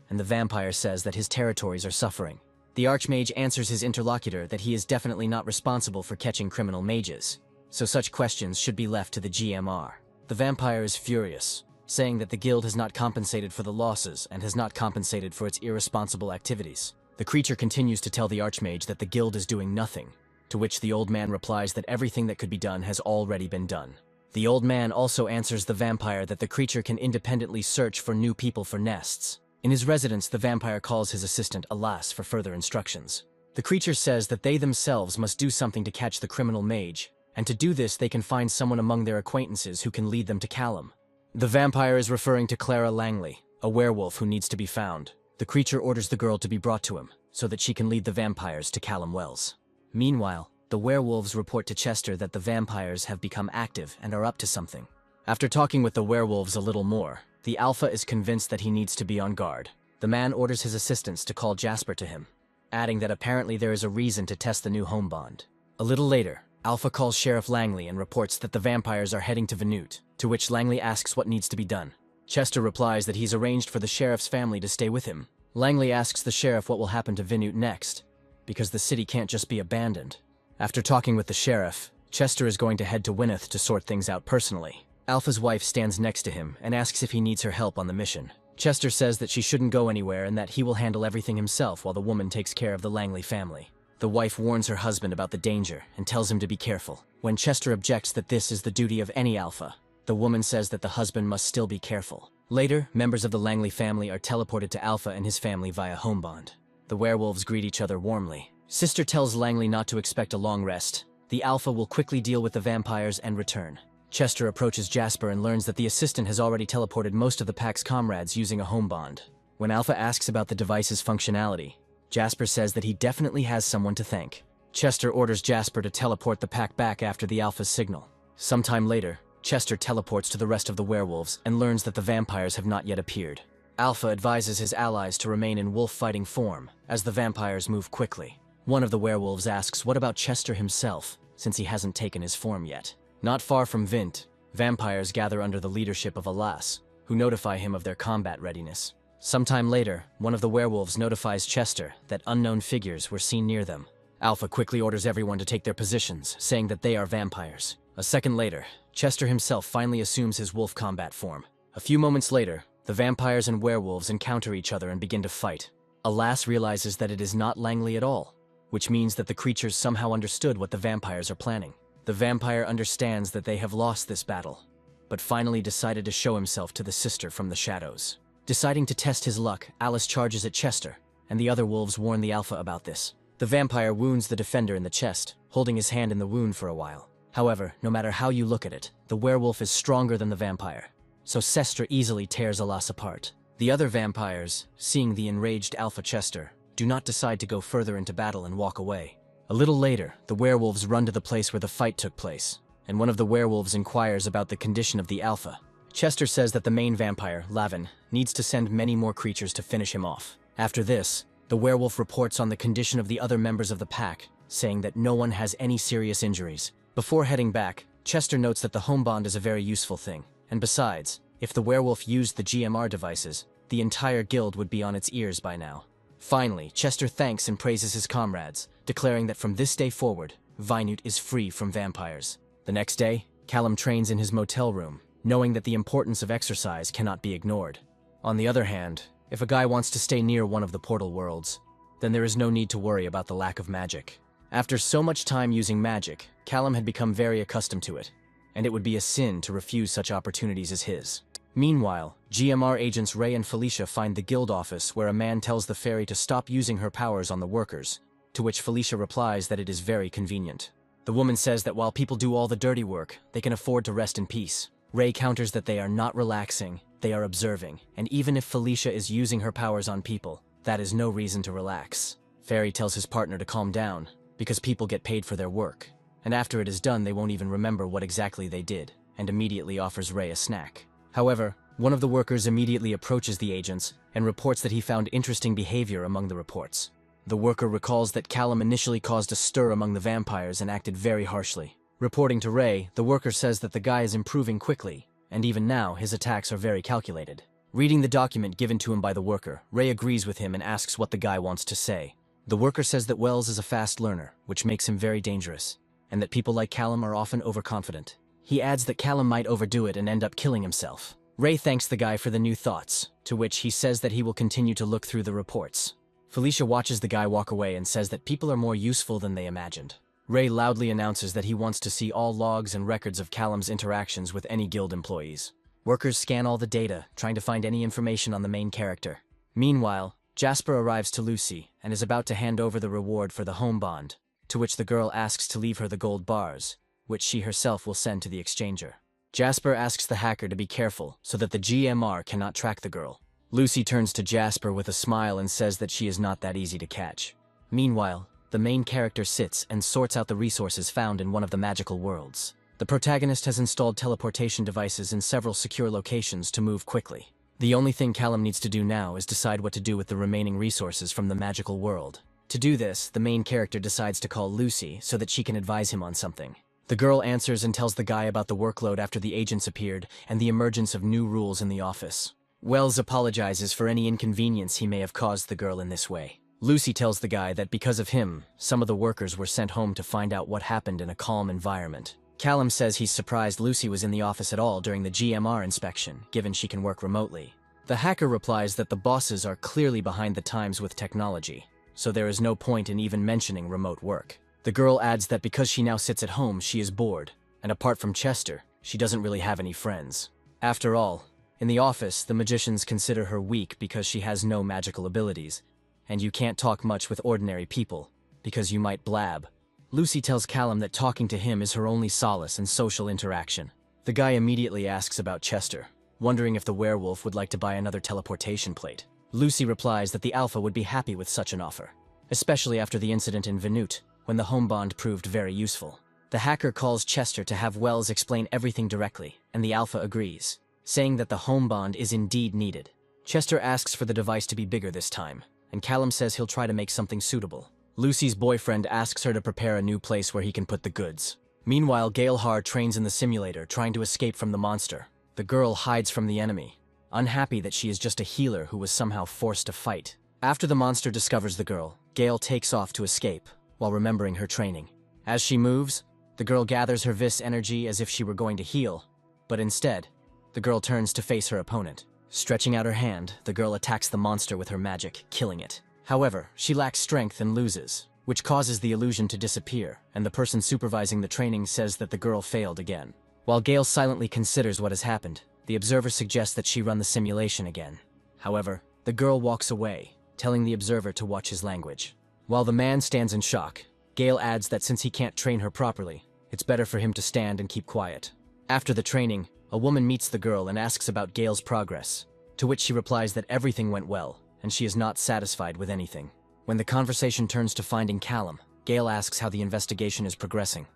and the vampire says that his territories are suffering. The Archmage answers his interlocutor that he is definitely not responsible for catching criminal mages, so such questions should be left to the GMR. The vampire is furious, saying that the guild has not compensated for the losses and has not compensated for its irresponsible activities. The creature continues to tell the Archmage that the guild is doing nothing, to which the old man replies that everything that could be done has already been done. The old man also answers the vampire that the creature can independently search for new people for nests. In his residence, the vampire calls his assistant Alas for further instructions. The creature says that they themselves must do something to catch the criminal mage, and to do this they can find someone among their acquaintances who can lead them to Callum. The vampire is referring to Clara Langley, a werewolf who needs to be found. The creature orders the girl to be brought to him, so that she can lead the vampires to Callum Wells. Meanwhile, the werewolves report to Chester that the vampires have become active and are up to something. After talking with the werewolves a little more, the Alpha is convinced that he needs to be on guard. The man orders his assistants to call Jasper to him, adding that apparently there is a reason to test the new home bond. A little later, Alpha calls Sheriff Langley and reports that the vampires are heading to Venute, to which Langley asks what needs to be done. Chester replies that he's arranged for the sheriff's family to stay with him. Langley asks the sheriff what will happen to Venute next, because the city can't just be abandoned. After talking with the sheriff, Chester is going to head to Wynneth to sort things out personally. Alpha's wife stands next to him and asks if he needs her help on the mission. Chester says that she shouldn't go anywhere and that he will handle everything himself while the woman takes care of the Langley family. The wife warns her husband about the danger and tells him to be careful. When Chester objects that this is the duty of any Alpha, the woman says that the husband must still be careful. Later, members of the Langley family are teleported to Alpha and his family via home bond. The werewolves greet each other warmly. Sister tells Langley not to expect a long rest. The Alpha will quickly deal with the vampires and return. Chester approaches Jasper and learns that the assistant has already teleported most of the pack's comrades using a home bond. When Alpha asks about the device's functionality, Jasper says that he definitely has someone to thank. Chester orders Jasper to teleport the pack back after the Alpha's signal. Sometime later, Chester teleports to the rest of the werewolves and learns that the vampires have not yet appeared. Alpha advises his allies to remain in wolf-fighting form as the vampires move quickly. One of the werewolves asks what about Chester himself, since he hasn't taken his form yet. Not far from Vint, vampires gather under the leadership of Alas, who notify him of their combat readiness. Sometime later, one of the werewolves notifies Chester that unknown figures were seen near them. Alpha quickly orders everyone to take their positions, saying that they are vampires. A second later, Chester himself finally assumes his wolf combat form. A few moments later, the vampires and werewolves encounter each other and begin to fight. Alas realizes that it is not Langley at all, which means that the creatures somehow understood what the vampires are planning. The vampire understands that they have lost this battle, but finally decided to show himself to the sister from the shadows. Deciding to test his luck, Alice charges at Chester, and the other wolves warn the Alpha about this. The vampire wounds the defender in the chest, holding his hand in the wound for a while. However, no matter how you look at it, the werewolf is stronger than the vampire, so Chester easily tears Alas apart. The other vampires, seeing the enraged Alpha Chester, do not decide to go further into battle and walk away. A little later, the werewolves run to the place where the fight took place, and one of the werewolves inquires about the condition of the Alpha. Chester says that the main vampire, Lavin, needs to send many more creatures to finish him off. After this, the werewolf reports on the condition of the other members of the pack, saying that no one has any serious injuries. Before heading back, Chester notes that the home bond is a very useful thing, and besides, if the werewolf used the GMR devices, the entire guild would be on its ears by now. Finally, Chester thanks and praises his comrades, declaring that from this day forward, Venute is free from vampires. The next day, Callum trains in his motel room, knowing that the importance of exercise cannot be ignored. On the other hand, if a guy wants to stay near one of the portal worlds, then there is no need to worry about the lack of magic. After so much time using magic, Callum had become very accustomed to it, and it would be a sin to refuse such opportunities as his. Meanwhile, GMR agents Ray and Felicia find the guild office where a man tells the fairy to stop using her powers on the workers, to which Felicia replies that it is very convenient. The woman says that while people do all the dirty work, they can afford to rest in peace. Ray counters that they are not relaxing, they are observing, and even if Felicia is using her powers on people, that is no reason to relax. Fairy tells his partner to calm down, because people get paid for their work, and after it is done they won't even remember what exactly they did, and immediately offers Ray a snack. However, one of the workers immediately approaches the agents and reports that he found interesting behavior among the reports. The worker recalls that Callum initially caused a stir among the vampires and acted very harshly. Reporting to Ray, the worker says that the guy is improving quickly, and even now his attacks are very calculated. Reading the document given to him by the worker, Ray agrees with him and asks what the guy wants to say. The worker says that Wells is a fast learner, which makes him very dangerous, and that people like Callum are often overconfident. He adds that Callum might overdo it and end up killing himself. Ray thanks the guy for the new thoughts, to which he says that he will continue to look through the reports. Felicia watches the guy walk away and says that people are more useful than they imagined. Ray loudly announces that he wants to see all logs and records of Callum's interactions with any guild employees. Workers scan all the data, trying to find any information on the main character. Meanwhile, Jasper arrives to Lucy and is about to hand over the reward for the home bond, to which the girl asks to leave her the gold bars, which she herself will send to the exchanger. Jasper asks the hacker to be careful so that the GMR cannot track the girl. Lucy turns to Jasper with a smile and says that she is not that easy to catch. Meanwhile, the main character sits and sorts out the resources found in one of the magical worlds. The protagonist has installed teleportation devices in several secure locations to move quickly. The only thing Callum needs to do now is decide what to do with the remaining resources from the magical world. To do this, the main character decides to call Lucy so that she can advise him on something. The girl answers and tells the guy about the workload after the agents appeared and the emergence of new rules in the office. Wells apologizes for any inconvenience he may have caused the girl in this way. Lucy tells the guy that because of him, some of the workers were sent home to find out what happened in a calm environment. Callum says he's surprised Lucy was in the office at all during the GMR inspection, given she can work remotely. The hacker replies that the bosses are clearly behind the times with technology, so there is no point in even mentioning remote work. The girl adds that because she now sits at home, she is bored, and apart from Chester, she doesn't really have any friends. After all, in the office, the magicians consider her weak because she has no magical abilities, and you can't talk much with ordinary people, because you might blab. Lucy tells Callum that talking to him is her only solace and social interaction. The guy immediately asks about Chester, wondering if the werewolf would like to buy another teleportation plate. Lucy replies that the Alpha would be happy with such an offer, especially after the incident in Venute, when the home bond proved very useful. The hacker calls Chester to have Wells explain everything directly, and the Alpha agrees, saying that the home bond is indeed needed. Chester asks for the device to be bigger this time, and Callum says he'll try to make something suitable. Lucy's boyfriend asks her to prepare a new place where he can put the goods. Meanwhile, Galehar trains in the simulator, trying to escape from the monster. The girl hides from the enemy, unhappy that she is just a healer who was somehow forced to fight. After the monster discovers the girl, Gale takes off to escape, while remembering her training. As she moves, the girl gathers her vis energy as if she were going to heal, but instead, the girl turns to face her opponent. Stretching out her hand, the girl attacks the monster with her magic, killing it. However, she lacks strength and loses, which causes the illusion to disappear, and the person supervising the training says that the girl failed again. While Gale silently considers what has happened, the observer suggests that she run the simulation again. However, the girl walks away, telling the observer to watch his language. While the man stands in shock, Gale adds that since he can't train her properly, it's better for him to stand and keep quiet. After the training, a woman meets the girl and asks about Gale's progress, to which she replies that everything went well, and she is not satisfied with anything. When the conversation turns to finding Callum, Gale asks how the investigation is progressing,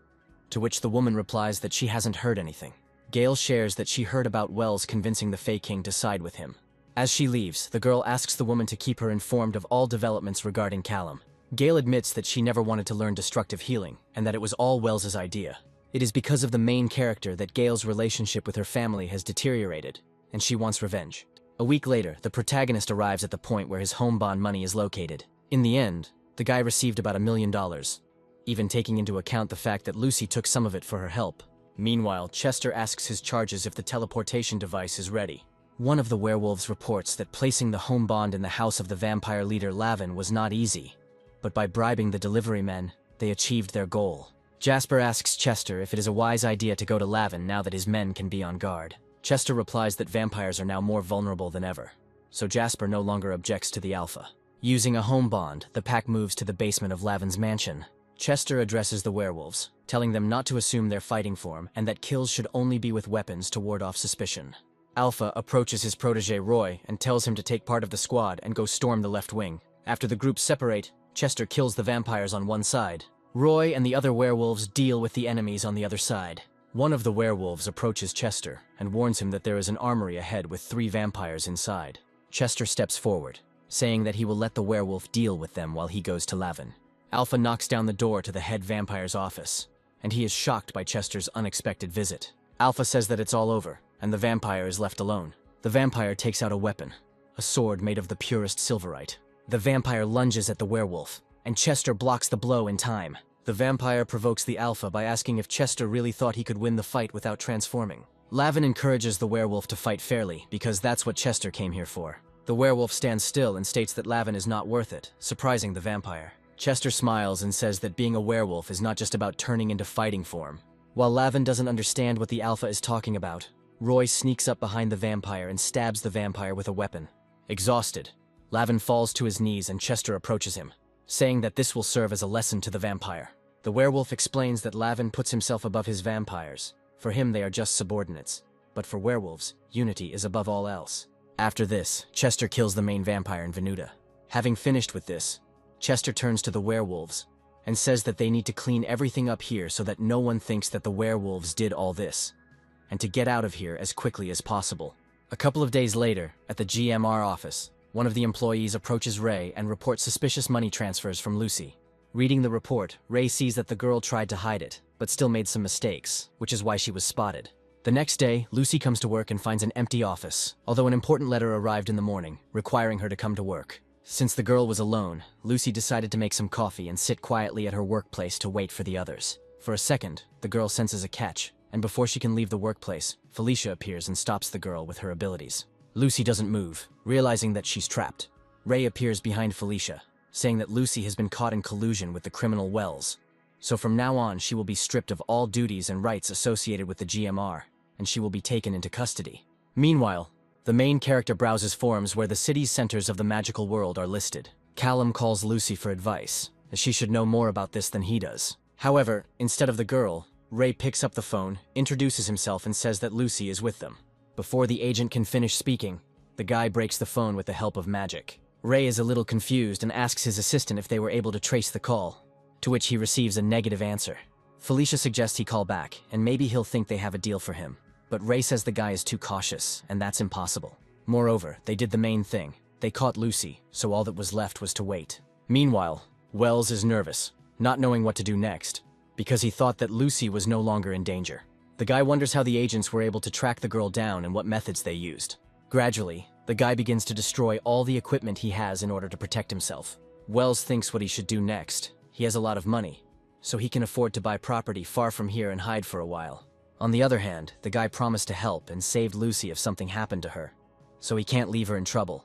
to which the woman replies that she hasn't heard anything. Gale shares that she heard about Wells convincing the Fey King to side with him. As she leaves, the girl asks the woman to keep her informed of all developments regarding Callum. Gale admits that she never wanted to learn destructive healing, and that it was all Wells' idea. It is because of the main character that Gale's relationship with her family has deteriorated, and she wants revenge. A week later, the protagonist arrives at the point where his home bond money is located. In the end, the guy received about $1 million, even taking into account the fact that Lucy took some of it for her help. Meanwhile, Chester asks his charges if the teleportation device is ready. One of the werewolves reports that placing the home bond in the house of the vampire leader Lavin was not easy, but by bribing the delivery men, they achieved their goal. Jasper asks Chester if it is a wise idea to go to Lavin now that his men can be on guard. Chester replies that vampires are now more vulnerable than ever, so Jasper no longer objects to the alpha. Using a home bond, the pack moves to the basement of Lavin's mansion. Chester addresses the werewolves, telling them not to assume their fighting form and that kills should only be with weapons to ward off suspicion. Alpha approaches his protege Roy and tells him to take part of the squad and go storm the left wing. After the groups separate, Chester kills the vampires on one side. Roy and the other werewolves deal with the enemies on the other side. One of the werewolves approaches Chester and warns him that there is an armory ahead with 3 vampires inside. Chester steps forward, saying that he will let the werewolf deal with them while he goes to Lavin. Alpha knocks down the door to the head vampire's office, and he is shocked by Chester's unexpected visit. Alpha says that it's all over, and the vampire is left alone. The vampire takes out a weapon, a sword made of the purest silverite. The vampire lunges at the werewolf, and Chester blocks the blow in time. The vampire provokes the Alpha by asking if Chester really thought he could win the fight without transforming. Lavin encourages the werewolf to fight fairly, because that's what Chester came here for. The werewolf stands still and states that Lavin is not worth it, surprising the vampire. Chester smiles and says that being a werewolf is not just about turning into fighting form. While Lavin doesn't understand what the Alpha is talking about, Roy sneaks up behind the vampire and stabs the vampire with a weapon. Exhausted, Lavin falls to his knees and Chester approaches him, saying that this will serve as a lesson to the vampire. The werewolf explains that Lavin puts himself above his vampires. For him, they are just subordinates. But for werewolves, unity is above all else. After this, Chester kills the main vampire in Venuta. Having finished with this, Chester turns to the werewolves and says that they need to clean everything up here so that no one thinks that the werewolves did all this, and to get out of here as quickly as possible. A couple of days later, at the GMR office, one of the employees approaches Ray and reports suspicious money transfers from Lucy. Reading the report, Ray sees that the girl tried to hide it, but still made some mistakes, which is why she was spotted. The next day, Lucy comes to work and finds an empty office, although an important letter arrived in the morning, requiring her to come to work. Since the girl was alone, Lucy decided to make some coffee and sit quietly at her workplace to wait for the others. For a second, the girl senses a catch, and before she can leave the workplace, Felicia appears and stops the girl with her abilities. Lucy doesn't move, realizing that she's trapped. Ray appears behind Felicia, saying that Lucy has been caught in collusion with the criminal Wells. So from now on, she will be stripped of all duties and rights associated with the GMR, and she will be taken into custody. Meanwhile, the main character browses forums where the city's centers of the magical world are listed. Callum calls Lucy for advice, as she should know more about this than he does. However, instead of the girl, Ray picks up the phone, introduces himself, and says that Lucy is with them. Before the agent can finish speaking, the guy breaks the phone with the help of magic. Ray is a little confused and asks his assistant if they were able to trace the call, to which he receives a negative answer. Felicia suggests he call back, and maybe he'll think they have a deal for him. But Ray says the guy is too cautious, and that's impossible. Moreover, they did the main thing. They caught Lucy, so all that was left was to wait. Meanwhile, Wells is nervous, not knowing what to do next, because he thought that Lucy was no longer in danger. The guy wonders how the agents were able to track the girl down and what methods they used. Gradually, the guy begins to destroy all the equipment he has in order to protect himself. Wells thinks what he should do next. He has a lot of money, so he can afford to buy property far from here and hide for a while. On the other hand, the guy promised to help and saved Lucy if something happened to her, so he can't leave her in trouble.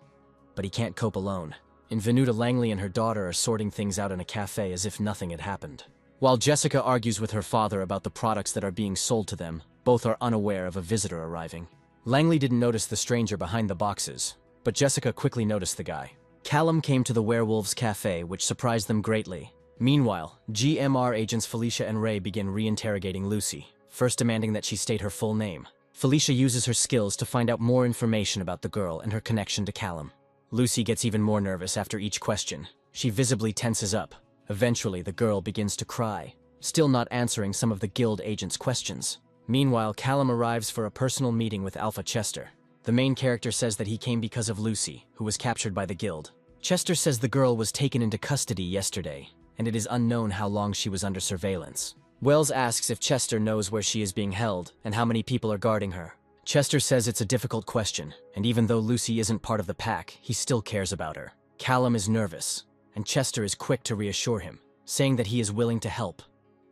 But he can't cope alone. In Venuta, Langley and her daughter are sorting things out in a cafe as if nothing had happened. While Jessica argues with her father about the products that are being sold to them, both are unaware of a visitor arriving. Langley didn't notice the stranger behind the boxes, but Jessica quickly noticed the guy. Callum came to the werewolves' cafe, which surprised them greatly. Meanwhile, GMR agents Felicia and Ray begin re-interrogating Lucy, first demanding that she state her full name. Felicia uses her skills to find out more information about the girl and her connection to Callum. Lucy gets even more nervous after each question. She visibly tenses up. Eventually, the girl begins to cry, still not answering some of the guild agents' questions. Meanwhile, Callum arrives for a personal meeting with Alpha Chester. The main character says that he came because of Lucy, who was captured by the guild. Chester says the girl was taken into custody yesterday, and it is unknown how long she was under surveillance. Wells asks if Chester knows where she is being held and how many people are guarding her. Chester says it's a difficult question, and even though Lucy isn't part of the pack, he still cares about her. Callum is nervous, and Chester is quick to reassure him, saying that he is willing to help.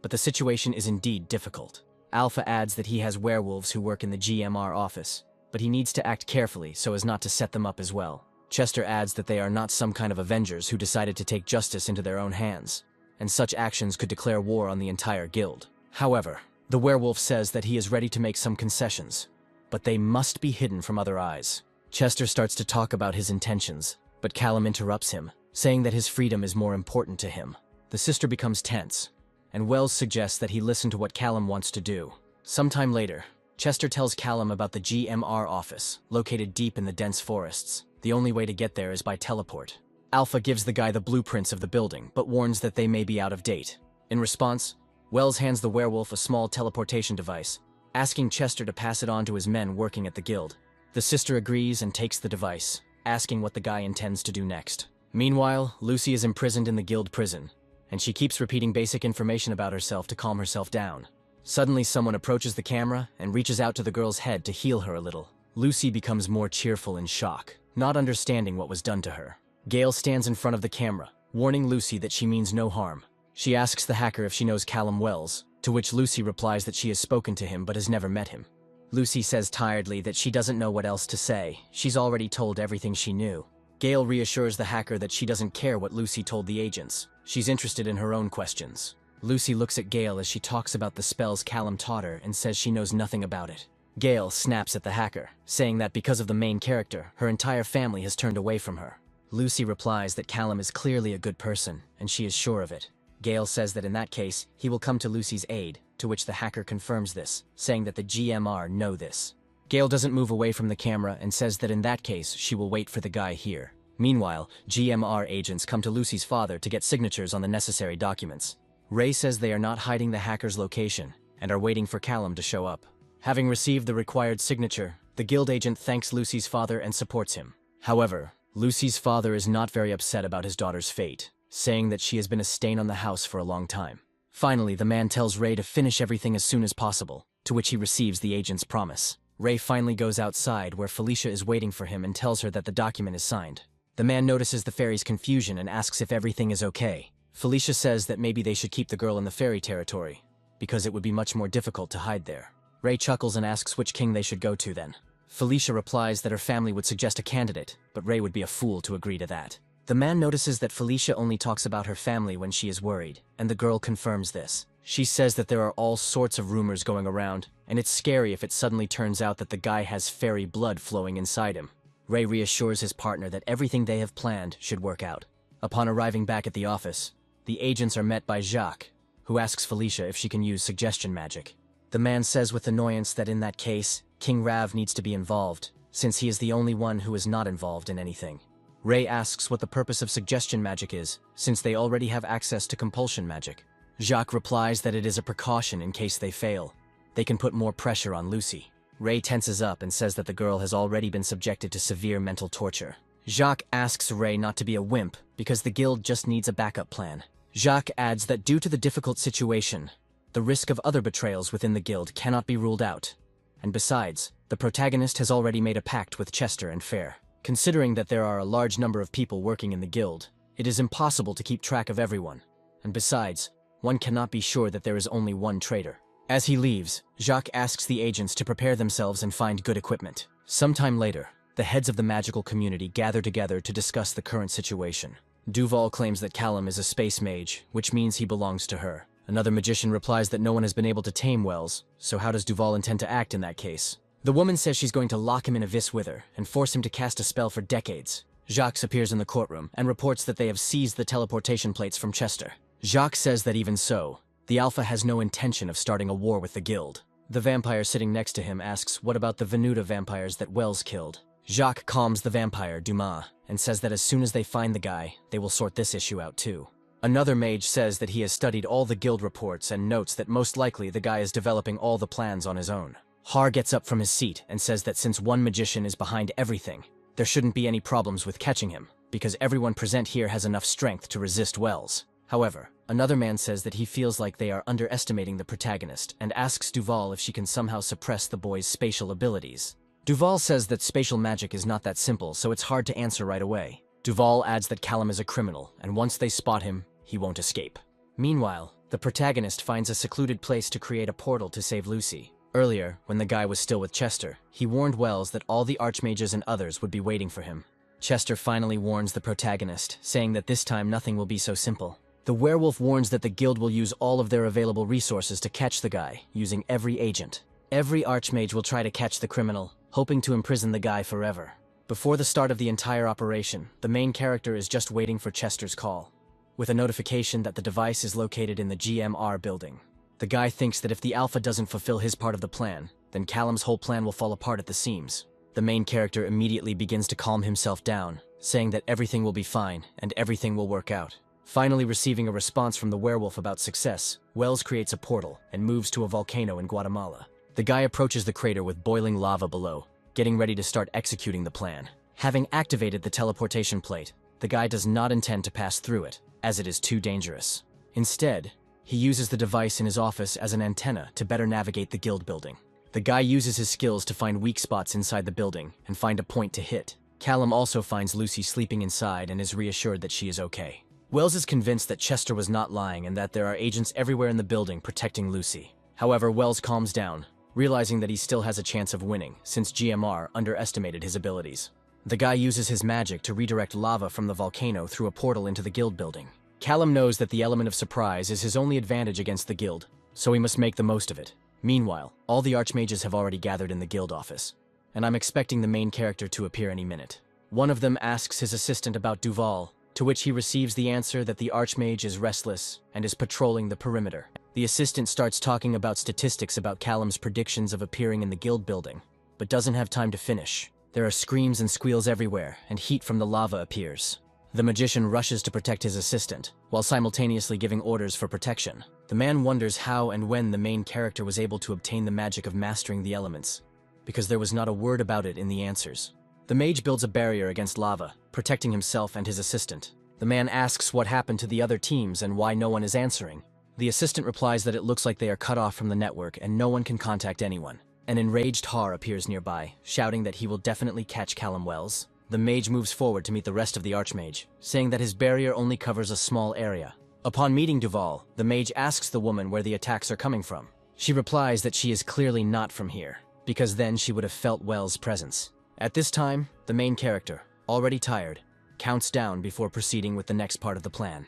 But the situation is indeed difficult. Alpha adds that he has werewolves who work in the GMR office, but he needs to act carefully so as not to set them up as well. Chester adds that they are not some kind of Avengers who decided to take justice into their own hands, and such actions could declare war on the entire guild. However, the werewolf says that he is ready to make some concessions, but they must be hidden from other eyes. Chester starts to talk about his intentions, but Callum interrupts him, saying that his freedom is more important to him. The sister becomes tense, and Wells suggests that he listen to what Callum wants to do. Sometime later, Chester tells Callum about the GMR office, located deep in the dense forests. The only way to get there is by teleport. Alpha gives the guy the blueprints of the building, but warns that they may be out of date. In response, Wells hands the werewolf a small teleportation device, asking Chester to pass it on to his men working at the guild. The sister agrees and takes the device, asking what the guy intends to do next. Meanwhile, Lucy is imprisoned in the guild prison, and she keeps repeating basic information about herself to calm herself down. Suddenly, someone approaches the camera and reaches out to the girl's head to heal her a little. Lucy becomes more cheerful in shock, not understanding what was done to her. Gale stands in front of the camera, warning Lucy that she means no harm. She asks the hacker if she knows Callum Wells, to which Lucy replies that she has spoken to him but has never met him. Lucy says tiredly that she doesn't know what else to say. She's already told everything she knew. Gale reassures the hacker that she doesn't care what Lucy told the agents. She's interested in her own questions. Lucy looks at Gale as she talks about the spells Callum taught her and says she knows nothing about it. Gale snaps at the hacker, saying that because of the main character, her entire family has turned away from her. Lucy replies that Callum is clearly a good person, and she is sure of it. Gale says that in that case, he will come to Lucy's aid, to which the hacker confirms this, saying that the GMR know this. Gale doesn't move away from the camera and says that in that case, she will wait for the guy here. Meanwhile, GMR agents come to Lucy's father to get signatures on the necessary documents. Ray says they are not hiding the hacker's location, and are waiting for Callum to show up. Having received the required signature, the guild agent thanks Lucy's father and supports him. However, Lucy's father is not very upset about his daughter's fate, saying that she has been a stain on the house for a long time. Finally, the man tells Ray to finish everything as soon as possible, to which he receives the agent's promise. Ray finally goes outside where Felicia is waiting for him and tells her that the document is signed. The man notices the fairy's confusion and asks if everything is okay. Felicia says that maybe they should keep the girl in the fairy territory, because it would be much more difficult to hide there. Ray chuckles and asks which king they should go to then. Felicia replies that her family would suggest a candidate, but Ray would be a fool to agree to that. The man notices that Felicia only talks about her family when she is worried, and the girl confirms this. She says that there are all sorts of rumors going around, and it's scary if it suddenly turns out that the guy has fairy blood flowing inside him. Ray reassures his partner that everything they have planned should work out. Upon arriving back at the office, the agents are met by Jacques, who asks Felicia if she can use suggestion magic. The man says with annoyance that in that case, King Rav needs to be involved, since he is the only one who is not involved in anything. Ray asks what the purpose of suggestion magic is, since they already have access to compulsion magic. Jacques replies that it is a precaution in case they fail. They can put more pressure on Lucy. Ray tenses up and says that the girl has already been subjected to severe mental torture. Jacques asks Ray not to be a wimp, because the guild just needs a backup plan. Jacques adds that due to the difficult situation, the risk of other betrayals within the guild cannot be ruled out. And besides, the protagonist has already made a pact with Chester and Fair. Considering that there are a large number of people working in the guild, it is impossible to keep track of everyone. And besides, one cannot be sure that there is only one traitor. As he leaves, Jacques asks the agents to prepare themselves and find good equipment. Sometime later, the heads of the magical community gather together to discuss the current situation. Duval claims that Callum is a space mage, which means he belongs to her. Another magician replies that no one has been able to tame Wells, so how does Duval intend to act in that case? The woman says she's going to lock him in a vis with her and force him to cast a spell for decades. Jacques appears in the courtroom and reports that they have seized the teleportation plates from Chester. Jacques says that even so, the Alpha has no intention of starting a war with the guild. The vampire sitting next to him asks what about the Venuta vampires that Wells killed. Jacques calms the vampire, Dumas, and says that as soon as they find the guy, they will sort this issue out too. Another mage says that he has studied all the guild reports and notes that most likely the guy is developing all the plans on his own. Har gets up from his seat and says that since one magician is behind everything, there shouldn't be any problems with catching him, because everyone present here has enough strength to resist Wells. However, another man says that he feels like they are underestimating the protagonist and asks Duval if she can somehow suppress the boy's spatial abilities. Duval says that spatial magic is not that simple, so it's hard to answer right away. Duval adds that Callum is a criminal, and once they spot him, he won't escape. Meanwhile, the protagonist finds a secluded place to create a portal to save Lucy. Earlier, when the guy was still with Chester, he warned Wells that all the archmages and others would be waiting for him. Chester finally warns the protagonist, saying that this time nothing will be so simple. The werewolf warns that the guild will use all of their available resources to catch the guy, using every agent. Every archmage will try to catch the criminal, hoping to imprison the guy forever. Before the start of the entire operation, the main character is just waiting for Chester's call, with a notification that the device is located in the GMR building. The guy thinks that if the Alpha doesn't fulfill his part of the plan, then Callum's whole plan will fall apart at the seams. The main character immediately begins to calm himself down, saying that everything will be fine and everything will work out. Finally receiving a response from the werewolf about success, Wells creates a portal and moves to a volcano in Guatemala. The guy approaches the crater with boiling lava below, getting ready to start executing the plan. Having activated the teleportation plate, the guy does not intend to pass through it, as it is too dangerous. Instead, he uses the device in his office as an antenna to better navigate the guild building. The guy uses his skills to find weak spots inside the building and find a point to hit. Callum also finds Lucy sleeping inside and is reassured that she is okay. Wells is convinced that Chester was not lying and that there are agents everywhere in the building protecting Lucy. However, Wells calms down, realizing that he still has a chance of winning since GMR underestimated his abilities. The guy uses his magic to redirect lava from the volcano through a portal into the guild building. Callum knows that the element of surprise is his only advantage against the guild, so he must make the most of it. Meanwhile, all the archmages have already gathered in the guild office, and I'm expecting the main character to appear any minute. One of them asks his assistant about Duval, to which he receives the answer that the archmage is restless and is patrolling the perimeter. The assistant starts talking about statistics about Callum's predictions of appearing in the guild building, but doesn't have time to finish. There are screams and squeals everywhere, and heat from the lava appears. The magician rushes to protect his assistant, while simultaneously giving orders for protection. The man wonders how and when the main character was able to obtain the magic of mastering the elements, because there was not a word about it in the answers. The mage builds a barrier against lava, protecting himself and his assistant. The man asks what happened to the other teams and why no one is answering. The assistant replies that it looks like they are cut off from the network and no one can contact anyone. An enraged Har appears nearby, shouting that he will definitely catch Callum Wells. The mage moves forward to meet the rest of the archmage, saying that his barrier only covers a small area. Upon meeting Duval, the mage asks the woman where the attacks are coming from. She replies that she is clearly not from here, because then she would have felt Wells' presence. At this time, the main character, already tired, counts down before proceeding with the next part of the plan.